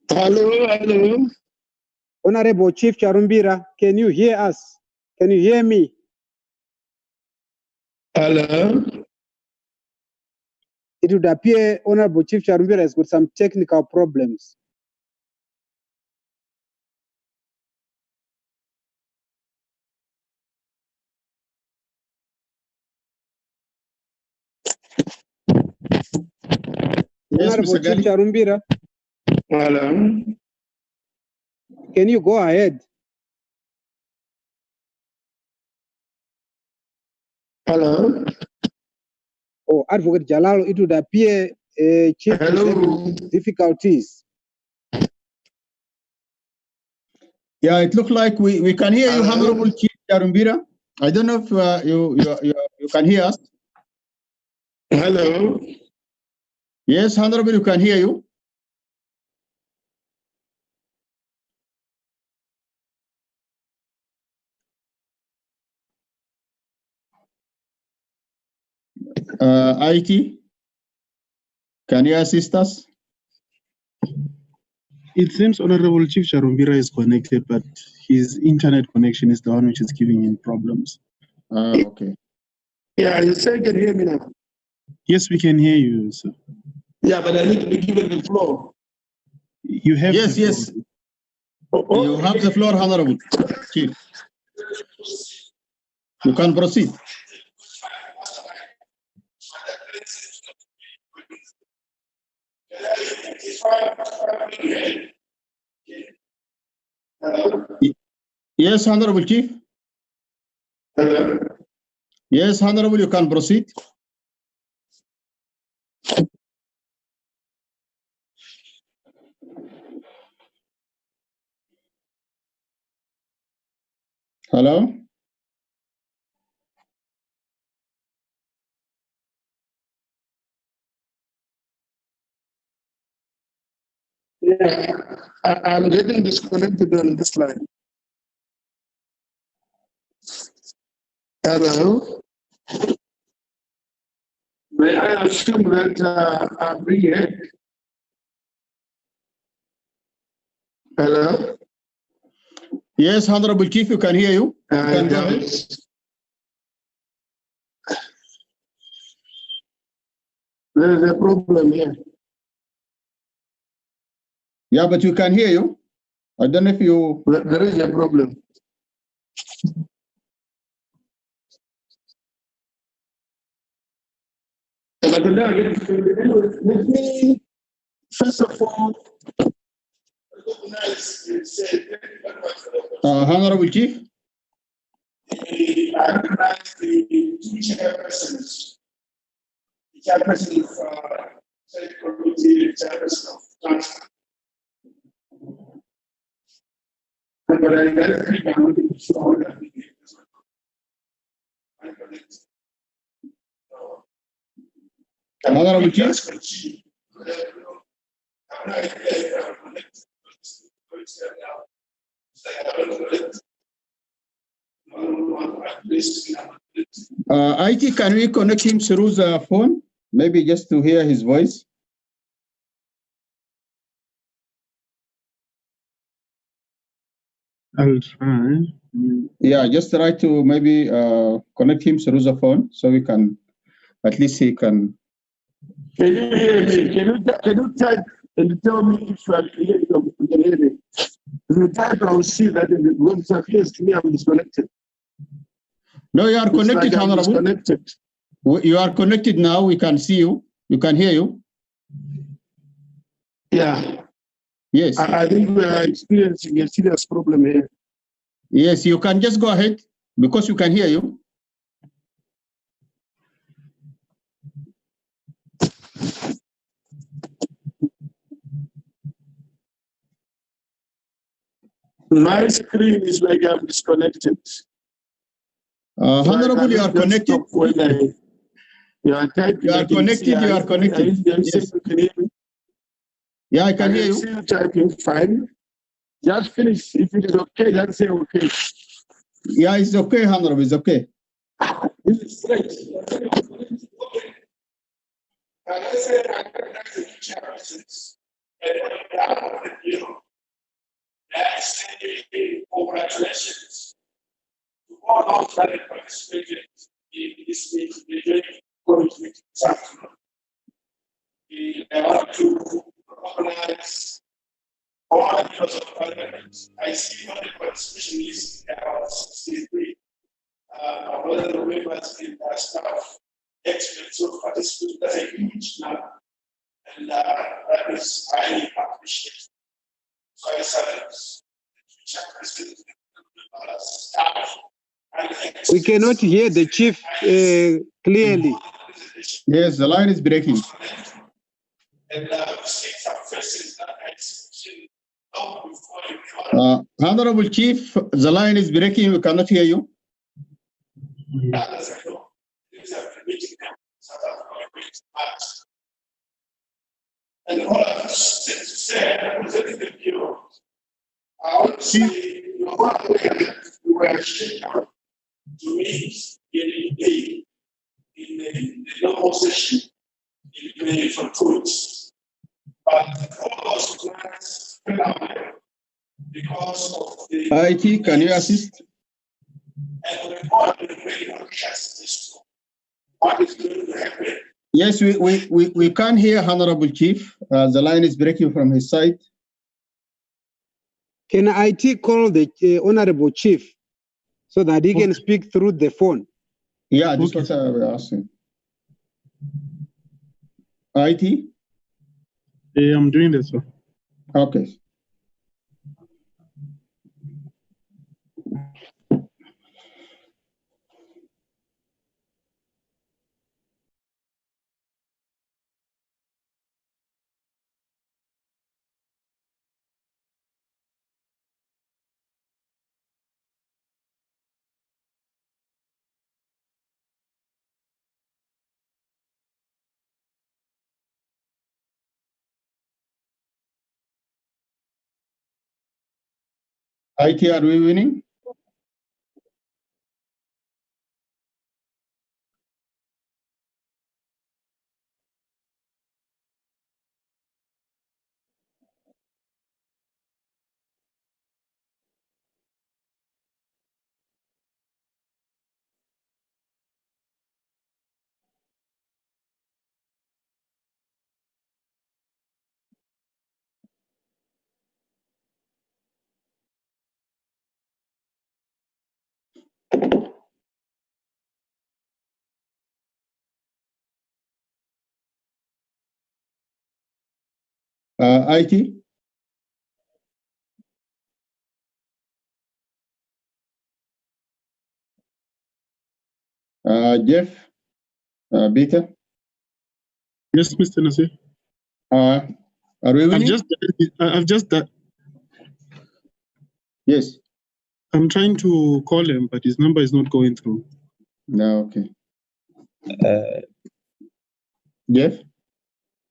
Hello, hello. Honorable Chief Charumbira, can you hear us? Can you hear me? Hello. It would appear Honorable Chief Charumbira has got some technical problems. Yes, Honorable Mr. Chief Gadi. Charumbira, Hello. can you go ahead? Hello. Oh, Advocate Jalal, it would appear Chief is having difficulties. Yeah, it looks like we can hear you, Honorable Chief Charumbira. I don't know if you can hear us. Hello. Yes, Honorable, you can hear you. IT, can you assist us? It seems Honorable Chief Charumbira is connected, but his internet connection is the one which is giving him problems. Okay. Yeah, you say you can hear me now. Yes, we can hear you, sir. Yeah, but I need to be given the floor. You have Yes, the yes. floor. You have the floor, Honorable Chief. You can proceed. Yes, Honorable Chief. Hello. Yes, Honorable, you can proceed. Hello? Yeah, I'm getting disconnected on this line. Hello. May I assume that I'm being heard? Hello. Yes, Honorable Chief, you can hear you. You can go ahead. There is a problem here. Yeah, but you can hear you. I don't know if you... There is a problem. But let me, first of all, Honorable Chief? I recognize the two chairpersons. The chairperson of Senate Committee, the chairperson of Council. But I think I want to show that Honorable Chief? IT, can we connect him through the phone? Maybe just to hear his voice. I'll try. Yeah, just try to maybe connect him through the phone so we can, at least he can. Can you hear me? Can you type and tell me if you can hear me? If you type, I will see that it once appears to me I'm disconnected. No, you are connected, like Honorable. Disconnected. You are connected now. We can see you. We can hear you. Yeah. Yes. I think we are experiencing a serious problem here. Yes, you can just go ahead because you can hear you. My screen is like I'm disconnected. Honorable, you are connected. You are typing. You are connected. You are connected. Yes. Can hear me? Yeah, I can hear you. See you typing. Fine. Just finish. If it is okay, just say okay. Yeah, it's okay, Honorable. It's okay. This is great. And I said, I recognize the future persons. And I say congratulations to all those that have participated in this meeting, the joint committee this afternoon. We want to recognize all members of parliament. I see on the participation list about 63. Whether the members and their staff, experts of participants, that's a huge number. And that is highly appreciated. So I salute staff. We cannot hear the chief clearly. Yes, the line is breaking. Honorable Chief, the line is breaking. We cannot hear you. And all of us to say, representing the Bureau, I want to say, you're not aware that we were scheduled to meet in the normal session in May for 2 weeks. But all those plans fell away because of the IT, can you assist? And the board really understands this. What is going to happen? Yes, we can't hear Honorable Chief. The line is breaking from his side. Can IT call the Honorable Chief so that he can speak through the phone? Yeah, this was what I was asking. IT? Yeah, I'm doing this, sir. Okay. IT, are we winning? IT? Jeff? Peter? Yes, Mr. Nasir. Are we winning? I've just done. Yes. I'm trying to call him, but his number is not going through. No, okay. Jeff?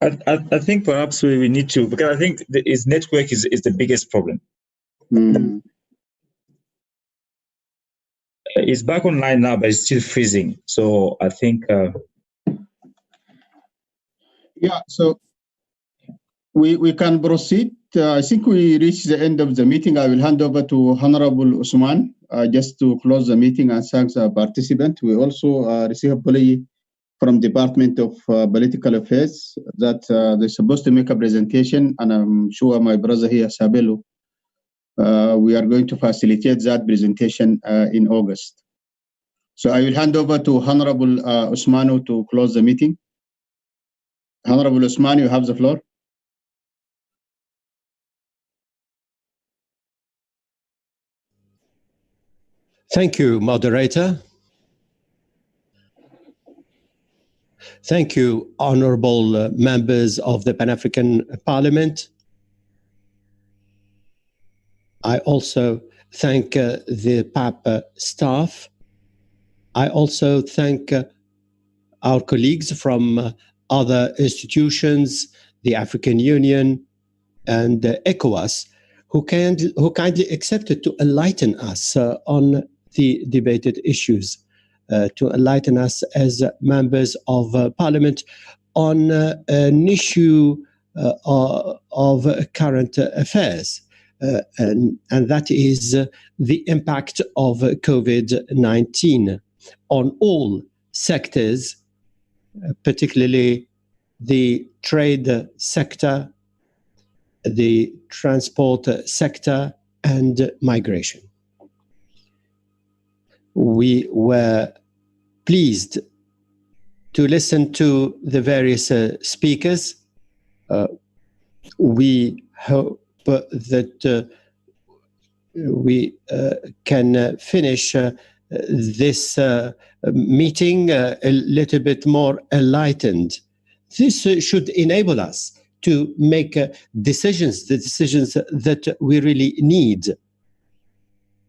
I think perhaps we need to, because I think his network is the biggest problem. It's back online now, but it's still freezing. So I think. Yeah, so we can proceed. I think we reached the end of the meeting. I will hand over to Honorable Usman just to close the meeting and thank the participant. We also received a plea from Department of Political Affairs that they're supposed to make a presentation, and I'm sure my brother here, Sabelo, we are going to facilitate that presentation in August. So I will hand over to Honorable Usmanu to close the meeting. Honorable Usman, you have the floor. Thank you, moderator. Thank you, honorable members of the Pan-African Parliament. I also thank the PAP staff. I also thank our colleagues from other institutions, the African Union and ECOWAS, who kindly accepted to enlighten us on the debated issues, to enlighten us as members of Parliament on an issue of current affairs. And that is the impact of COVID-19 on all sectors, particularly the trade sector, the transport sector, and migration. We were pleased to listen to the various speakers. We hope that we can finish this meeting a little bit more enlightened. This should enable us to make decisions, the decisions that we really need.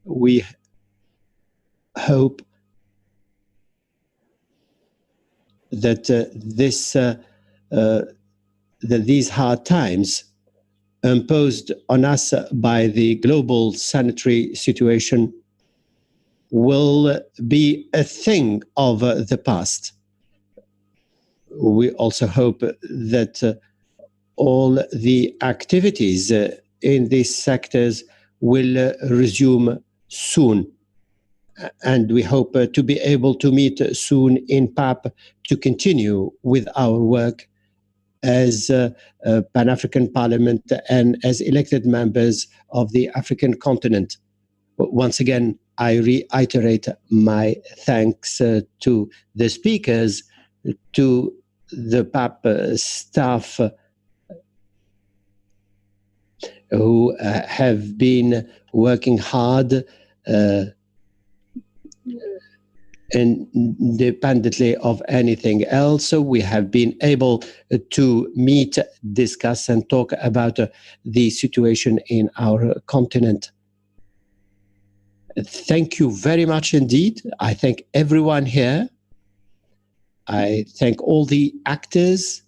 We hope that that these hard times imposed on us by the global sanitary situation will be a thing of the past. We also hope that all the activities in these sectors will resume soon. And we hope to be able to meet soon in PAP to continue with our work as Pan-African Parliament and as elected members of the African continent. Once again, I reiterate my thanks to the speakers, to the PAP staff who have been working hard independently of anything else. So we have been able to meet, discuss, and talk about the situation in our continent. Thank you very much indeed. I thank everyone here. I thank all the actors,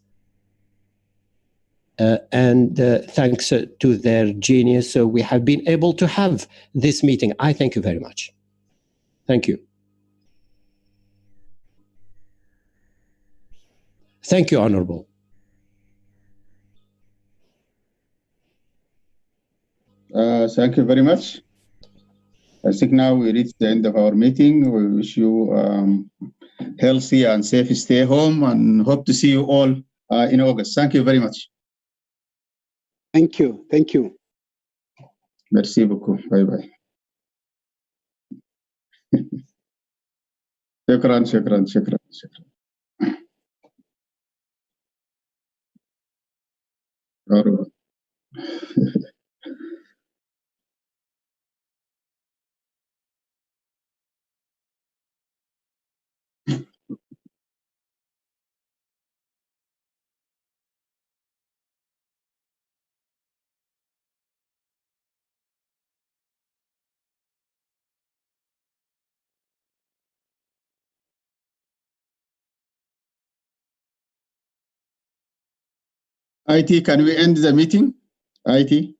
and thanks to their genius, so we have been able to have this meeting. I thank you very much. Thank you. Thank you, Honorable. Thank you very much. I think now we reached the end of our meeting. We wish you healthy and safe stay home, and hope to see you all in August. Thank you very much. Thank you. Thank you. Merci beaucoup. Bye bye. Shukran, shukran, shukran, shukran. All right. IT, can we end the meeting? IT?